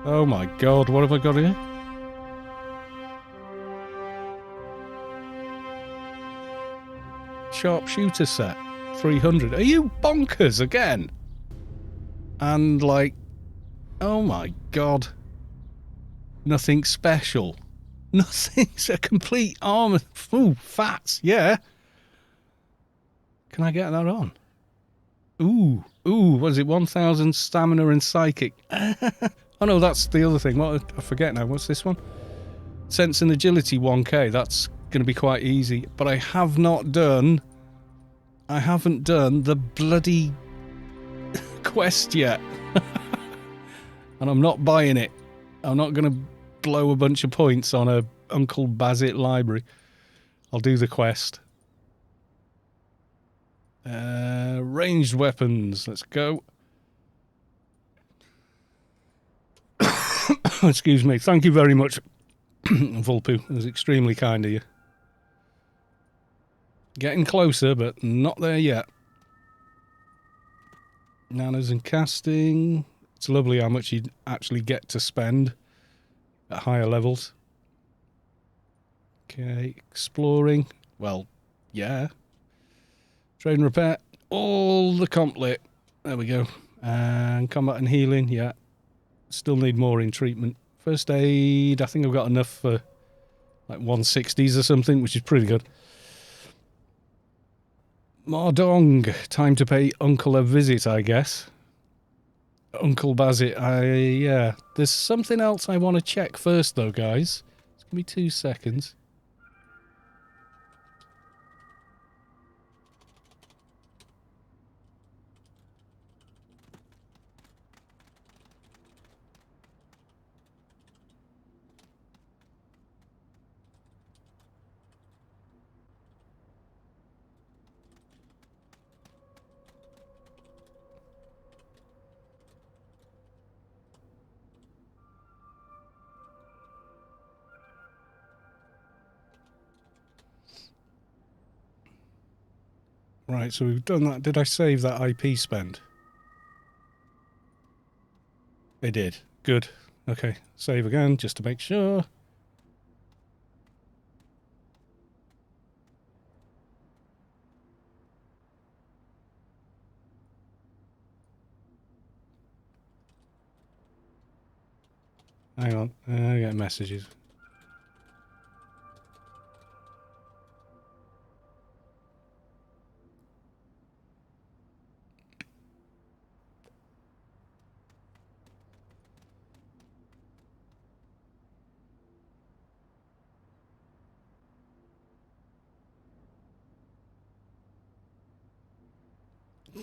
Oh my god, what have I got here? Sharpshooter set. 300. Are you bonkers again? And like... Oh my god. Nothing special. Nothing's a complete armor. Ooh, fats, yeah. Can I get that on? Ooh, was it 1000 stamina and psychic? Oh no, that's the other thing. What, I forget now. What's this one? Sense and agility 1k. That's going to be quite easy. But I haven't done the bloody quest yet. And I'm not buying it. I'm not going to blow a bunch of points on a Uncle Bazit library. I'll do the quest. Ranged weapons. Let's go. Excuse me. Thank you very much, Vulpu. It was extremely kind of you. Getting closer, but not there yet. Nanas and casting. It's lovely how much you actually get to spend at higher levels. Okay, exploring. Well, yeah. Trade and repair. All the complit. There we go. And combat and healing, yeah. Still need more in treatment. First aid, I think I've got enough for like 160s or something, which is pretty good. Mardong. Time to pay Uncle a visit, I guess. Uncle Bazit, yeah. There's something else I want to check first, though, guys. Just give me 2 seconds. Right, so we've done that. Did I save that IP spend? I did. Good. Okay, save again, just to make sure. Hang on, I get messages.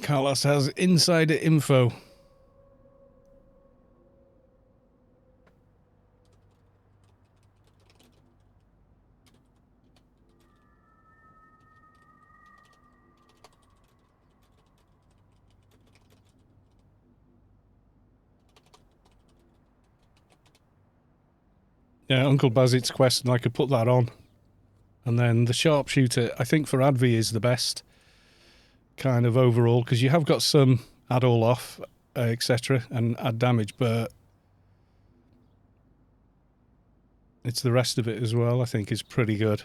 Carlos has insider info. Yeah, Uncle Bazit's quest, and I could put that on. And then the sharpshooter, I think for Advi is the best kind of overall, because you have got some add all off, etc., and add damage, but it's the rest of it as well, I think, is pretty good.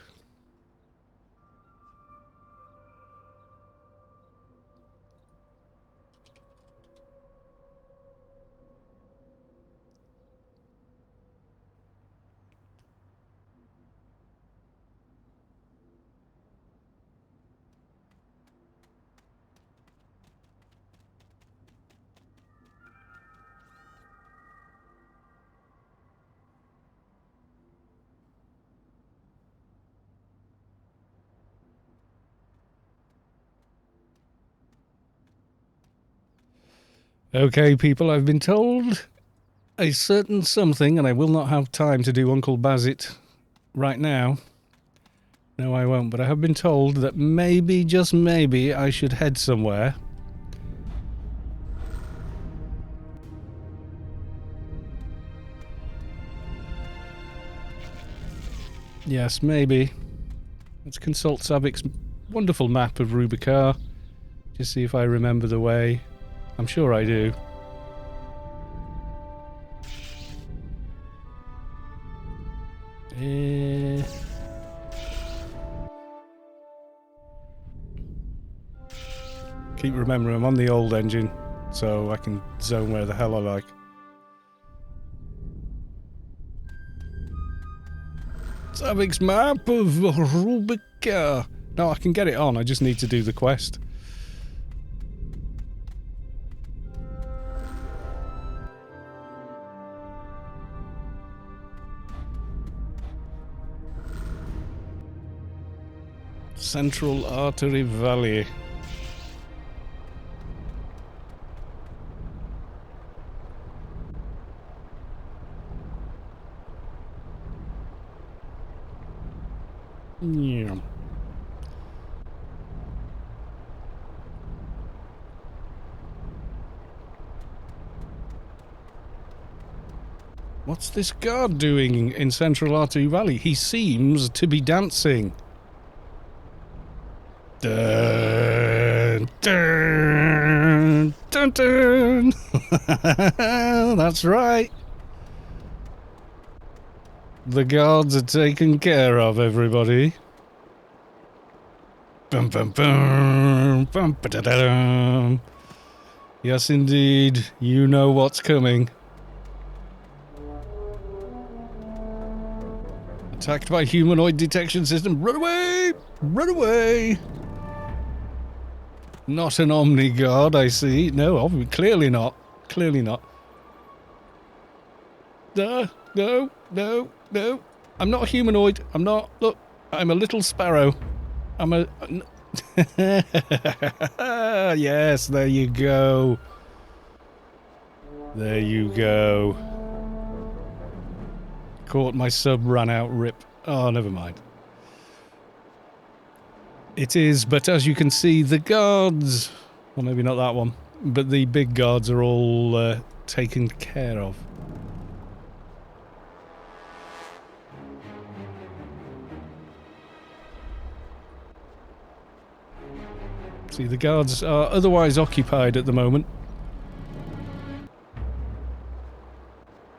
Okay, people, I've been told a certain something, and I will not have time to do Uncle Bazit right now. No, I won't, but I have been told that maybe, just maybe, I should head somewhere. Yes, maybe. Let's consult Savik's wonderful map of Rubikar. Just see if I remember the way. I'm sure I do. Keep remembering I'm on the old engine, so I can zone where the hell I like. Savik's map of Rubikar. No, I can get it on, I just need to do the quest. Central Artery Valley. Yeah. What's this guard doing in Central Artery Valley? He seems to be dancing. Dun, dun, dun, dun. That's right. The guards are taken care of, everybody. Bum, bum, bum, bum, ba-da-da-dum. Yes, indeed. You know what's coming. Attacked by humanoid detection system. Run away! Run away! Not an Omni guard, I see. No, clearly not. Clearly not. No, no, no, no. I'm not a humanoid. I'm not. Look, I'm a little sparrow. I'm a... Yes, there you go. There you go. Caught my sub, ran out, rip. Oh, never mind. It is, but as you can see, the guards... Well, maybe not that one. But the big guards are all taken care of. See, the guards are otherwise occupied at the moment.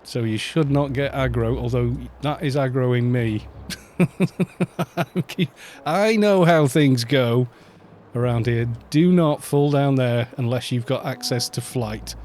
So you should not get aggro, although that is aggroing me. I know how things go around here. Do not fall down there unless you've got access to flight.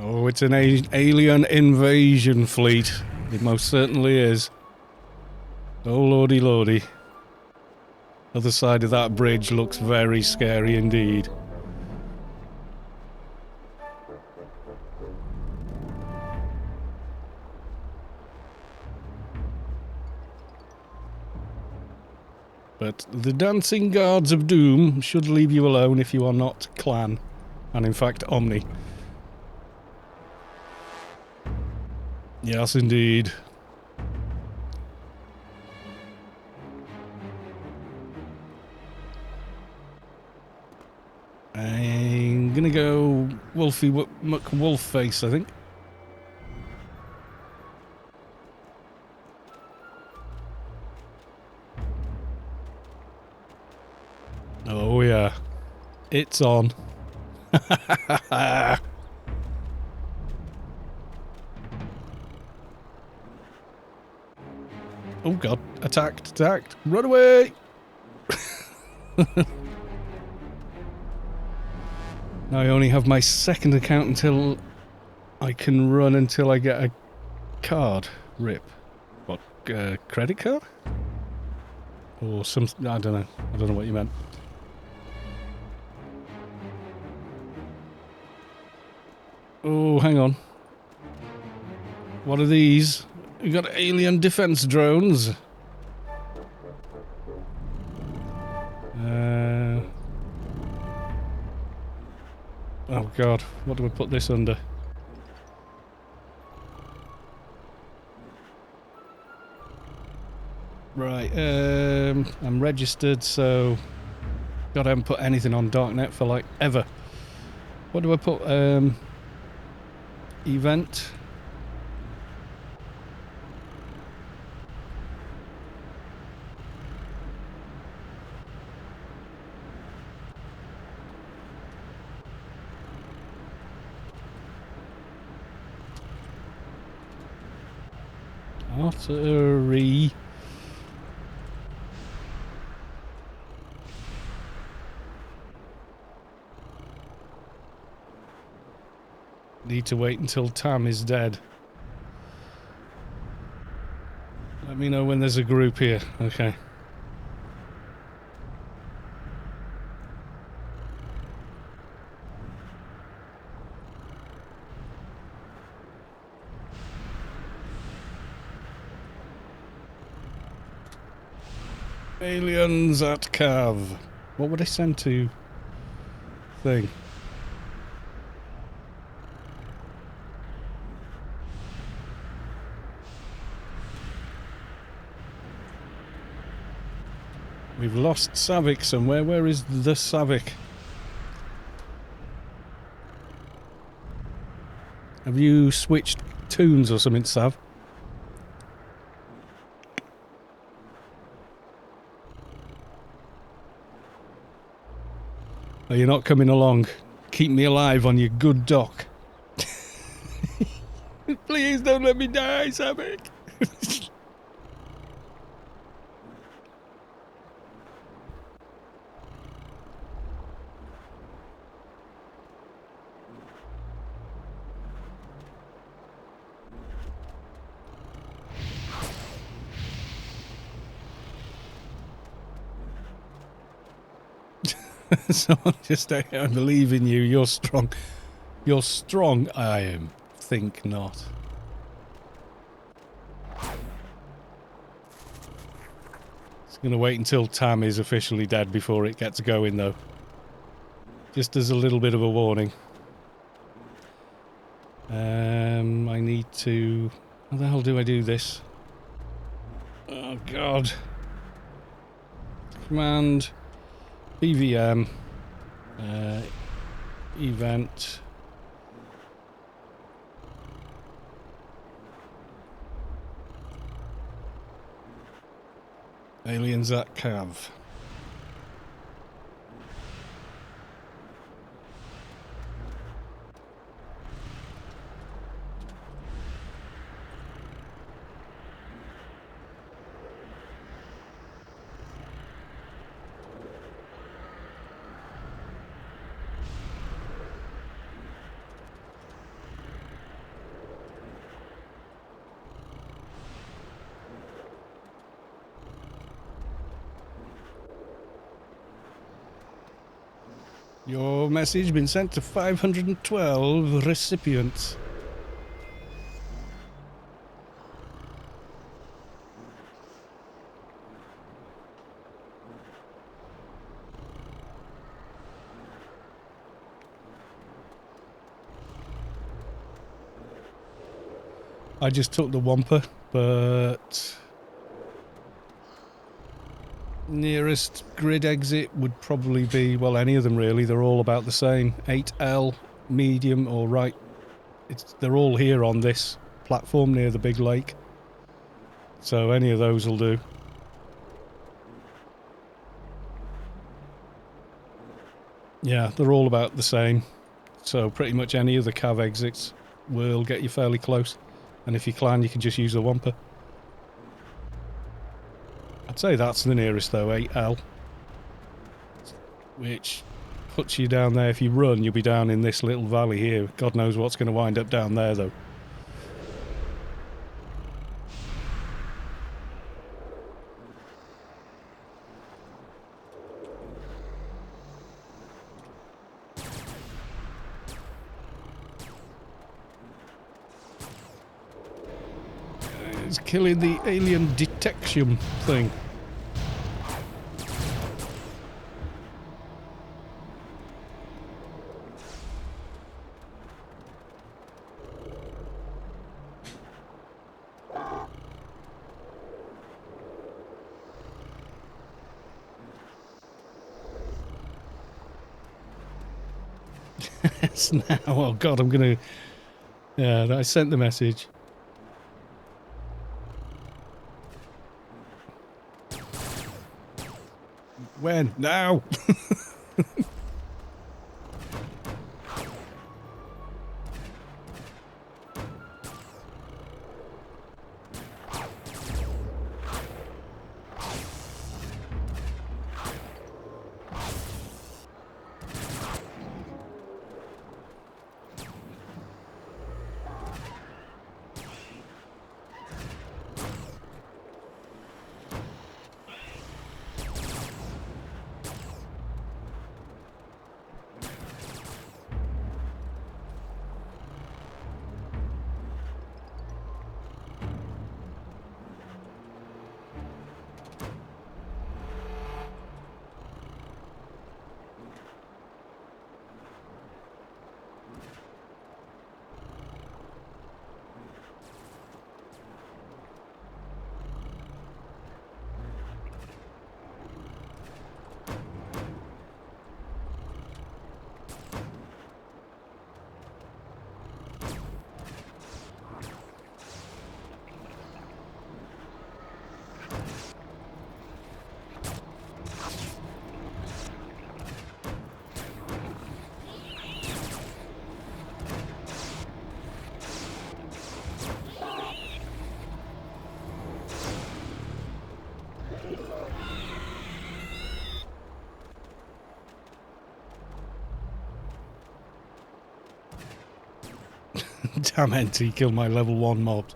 Oh, it's an alien invasion fleet. It most certainly is. Oh, lordy, lordy. Other side of that bridge looks very scary indeed. But the dancing guards of doom should leave you alone if you are not clan, and in fact Omni. Yes, indeed. I'm gonna go Wolfie McWolfface, I think. Oh yeah, it's on. Oh god, attacked, run away! Now I only have my second account until I can run until I get a card. Rip. What, credit card? Or some, I don't know. I don't know what you meant. Oh, hang on. What are these? We got alien defense drones. Oh god, what do we put this under? Right, I'm registered, so... God, I haven't put anything on Darknet for, like, ever. What do I put? Event. HodorRaid. Need to wait until Tam is dead. Let me know when there's a group here. Okay. Aliens at Cav. What would I send to thing? We've lost Savik somewhere. Where is the Savik? Have you switched tunes or something, Sav? Are you not coming along? Keep me alive on your good dock. Please don't let me die, Savik. Someone just say, I believe in you. You're strong. You're strong. I am. Think not. It's going to wait until Tam is officially dead before it gets going, though. Just as a little bit of a warning. I need to... How the hell do I do this? Oh, God. Command... BVM... event... Aliens at Cav. Your message been sent to 512 recipients. I just took the Wampa, but nearest grid exit would probably be, well, any of them really. They're all about the same. 8L, medium or right. They're all here on this platform near the big lake. So any of those will do. Yeah, they're all about the same. So pretty much any of the cav exits will get you fairly close. And if you clan, you can just use the Wampa. I'd say that's the nearest though, 8L. Which puts you down there. If you run, you'll be down in this little valley here. God knows what's going to wind up down there though. It's killing the alien detection thing. Yes, now. Oh God, I'm gonna. Yeah, I sent the message. When? Now! Damn it, he killed my level 1 mobs.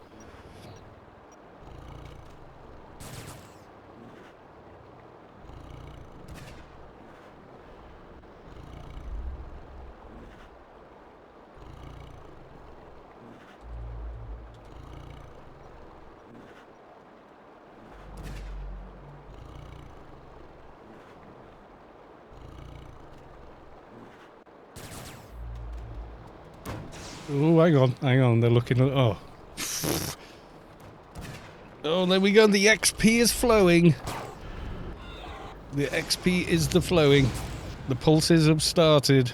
Oh, hang on, they're looking at... Oh. Oh, there we go, the XP is flowing. The XP is the flowing. The pulses have started.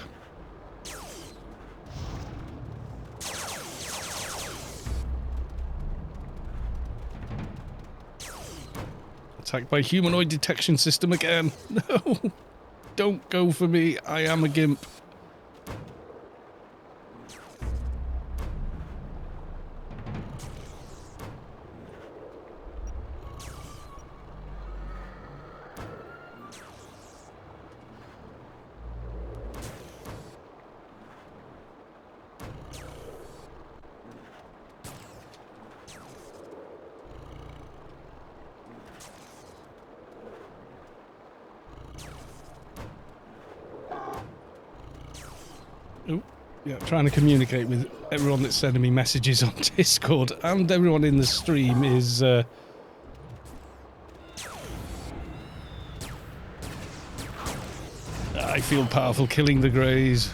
Attacked by humanoid detection system again. No! Don't go for me, I am a gimp. Oh, yeah, trying to communicate with everyone that's sending me messages on Discord, and everyone in the stream is I feel powerful killing the greys.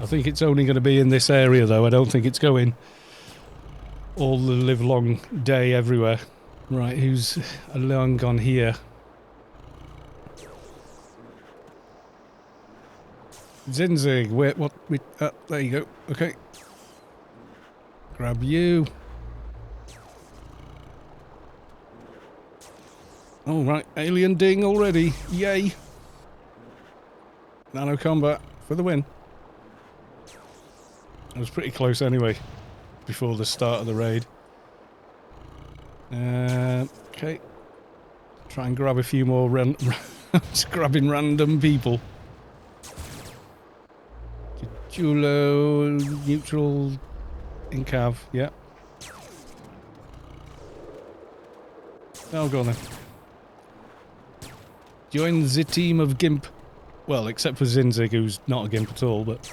I think it's only going to be in this area though, I don't think it's going all the live long day everywhere. Right, who's long gone here? Zinzig, wait, what? There you go, okay. Grab you. Oh, right, alien ding already, yay. Nano combat for the win. I was pretty close anyway, before the start of the raid. Okay. Try and grab a few more just grabbing random people. Julo, neutral, Incav, yeah. Oh, go on then. Join the team of Gimp. Well, except for Zinzig, who's not a Gimp at all, but...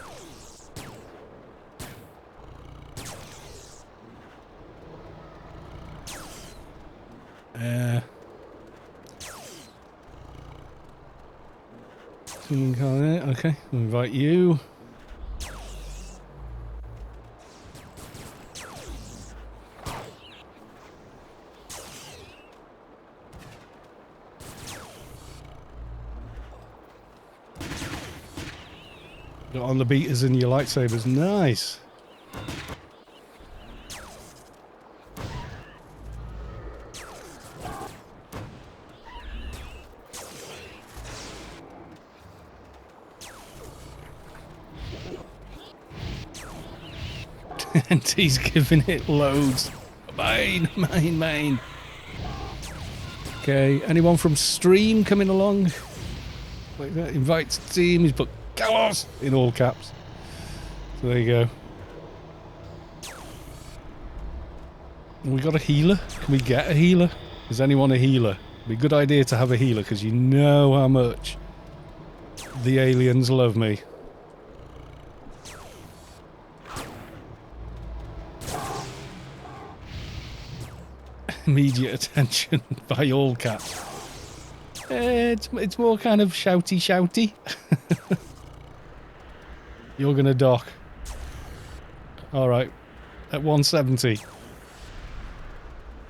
okay, we'll invite you. Got on the beaters and your lightsabers, nice. And he's giving it loads. Mine. Okay, anyone from stream coming along? Like that, invites team, he's put Kalos in all caps. So there you go. We got a healer? Can we get a healer? Is anyone a healer? It'd be a good idea to have a healer because you know how much the aliens love me. Immediate attention by all caps. It's more kind of shouty. You're gonna dock. Alright. At 170.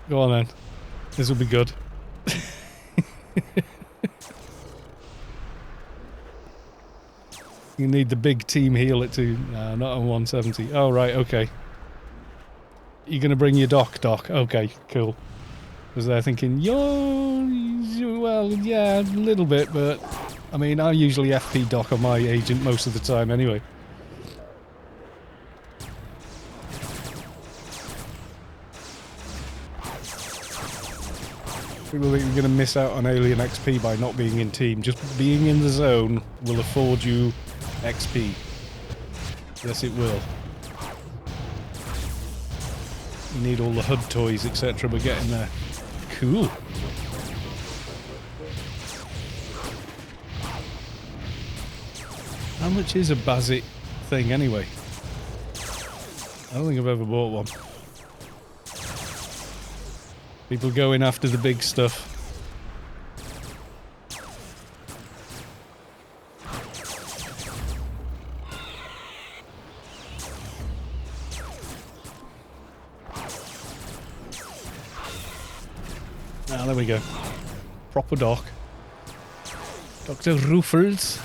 Go on then. This will be good. You need the big team heal it to... No, not on 170. Oh, right, okay. You're gonna bring your dock. Okay, cool. Was there thinking, well, yeah, a little bit, but I mean, I usually FP dock on my agent most of the time anyway. People think you're going to miss out on alien XP by not being in team. Just being in the zone will afford you XP. Yes, it will. You need all the HUD toys, etc., but getting there. Cool. How much is a Bazit thing anyway? I don't think I've ever bought one. People going after the big stuff. Ah, there we go. Proper dock. Dr. Ruffles.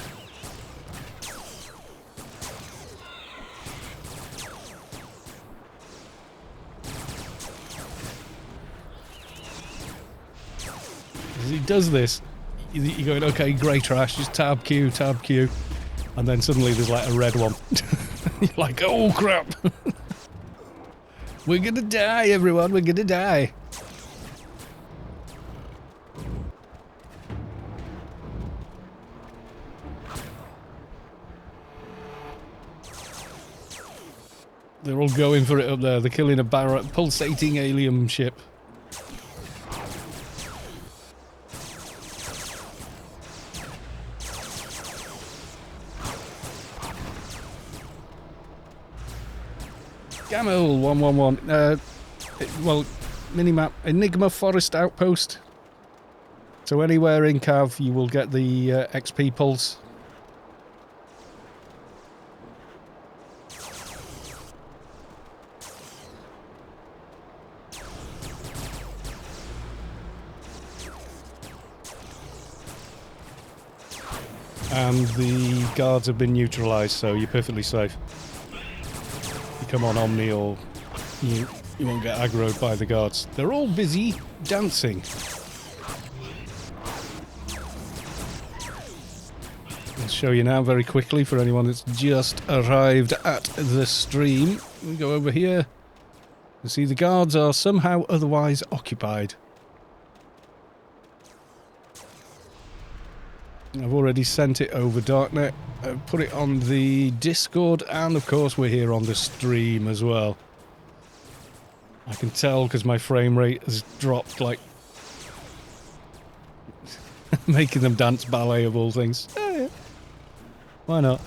As he does this, you're going, okay, grey trash, just tab Q, and then suddenly there's like a red one. You're like, oh crap! We're gonna die, everyone, we're gonna die. They're all going for it up there. They're killing a pulsating alien ship. Gamel 111. Well, minimap Enigma Forest Outpost. So anywhere in Cav, you will get the XP pulse. And the guards have been neutralised, so you're perfectly safe. You come on Omni or you won't get aggroed by the guards. They're all busy dancing. I'll show you now very quickly for anyone that's just arrived at the stream. We go over here. You see the guards are somehow otherwise occupied. I've already sent it over Darknet. I've put it on the Discord, and of course we're here on the stream as well. I can tell because my frame rate has dropped, like making them dance ballet of all things. Oh, yeah. Why not?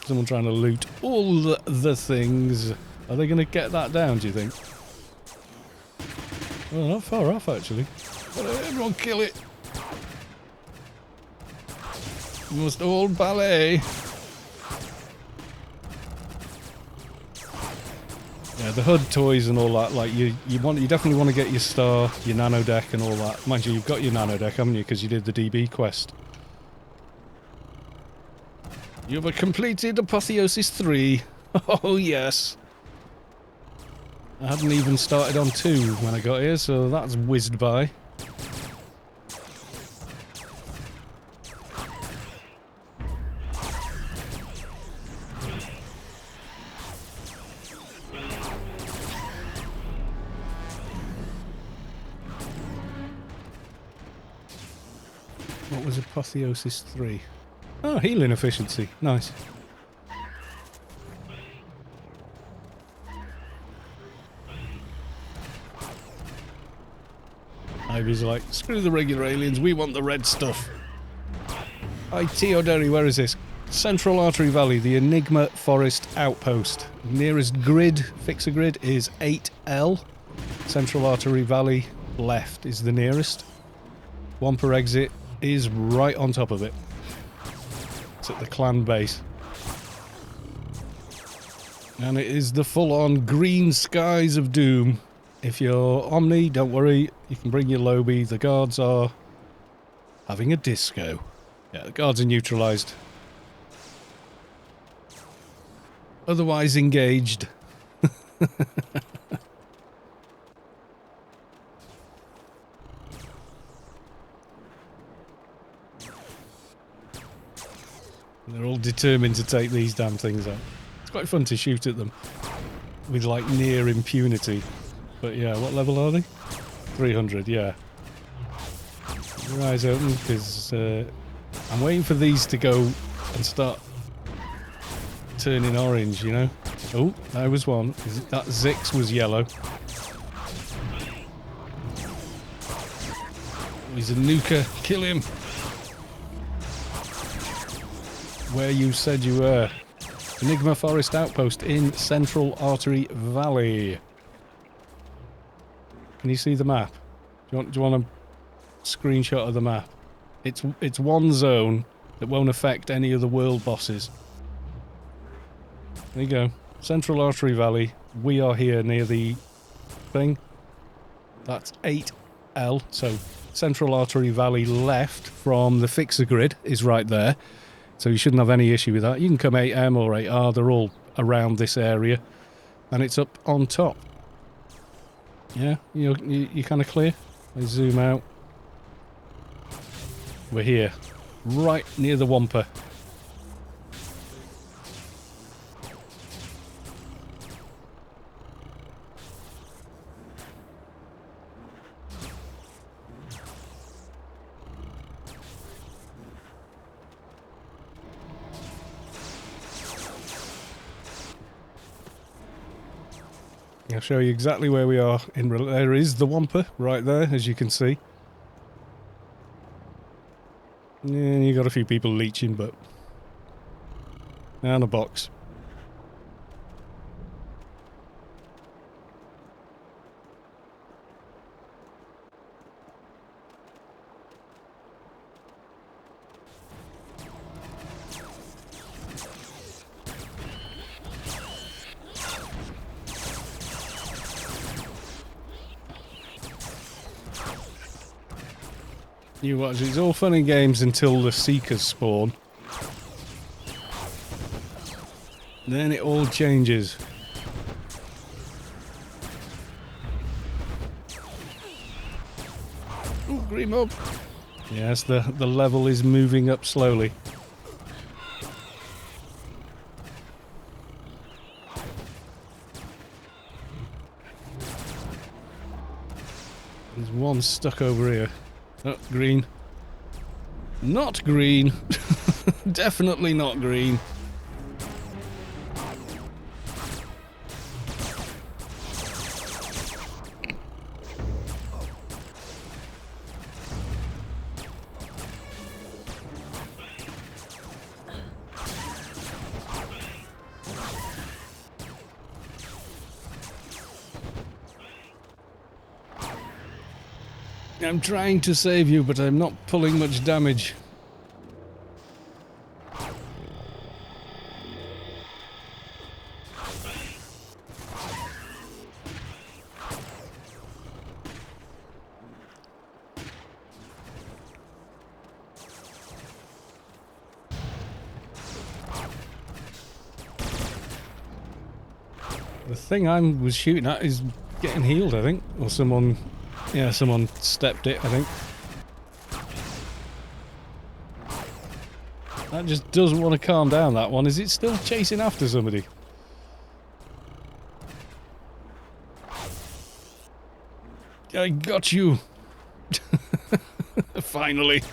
Someone trying to loot all the things. Are they going to get that down, do you think? Well, not far off actually. But everyone kill it. You must all ballet. Yeah, the HUD toys and all that. Like you definitely want to get your star, your nano deck, and all that. Mind you, you've got your nano deck, haven't you? Because you did the DB quest. You've completed Apotheosis 3. Oh yes. I hadn't even started on 2 when I got here, so that's whizzed by. What was Apotheosis 3? Oh, healing efficiency. Nice. Ivy's like, screw the regular aliens, we want the red stuff. HodorRaid, where is this? Central Artery Valley, the Enigma Forest Outpost. Nearest grid, fixer grid, is 8L. Central Artery Valley, left is the nearest. One per exit is right on top of it. It's at the clan base. And it is the full-on green skies of doom. If you're Omni, don't worry, you can bring your Lobby. The guards are having a disco. Yeah, the guards are neutralised. Otherwise engaged. determined to take these damn things out. It's quite fun to shoot at them with like near impunity. But yeah, what level are they? 300, yeah. Your eyes open, because I'm waiting for these to go and start turning orange, you know? Oh, there was one. That Zix was yellow. He's a nuker. Kill him. Where you said you were. Enigma Forest Outpost in Central Artery Valley. Can you see the map? Do you want a screenshot of the map? It's one zone that won't affect any of the world bosses. There you go. Central Artery Valley. We are here near the thing. That's 8L. So Central Artery Valley left from the fixer grid is right there. So you shouldn't have any issue with that. You can come 8M or 8R. They're all around this area. And it's up on top. Yeah? You're kind of clear? I zoom out. We're here. Right near the Wampa. I'll show you exactly where we are. There is the Wampa right there, as you can see. Yeah, you got a few people leeching, but... And a box. You watch, it's all fun and games until the Seekers spawn. Then it all changes. Ooh, green mob. Yes, the level is moving up slowly. There's one stuck over here. Oh, green. Not green. Definitely not green. I'm trying to save you, but I'm not pulling much damage. The thing I was shooting at is getting healed, I think. Or someone... Yeah, someone stepped it, I think. That just doesn't want to calm down, that one. Is it still chasing after somebody? I got you! Finally!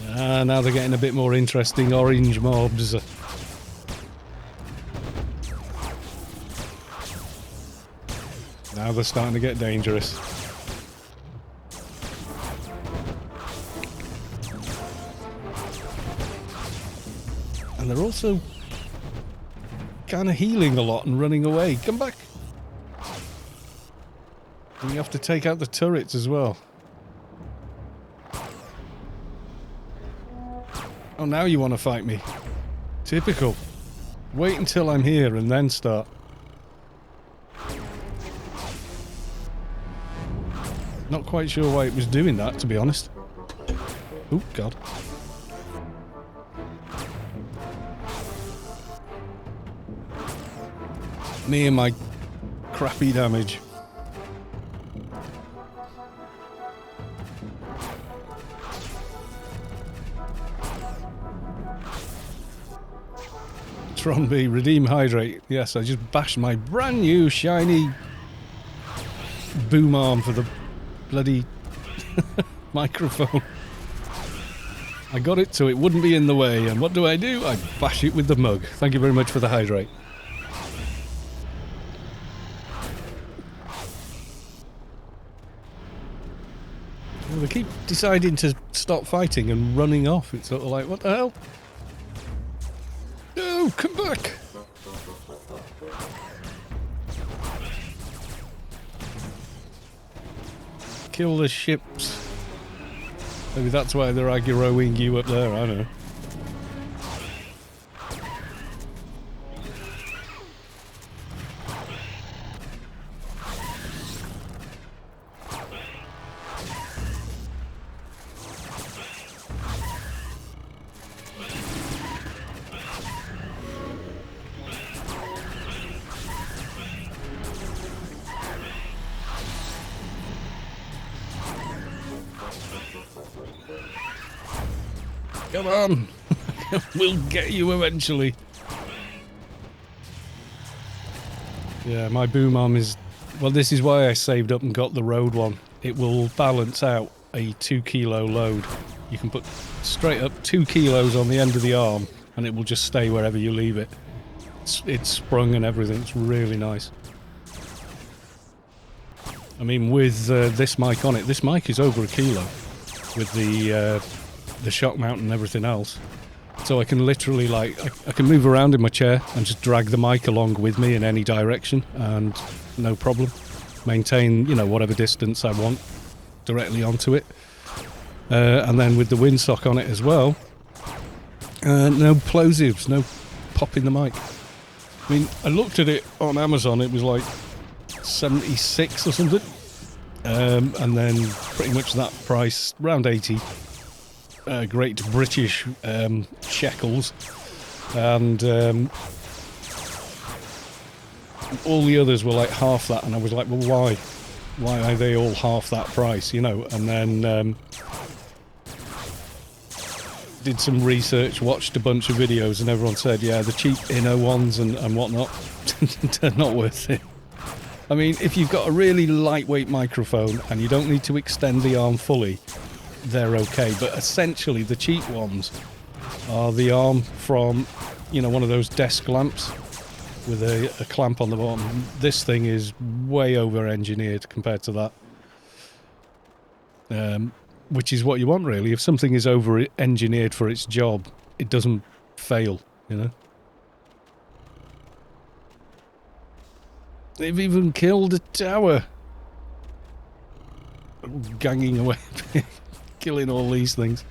Ah, now they're getting a bit more interesting orange mobs. Now they're starting to get dangerous. And they're also kind of healing a lot and running away. Come back! And you have to take out the turrets as well. Oh, now you want to fight me. Typical. Wait until I'm here and then start. Not quite sure why it was doing that, to be honest. Oh, God. Me and my crappy damage. Tron B, redeem hydrate. Yes, I just bashed my brand new shiny boom arm for the bloody microphone. I got it so it wouldn't be in the way, and what do? I bash it with the mug. Thank you very much for the hydrate. Well, they keep deciding to stop fighting and running off. It's sort of like, what the hell? No, come back! Kill the ships. Maybe that's why they're aggroing you up there, I don't know. Come on! We'll get you eventually. Yeah, my boom arm is... Well, this is why I saved up and got the road one. It will balance out a 2 kilo load. You can put straight up 2 kilos on the end of the arm and it will just stay wherever you leave it. It's sprung and everything. It's really nice. I mean, with this mic on it, this mic is over a kilo with the shock mount and everything else. So I can literally, like, I can move around in my chair and just drag the mic along with me in any direction and no problem. Maintain, you know, whatever distance I want directly onto it. And then with the windsock on it as well, no plosives, no popping the mic. I mean, I looked at it on Amazon, it was like 76 or something. And then pretty much that price, around 80. Great British shekels, and all the others were like half that, and I was like, well, why are they all half that price, you know? And then did some research, watched a bunch of videos, and everyone said, yeah, the cheap inner ones and whatnot, they're not worth it. I mean, if you've got a really lightweight microphone and you don't need to extend the arm fully, they're okay, but essentially the cheap ones are the arm from, you know, one of those desk lamps with a clamp on the bottom. This thing is way over engineered compared to that, which is what you want, really. If something is over engineered for its job, it doesn't fail, you know. They've even killed a tower, ganging away. Killing all these things.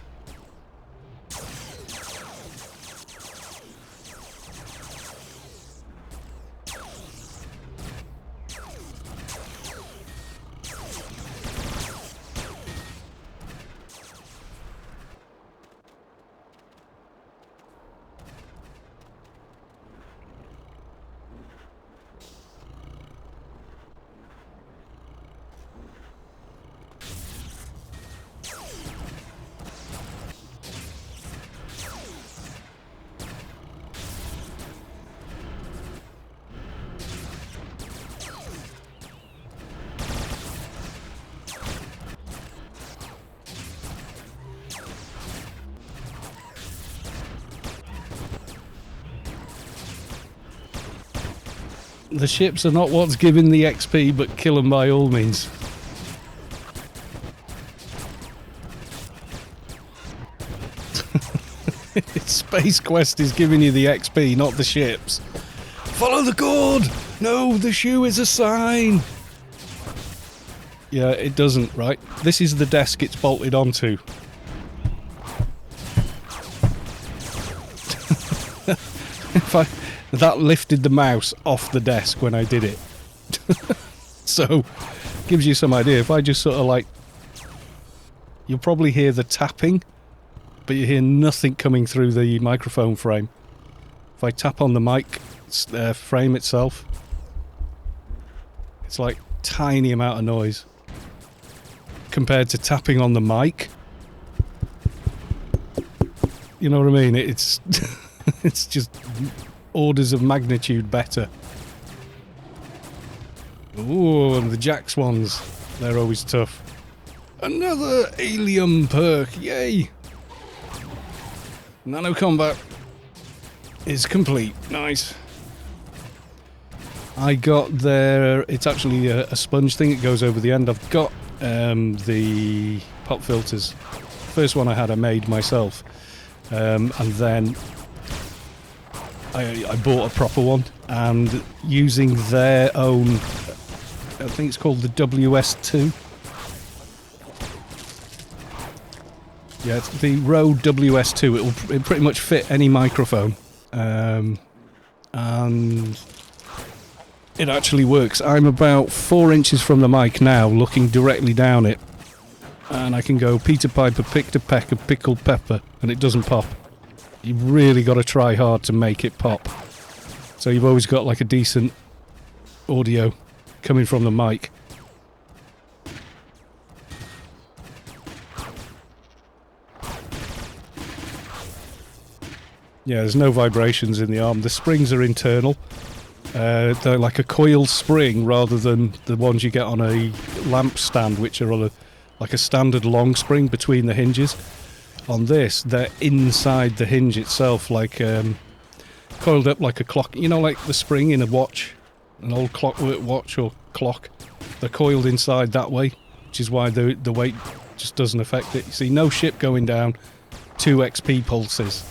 The ships are not what's giving the XP, but kill them by all means. Space Quest is giving you the XP, not the ships. Follow the cord! No, the shoe is a sign! Yeah, it doesn't, right? This is the desk it's bolted onto. That lifted the mouse off the desk when I did it. So, gives you some idea. If I just sort of like... You'll probably hear the tapping, but you hear nothing coming through the microphone frame. If I tap on the mic frame itself, it's like tiny amount of noise. Compared to tapping on the mic. You know what I mean? It's... it's just... orders of magnitude better. Ooh, and the Jax ones, they're always tough. Another alien perk, yay! Nano combat is complete, nice. I got there, it's actually a sponge thing, it goes over the end. I've got the pop filters. First one I had I made myself, and then I bought a proper one, and using their own, I think it's called the WS2. Yeah, it's the Rode WS2. It'll pretty much fit any microphone, and it actually works. I'm about 4 inches from the mic now, looking directly down it, and I can go Peter Piper, picked a peck of pickled pepper, and it doesn't pop. You've really got to try hard to make it pop. So you've always got like a decent audio coming from the mic. Yeah, there's no vibrations in the arm. The springs are internal. They're like a coiled spring rather than the ones you get on a lamp stand, which are on like a standard long spring between the hinges. On this, they're inside the hinge itself, like coiled up like a clock. You know, like the spring in a watch, an old clockwork watch or clock. They're coiled inside that way, which is why the weight just doesn't affect it. You see, no ship going down, 2 XP pulses.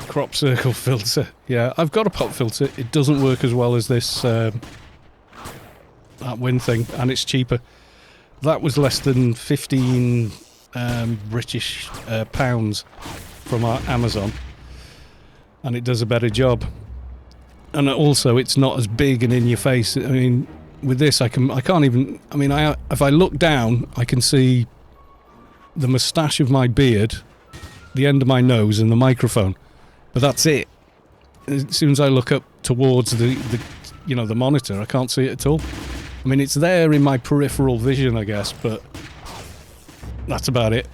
Crop circle filter. Yeah, I've got a pop filter. It doesn't work as well as this that wind thing, and it's cheaper. That was less than 15 British pounds from our Amazon, and it does a better job. And also, it's not as big and in your face. I mean, with this, I can't even. I mean, if I look down, I can see the moustache of my beard, the end of my nose, and the microphone. But that's it. As soon as I look up towards the monitor, I can't see it at all. I mean, it's there in my peripheral vision, I guess, but that's about it.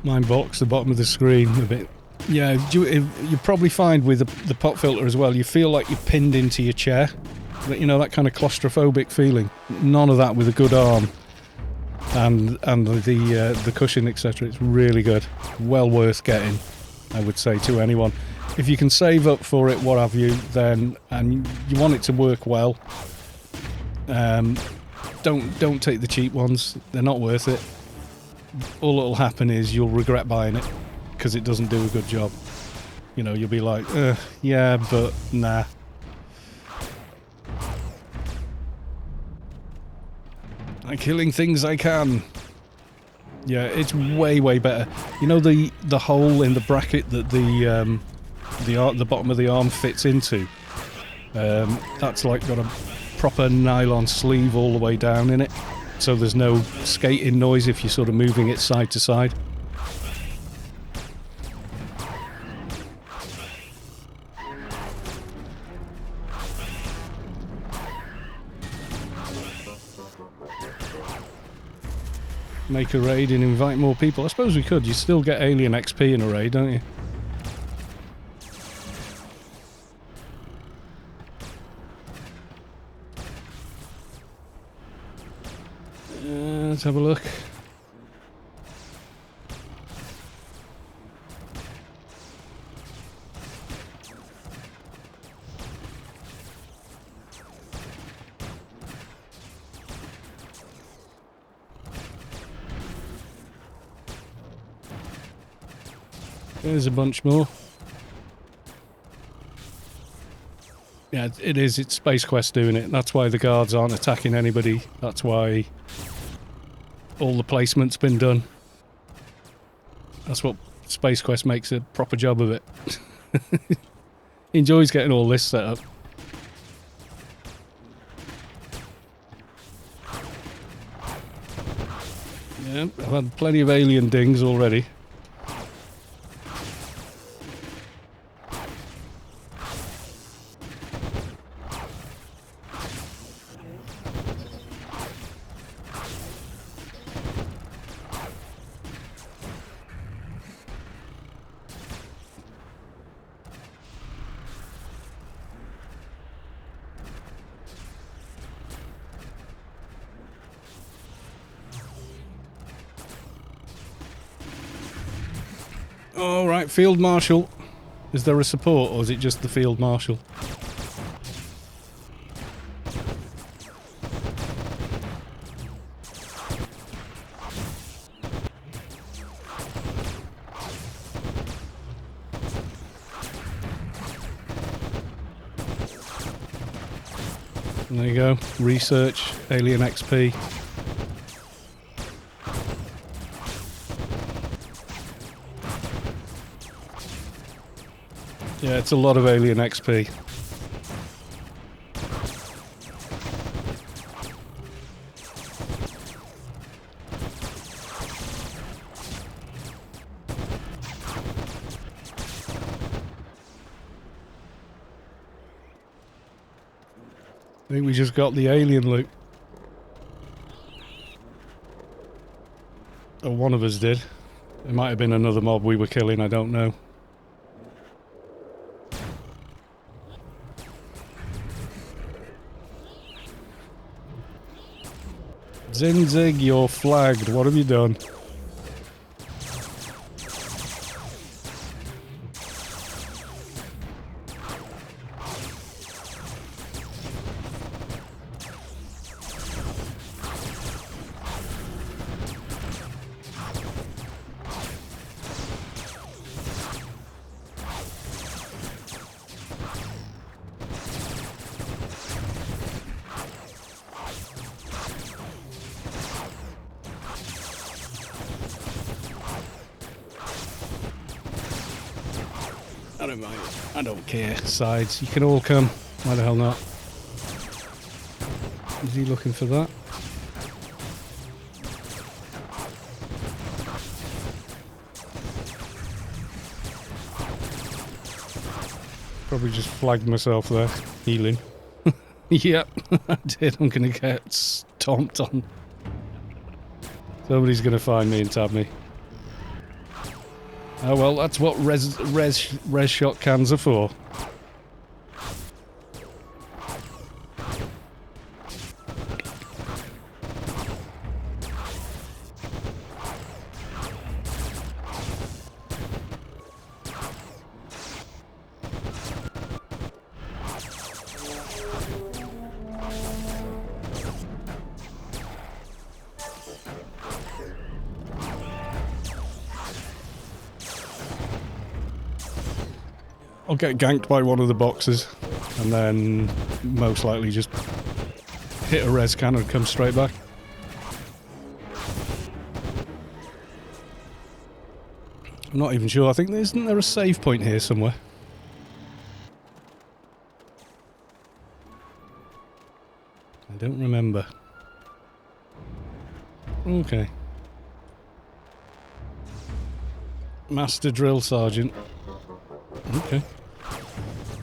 Mine blocks the bottom of the screen a bit. Yeah, you probably find with the pop filter as well, you feel like you're pinned into your chair. You know, that kind of claustrophobic feeling. None of that with a good arm and the cushion, etc. It's really good. Well worth getting, I would say, to anyone. If you can save up for it, what have you, then, and you want it to work well, don't take the cheap ones. They're not worth it. All that'll happen is you'll regret buying it because it doesn't do a good job. You know, you'll be like, yeah, but nah. I'm killing things I can. Yeah, it's way, way better. You know the hole in the bracket that the bottom of the arm fits into? That's like got a proper nylon sleeve all the way down in it. So there's no skating noise if you're sort of moving it side to side. Make a raid and invite more people. I suppose we could. You still get alien XP in a raid, don't you? Let's have a look. There's a bunch more. Yeah, it is. It's Space Quest doing it. That's why the guards aren't attacking anybody. That's why all the placement's been done. That's what Space Quest makes a proper job of it. He enjoys getting all this set up. Yeah, I've had plenty of alien dings already. All right, Field Marshal. Is there a support, or is it just the Field Marshal? There you go. Research, Alien XP. Yeah, it's a lot of Alien XP. I think we just got the alien loot. Or one of us did. It might have been another mob we were killing, I don't know. Zinzig, you're flagged. What have you done? I don't mind. I don't care. Sides. You can all come. Why the hell not? Is he looking for that? Probably just flagged myself there. Healing. Yep, I did. I'm gonna get stomped on. Somebody's gonna find me and tab me. Oh well, that's what res shot cans are for. I'll get ganked by one of the boxes and then most likely just hit a res can and come straight back. I'm not even sure. I think isn't there a save point here somewhere? I don't remember. Okay. Master Drill Sergeant. Okay.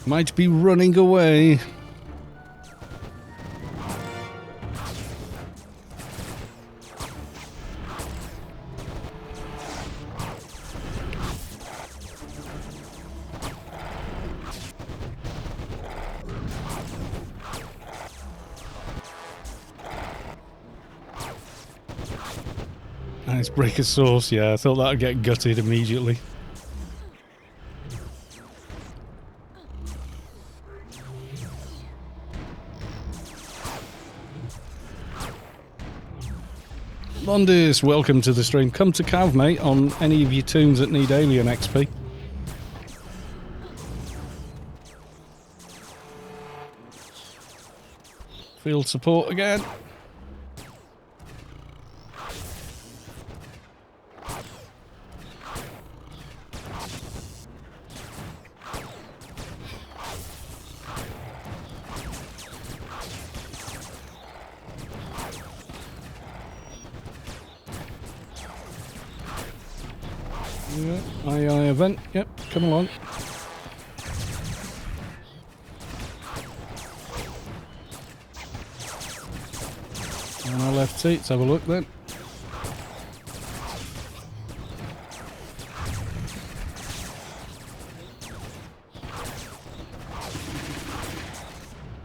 Might be running away. Icebreaker sauce, yeah, I thought that'd get gutted immediately. Mondis, welcome to the stream. Come to Cav, mate, on any of your tombs that need alien XP. Field support again. Yeah, aye, event. Yep, come along. On our left seat, let's have a look then.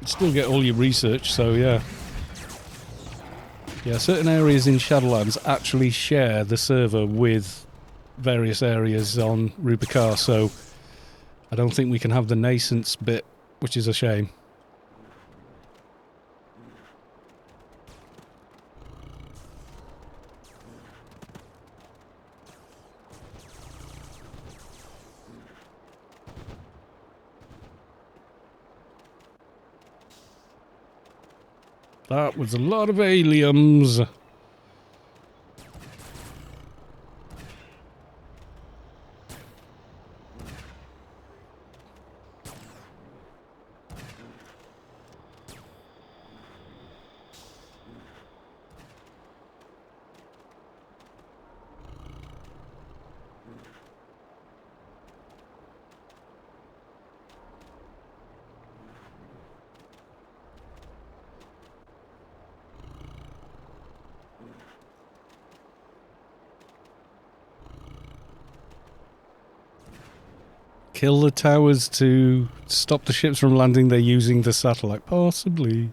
Still get all your research, so yeah. Yeah, certain areas in Shadowlands actually share the server with various areas on Rubicar, so I don't think we can have the Nascence bit, which is a shame. That was a lot of aliens. Kill the towers to stop the ships from landing. They're using the satellite. Possibly.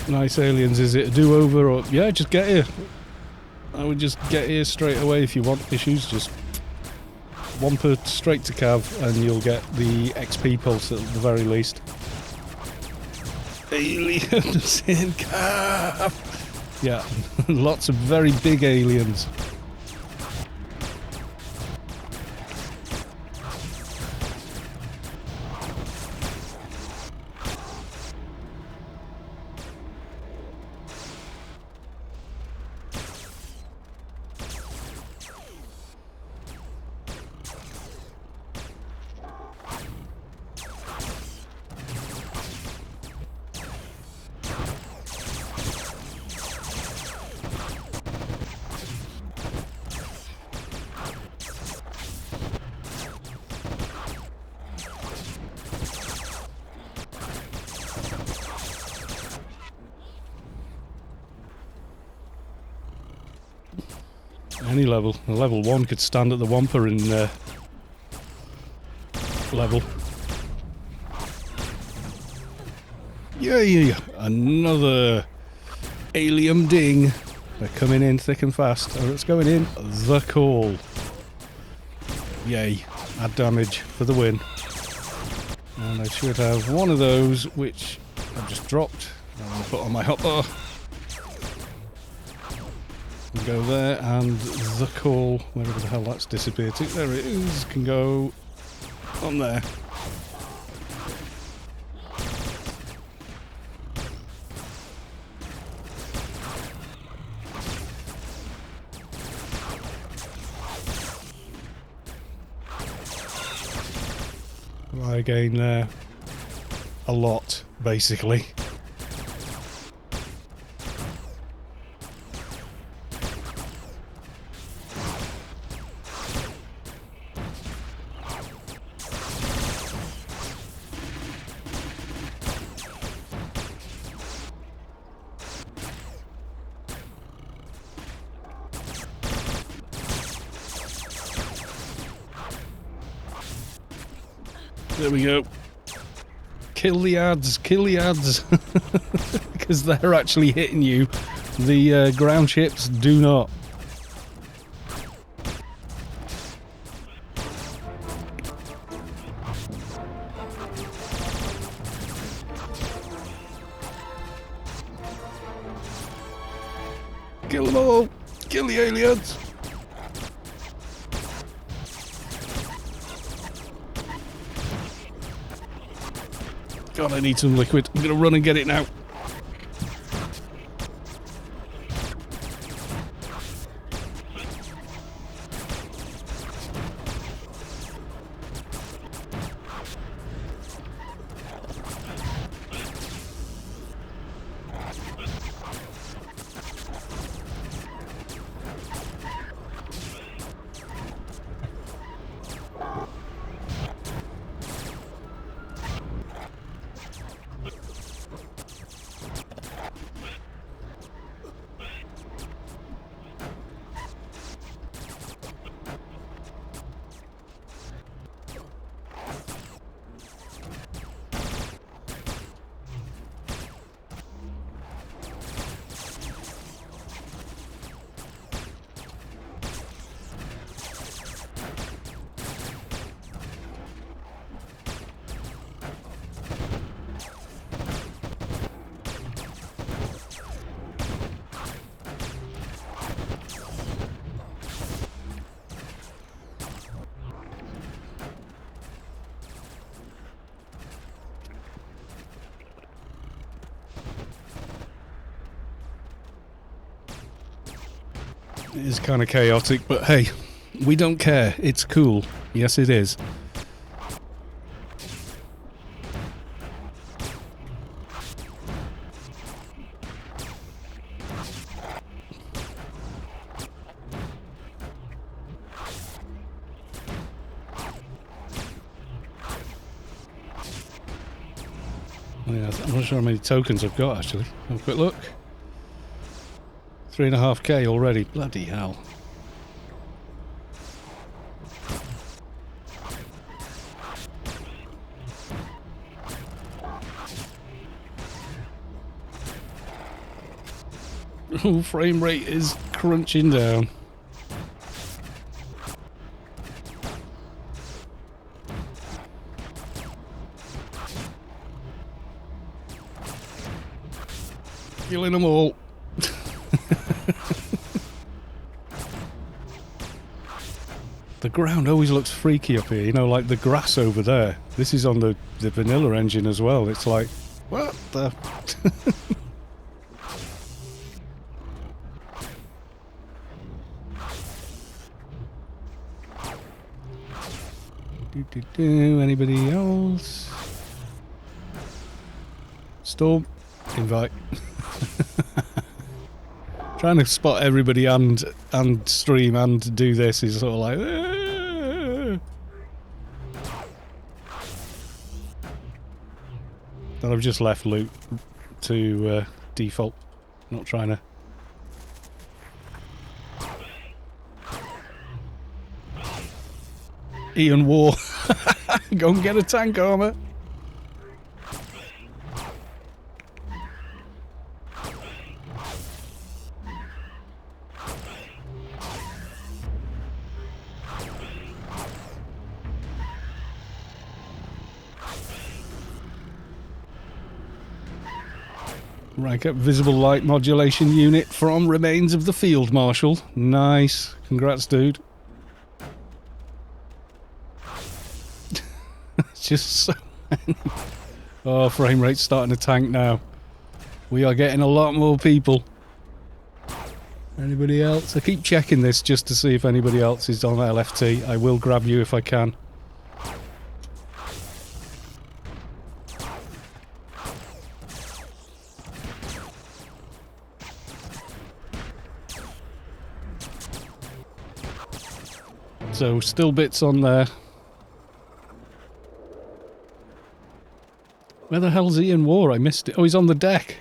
Nice aliens. Is it a do-over or... Yeah, just get here. I would just get here straight away if you want issues. Just whomper straight to Cav and you'll get the XP pulse at the very least. Aliens in Cav! Yeah, lots of very big aliens. Any level. A level 1 could stand at the Wampa in level. Yay! Another alien ding. They're coming in thick and fast. Oh, it's going in. The call. Yay. Add damage for the win. And I should have one of those, which I've just dropped. I'm going to put on my hotbar. Go there, and the call, wherever the hell that's disappeared to, there it is, can go on there. I gain there a lot, basically. There we go. Kill the ads, because they're actually hitting you The ground ships do not. Kill them all! Kill the aliens! God, I need some liquid. I'm gonna run and get it now. It is kind of chaotic, but hey, we don't care. It's cool. Yes, it is. Oh, yeah, I'm not sure how many tokens I've got, actually. Have a quick look. 3.5k already. Bloody hell. Oh, frame rate is crunching down. Killing them all. The ground always looks freaky up here, you know, like the grass over there. This is on the vanilla engine as well. It's like, what the... Anybody else? Storm, invite. Trying to spot everybody and stream and do this is sort of like. Then I've just left loot to default. Not trying to. Ian War. Go and get a tank armor. Rank up visible light modulation unit from remains of the field marshal. Nice. Congrats, dude. It's just so many. Oh, frame rate's starting to tank now. We are getting a lot more people. Anybody else? I keep checking this just to see if anybody else is on LFT. I will grab you if I can. So, still bits on there. Where the hell's Ian War? I missed it. Oh, he's on the deck.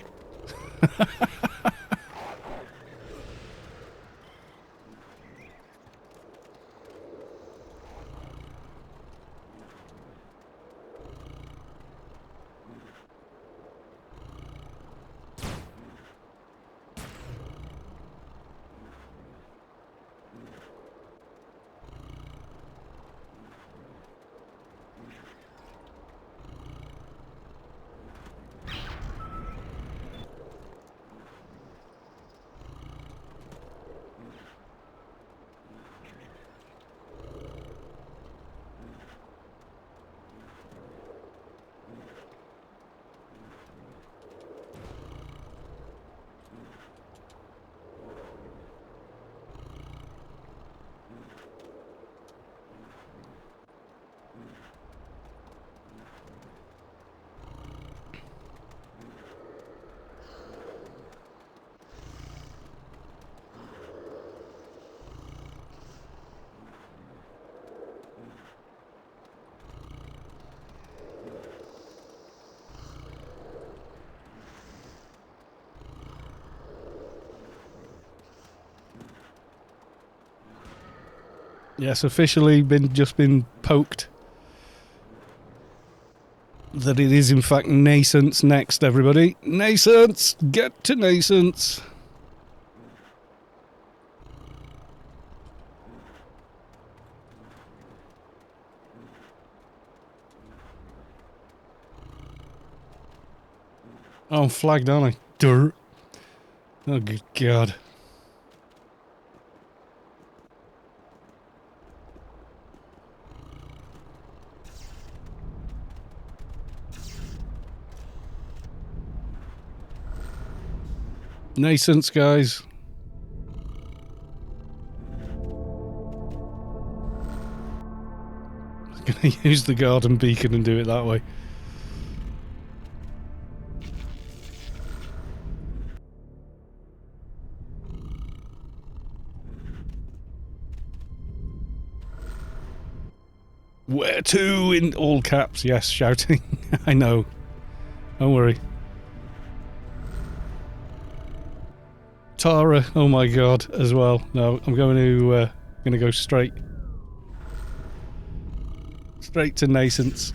Yes, officially just been poked that it is in fact Nascence next, everybody. Nascence! Get to Nascence! Oh, I'm flagged, aren't I? Durr. Oh, good God. Nascence, guys. I'm going to use the garden beacon and do it that way. Where to? In all caps, yes, shouting. I know. Don't worry. Tara, oh my God, as well. No, I'm going to go straight to Nascence.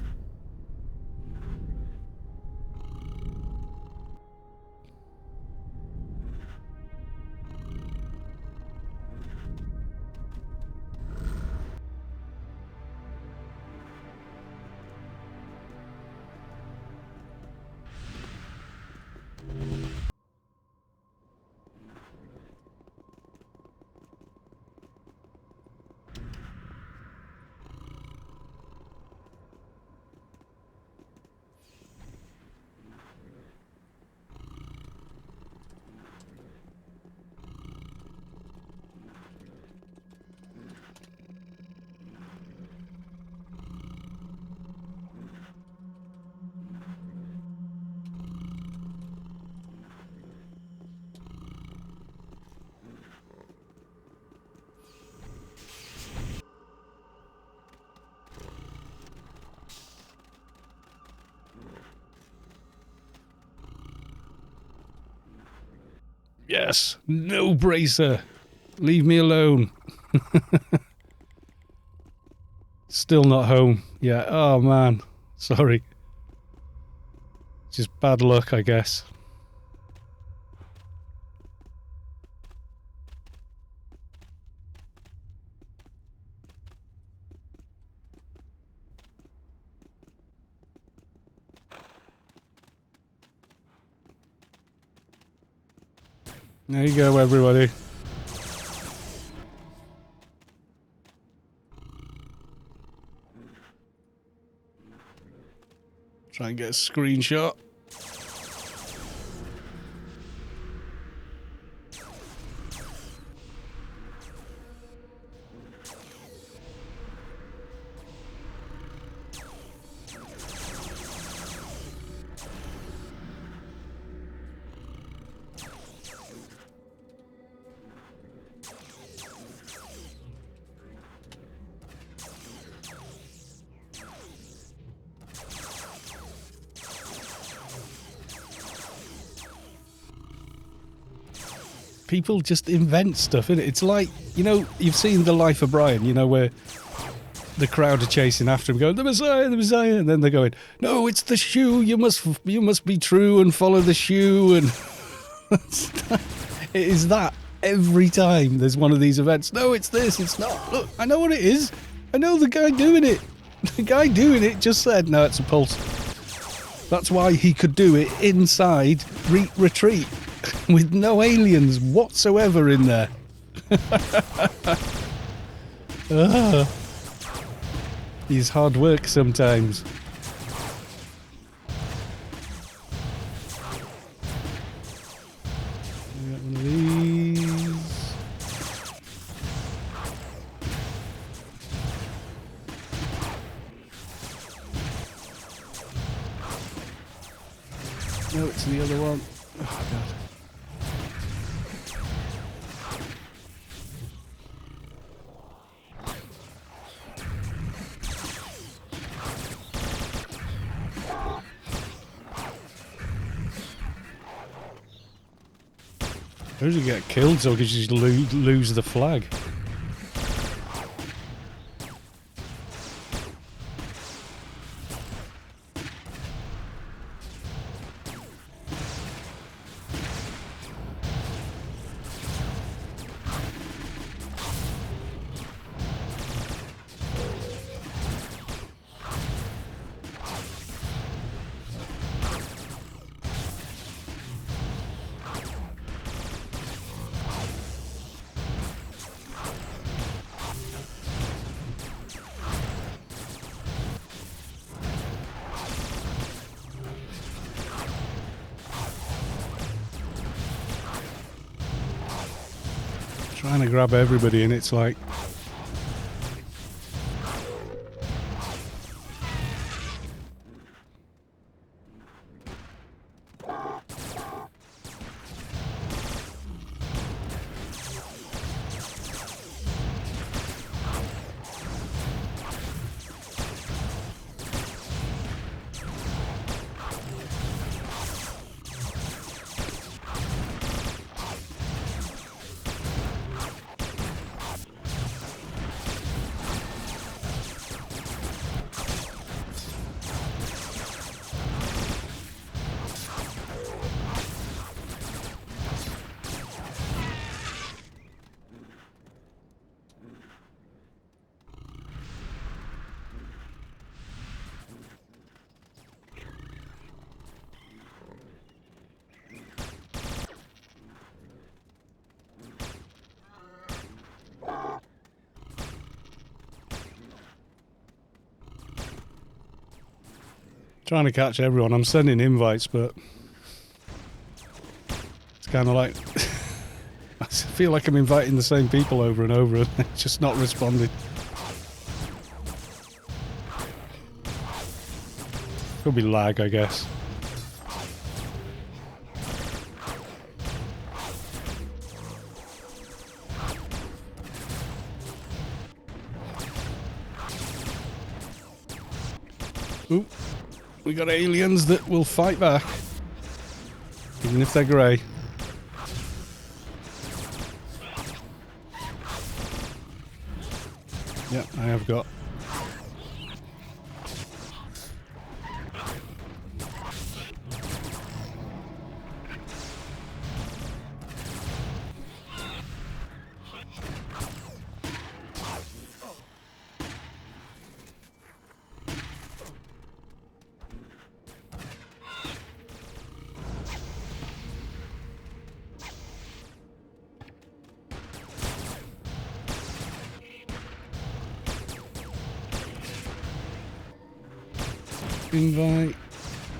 Yes, no bracer. Leave me alone. Still not home. Yeah, oh man. Sorry. Just bad luck, I guess. There you go, everybody. Try and get a screenshot. People just invent stuff, innit? It's like, you know, you've seen The Life of Brian, you know, where the crowd are chasing after him going, the Messiah, and then they're going, no, it's the shoe, you must be true and follow the shoe, and it is that every time there's one of these events. No, it's this, it's not. Look, I know what it is. I know the guy doing it. The guy doing it just said, no, it's a pulse. That's why he could do it inside retreat with no aliens whatsoever in there. He's hard work sometimes. We got one of these. No, it's the other one. Oh, God. How did you get killed so because you lose the flag? trying to grab everybody, and it's like... Trying to catch everyone. I'm sending invites, but it's kind of like I feel like I'm inviting the same people over and over, and they're just not responding. Could be lag, I guess. Ooh. We got aliens that will fight back, even if they're grey. Yeah, I have got.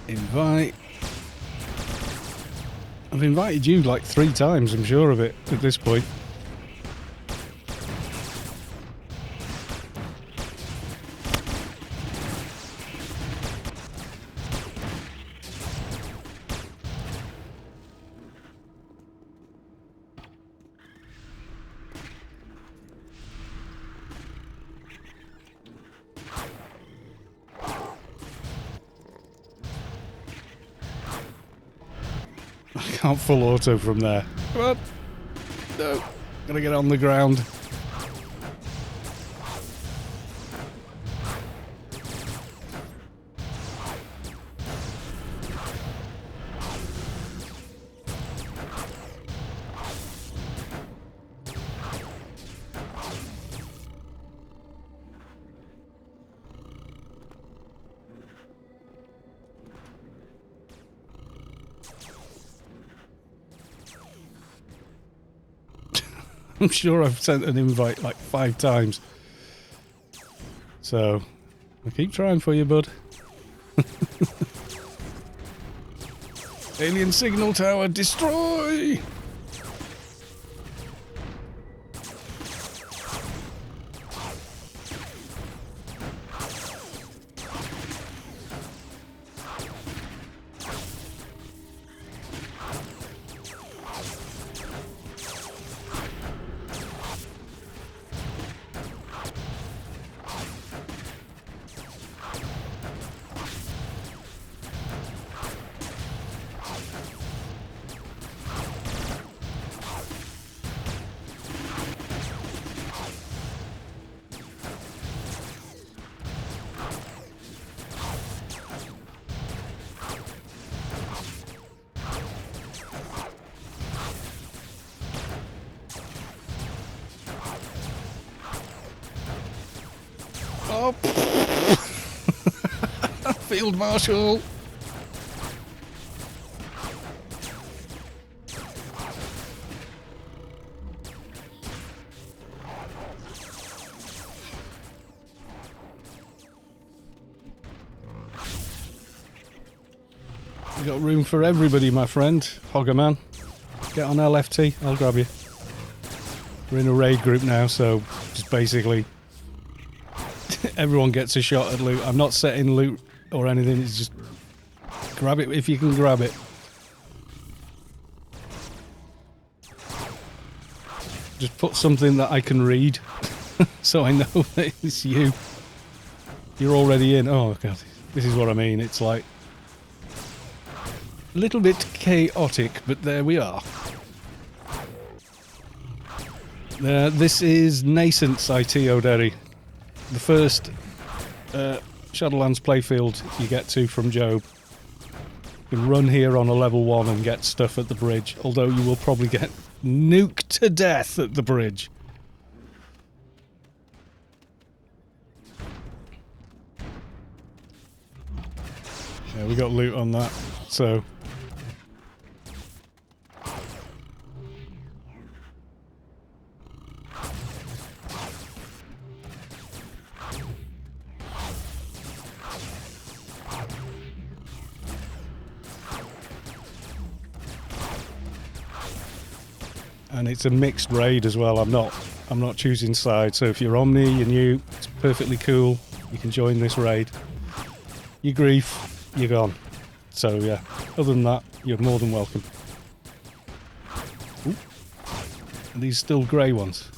Invite. I've invited you like 3 times, I'm sure of it, at this point. I can't full auto from there. Come on. No. Gotta get on the ground. I'm sure I've sent an invite like 5 times. So, I keep trying for you, bud. Alien signal tower, destroy! Oh. Field Marshal. You got room for everybody, my friend. Hogger man. Get on LFT, I'll grab you. We're in a raid group now, so just basically everyone gets a shot at loot. I'm not setting loot or anything, it's just grab it if you can grab it. Just put something that I can read so I know that it's you. You're already in. Oh god, this is what I mean. It's like a little bit chaotic, but there we are. This is Nascence IT HodorRaid. The first Shadowlands playfield you get to from Job. You can run here on a level 1 and get stuff at the bridge, although you will probably get nuked to death at the bridge. Yeah, we got loot on that, so... And it's a mixed raid as well. I'm not choosing sides. So if you're Omni, you're new, it's perfectly cool. You can join this raid. You grief, you're gone. So yeah, other than that, you're more than welcome. Ooh. And these still grey ones.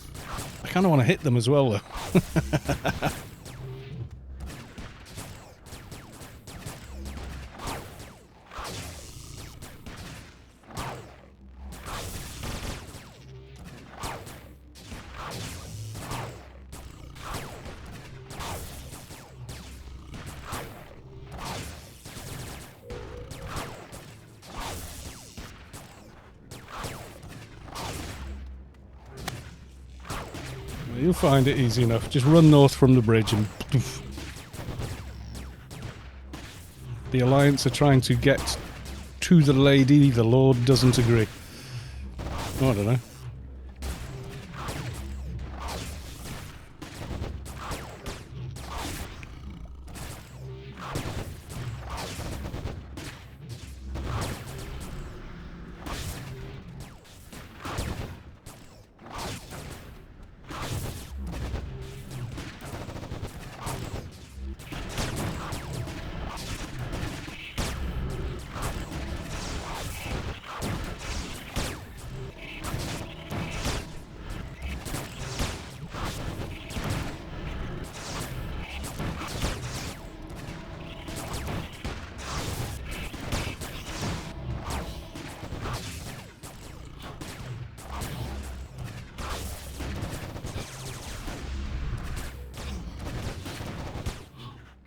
I kind of want to hit them as well though. You'll find it easy enough. Just run north from the bridge and... Poof. The Alliance are trying to get to the lady. The Lord doesn't agree. Oh, I don't know.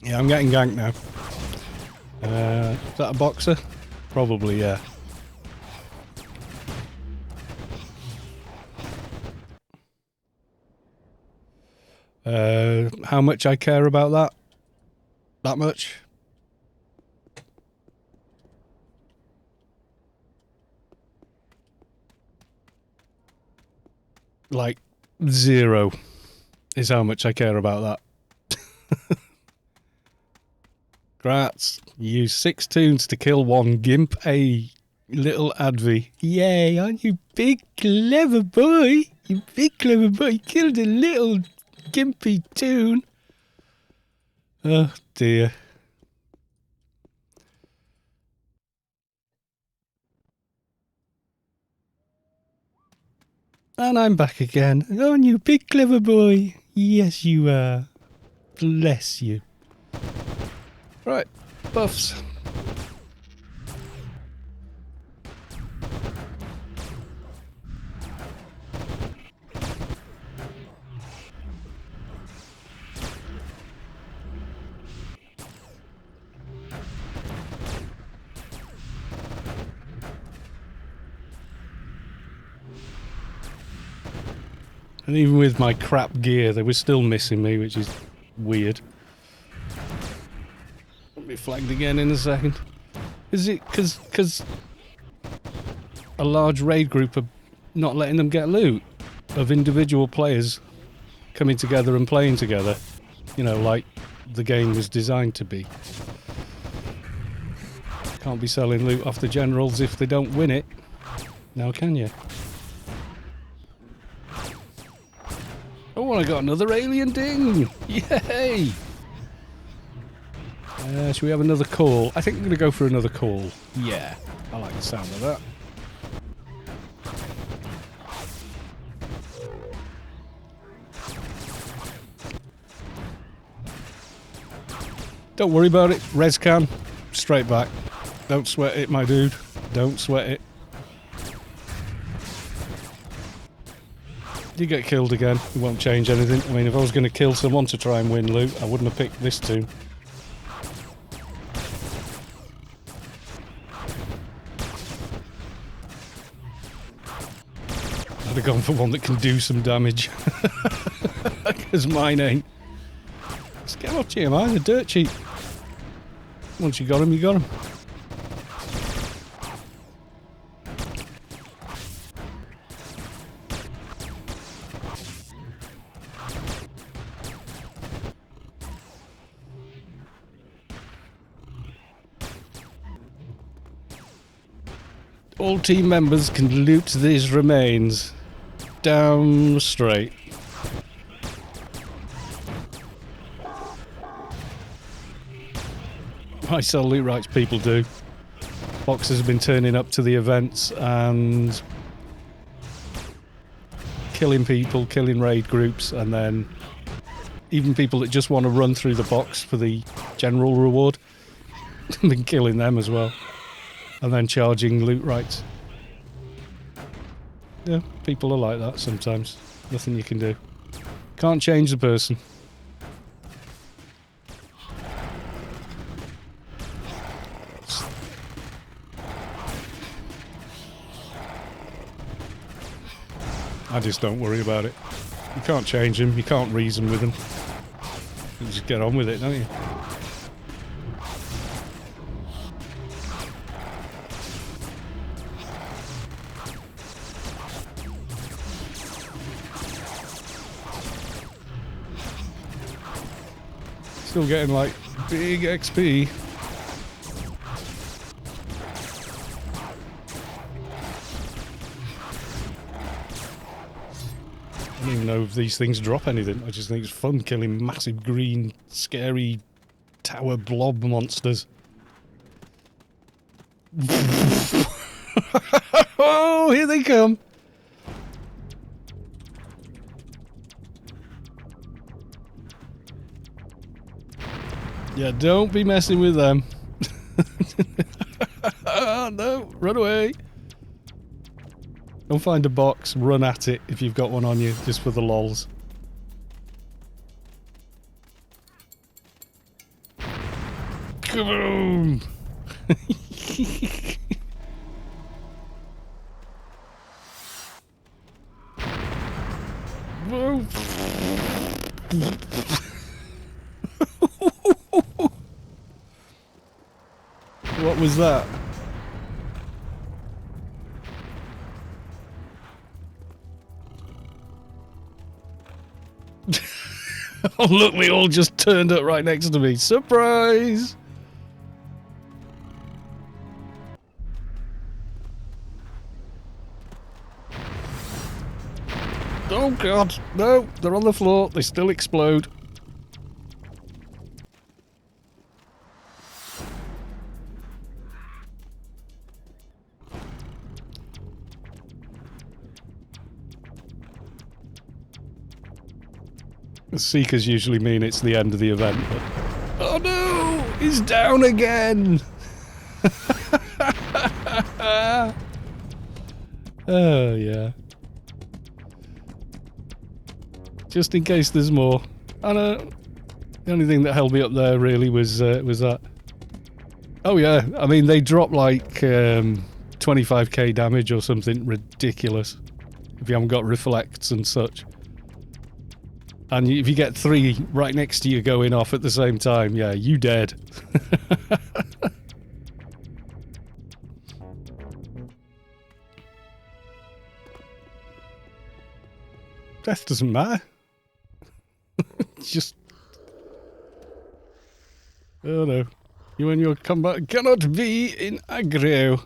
Yeah, I'm getting ganked now. Is that a boxer? Probably, yeah. How much I care about that? That much? Like, 0 is how much I care about that. Grats, you use 6 tunes to kill 1 gimp, a little advi. Yay, aren't you big clever boy? You big clever boy, you killed a little gimpy toon. Oh dear. And I'm back again. Aren't you big clever boy? Yes you are. Bless you. Right, buffs. And even with my crap gear, they were still missing me, which is weird. I'll be flagged again in a second. Is it because a large raid group are not letting them get loot of individual players coming together and playing together? You know, like the game was designed to be. Can't be selling loot off the generals if they don't win it. Now can you? Oh, I got another alien ding! Yay! Should we have another call? I think I'm going to go for another call. Yeah, I like the sound of that. Don't worry about it. Res can. Straight back. Don't sweat it, my dude. Don't sweat it. You get killed again. It won't change anything. I mean, if I was going to kill someone to try and win loot, I wouldn't have picked this tune. I'd have gone for one that can do some damage. Because mine ain't. Let's get off GMI, they're dirt cheap. Once you got them, you got them. All team members can loot these remains. Down straight. I sell loot rights, people do. Boxers have been turning up to the events and killing people, killing raid groups, and then even people that just want to run through the box for the general reward. Been killing them as well. And then charging loot rights. Yeah, people are like that sometimes. Nothing you can do. Can't change the person. I just don't worry about it. You can't change them, you can't reason with them. You just get on with it, don't you? Still getting like big XP. I don't even know if these things drop anything. I just think it's fun killing massive green, scary tower blob monsters. Oh, here they come. Yeah, don't be messing with them. No, run away. Don't find a box, run at it if you've got one on you, just for the lols. Kaboom! Whoa! What was that? Oh look, they all just turned up right next to me. Surprise! Oh god, no, they're on the floor, they still explode. The Seekers usually mean it's the end of the event, but... Oh no! He's down again! Oh yeah. Just in case there's more. I know. The only thing that held me up there really was that. Oh yeah, I mean they drop like 25k damage or something ridiculous if you haven't got reflects and such. And if you get 3 right next to you going off at the same time, yeah, you dead. Death doesn't matter. Just... Oh no. You and your combat cannot be in aggro.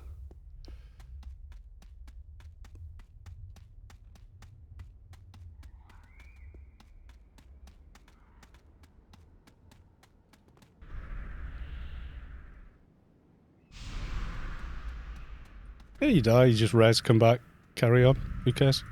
Yeah, you die, you just res, come back, carry on. Who cares?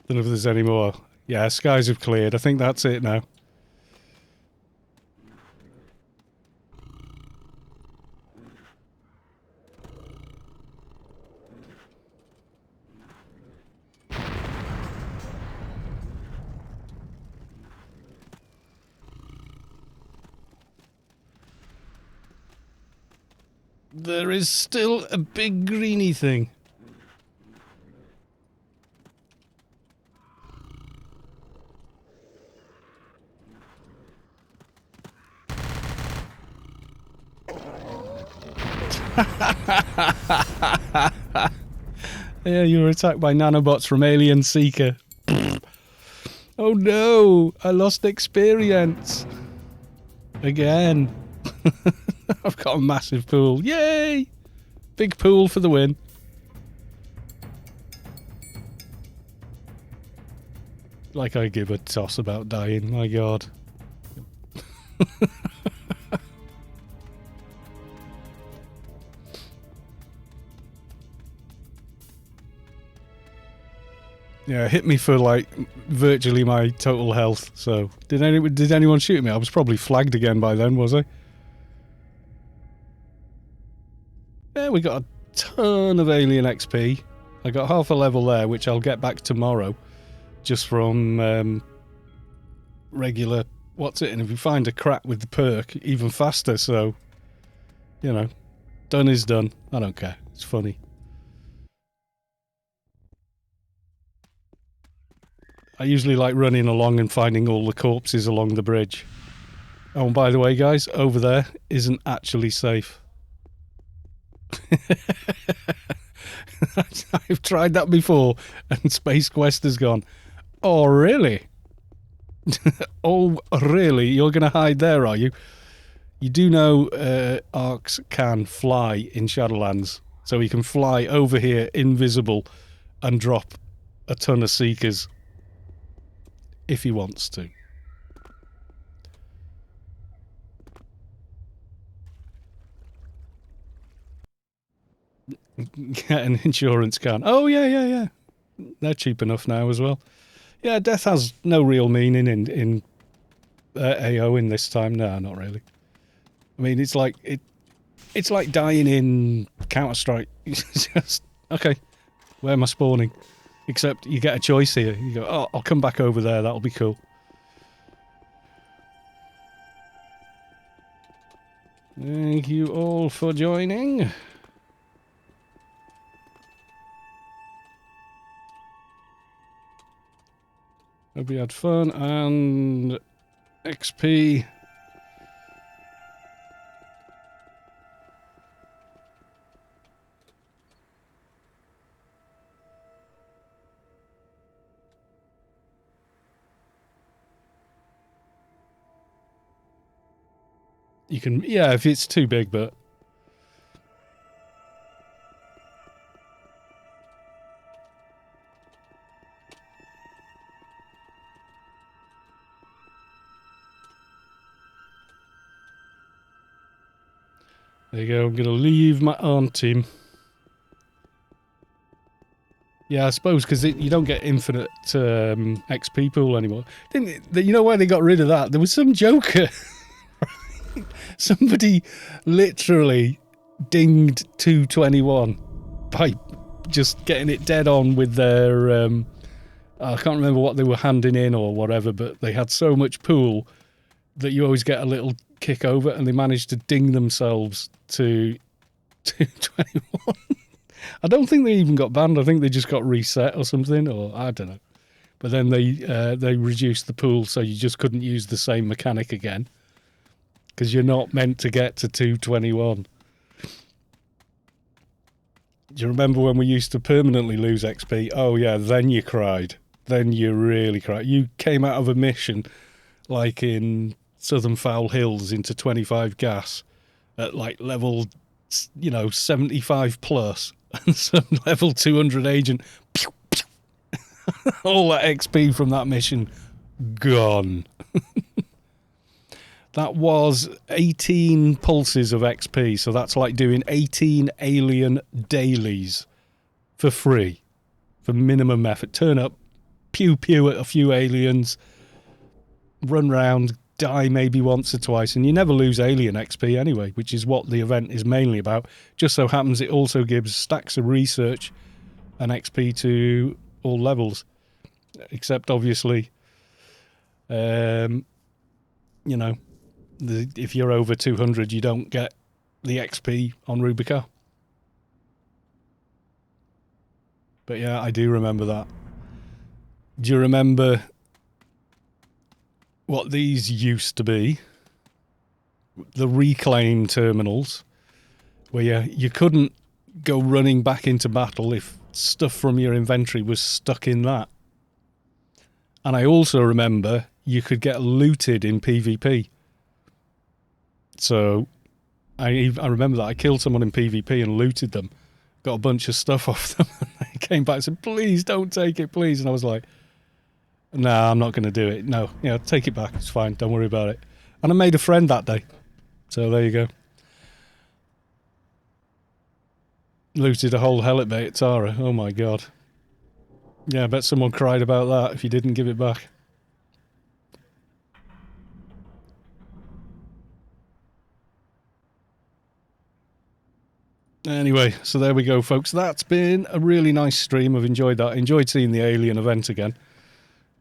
Don't know if there's any more. Yeah, skies have cleared. I think that's it now. There is still a big greeny thing. Yeah, you were attacked by nanobots from Alien Seeker. Oh no, I lost experience. Again. I've got a massive pool. Yay! Big pool for the win. Like I give a toss about dying, my god. Yeah, it hit me for like virtually my total health. So did anyone shoot me? I was probably flagged again by then, was I? Yeah, we got a ton of alien XP. I got half a level there, which I'll get back tomorrow, just from regular. What's it? And if we find a crack with the perk, even faster. So, you know, done is done. I don't care. It's funny. I usually like running along and finding all the corpses along the bridge. Oh, and by the way, guys, over there isn't actually safe. I've tried that before, and Space Quest has gone, oh, really? Oh, really? You're going to hide there, are you? You do know Arcs can fly in Shadowlands, so he can fly over here invisible and drop a ton of Seekers if he wants to. Get an insurance can. Oh, yeah. They're cheap enough now as well. Yeah, death has no real meaning in AO in this time. No, not really. I mean, it's like dying in Counter-Strike. It's just, okay, where am I spawning? Except you get a choice here. You go, oh, I'll come back over there. That'll be cool. Thank you all for joining. Hope you had fun and XP. You can, yeah, if it's too big, but there you go. I'm going to leave my own team. Yeah, I suppose because you don't get infinite XP pool anymore. You know why they got rid of that? There was some joker. Somebody literally dinged 221 by just getting it dead on with their... I can't remember what they were handing in or whatever, but they had so much pool that you always get a little kick over, and they managed to ding themselves to 221. I don't think they even got banned. I think they just got reset or something, or I don't know. But then they reduced the pool so you just couldn't use the same mechanic again, because you're not meant to get to 221. Do you remember when we used to permanently lose XP? Oh yeah, then you cried. Then you really cried. You came out of a mission like in Southern Foul Hills into 25 gas at like level, 75 plus, and some level 200 agent. Pew, pew. All that XP from that mission gone. That was 18 pulses of XP, so that's like doing 18 alien dailies for free, for minimum effort. Turn up, pew pew at a few aliens, run round, die maybe once or twice, and you never lose alien XP anyway, which is what the event is mainly about. Just so happens it also gives stacks of research and XP to all levels, except obviously, if you're over 200, you don't get the XP on Rubica. But yeah, I do remember that. Do you remember what these used to be? The reclaim terminals, where you couldn't go running back into battle if stuff from your inventory was stuck in that. And I also remember you could get looted in PvP. So I remember that I killed someone in PvP and looted them, got a bunch of stuff off them, and they came back and said, "Please don't take it, please." And I was like, "No, I'm not going to do it. No, take it back. It's fine. Don't worry about it." And I made a friend that day. So there you go. Looted a whole helmet bay at Tara. Oh my god. Yeah, I bet someone cried about that if you didn't give it back. Anyway, so there we go, folks. That's been a really nice stream. I've enjoyed that. I enjoyed seeing the alien event again.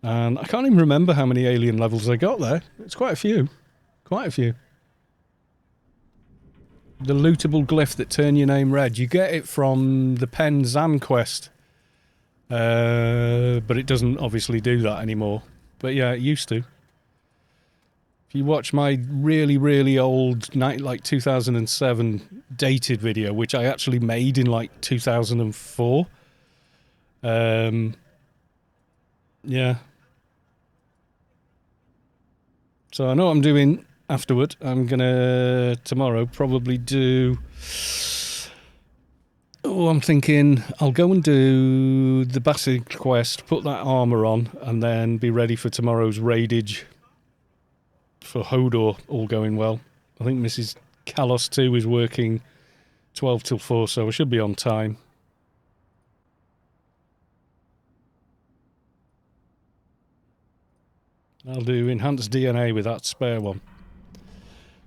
And I can't even remember how many alien levels I got there. It's quite a few. Quite a few. The lootable glyph that turn your name red. You get it from the Pen Zam quest. But it doesn't obviously do that anymore. But yeah, it used to. If you watch my really, really old, like 2007 dated video, which I actually made in like 2004. Yeah. So I know what I'm doing afterward. I'm gonna, tomorrow, probably do... Oh, I'm thinking I'll go and do the Bassig quest, put that armour on, and then be ready for tomorrow's raidage for Hodor, all going well. I think Mrs. Kalos 2 is working 12 till 4, so I should be on time. I'll do enhanced DNA with that spare one.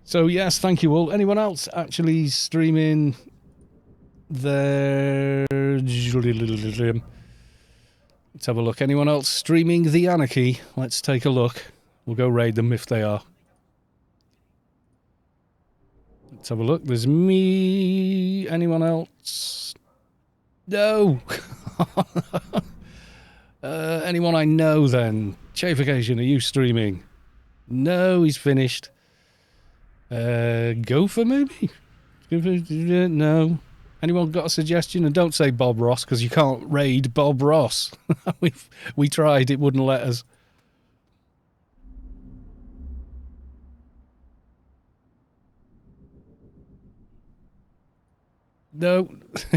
So yes, thank you all. Anyone else actually streaming their... Let's have a look. Anyone else streaming the Anarchy? Let's take a look. We'll go raid them if they are. Let's have a look. There's me. Anyone else? No. Anyone I know then? Chaffication, are you streaming? No, he's finished. Gopher maybe? No. Anyone got a suggestion? And don't say Bob Ross, because you can't raid Bob Ross. We tried, it wouldn't let us. No.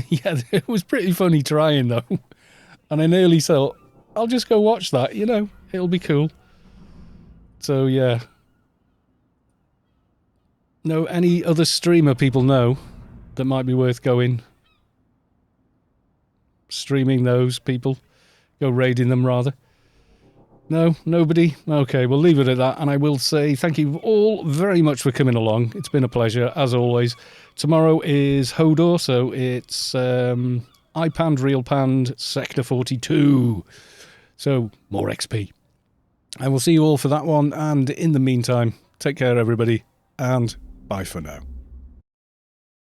Yeah, it was pretty funny trying, though. And I nearly thought, I'll just go watch that, it'll be cool. So, yeah. No, any other streamer people know that might be worth going? Streaming those people? Go raiding them, rather? No? Nobody? Okay, we'll leave it at that. And I will say thank you all very much for coming along. It's been a pleasure, as always. Tomorrow is Hodor, so it's iPand, Real Pand, Sector 42. So, more XP. I will see you all for that one. And in the meantime, take care, everybody. And bye for now.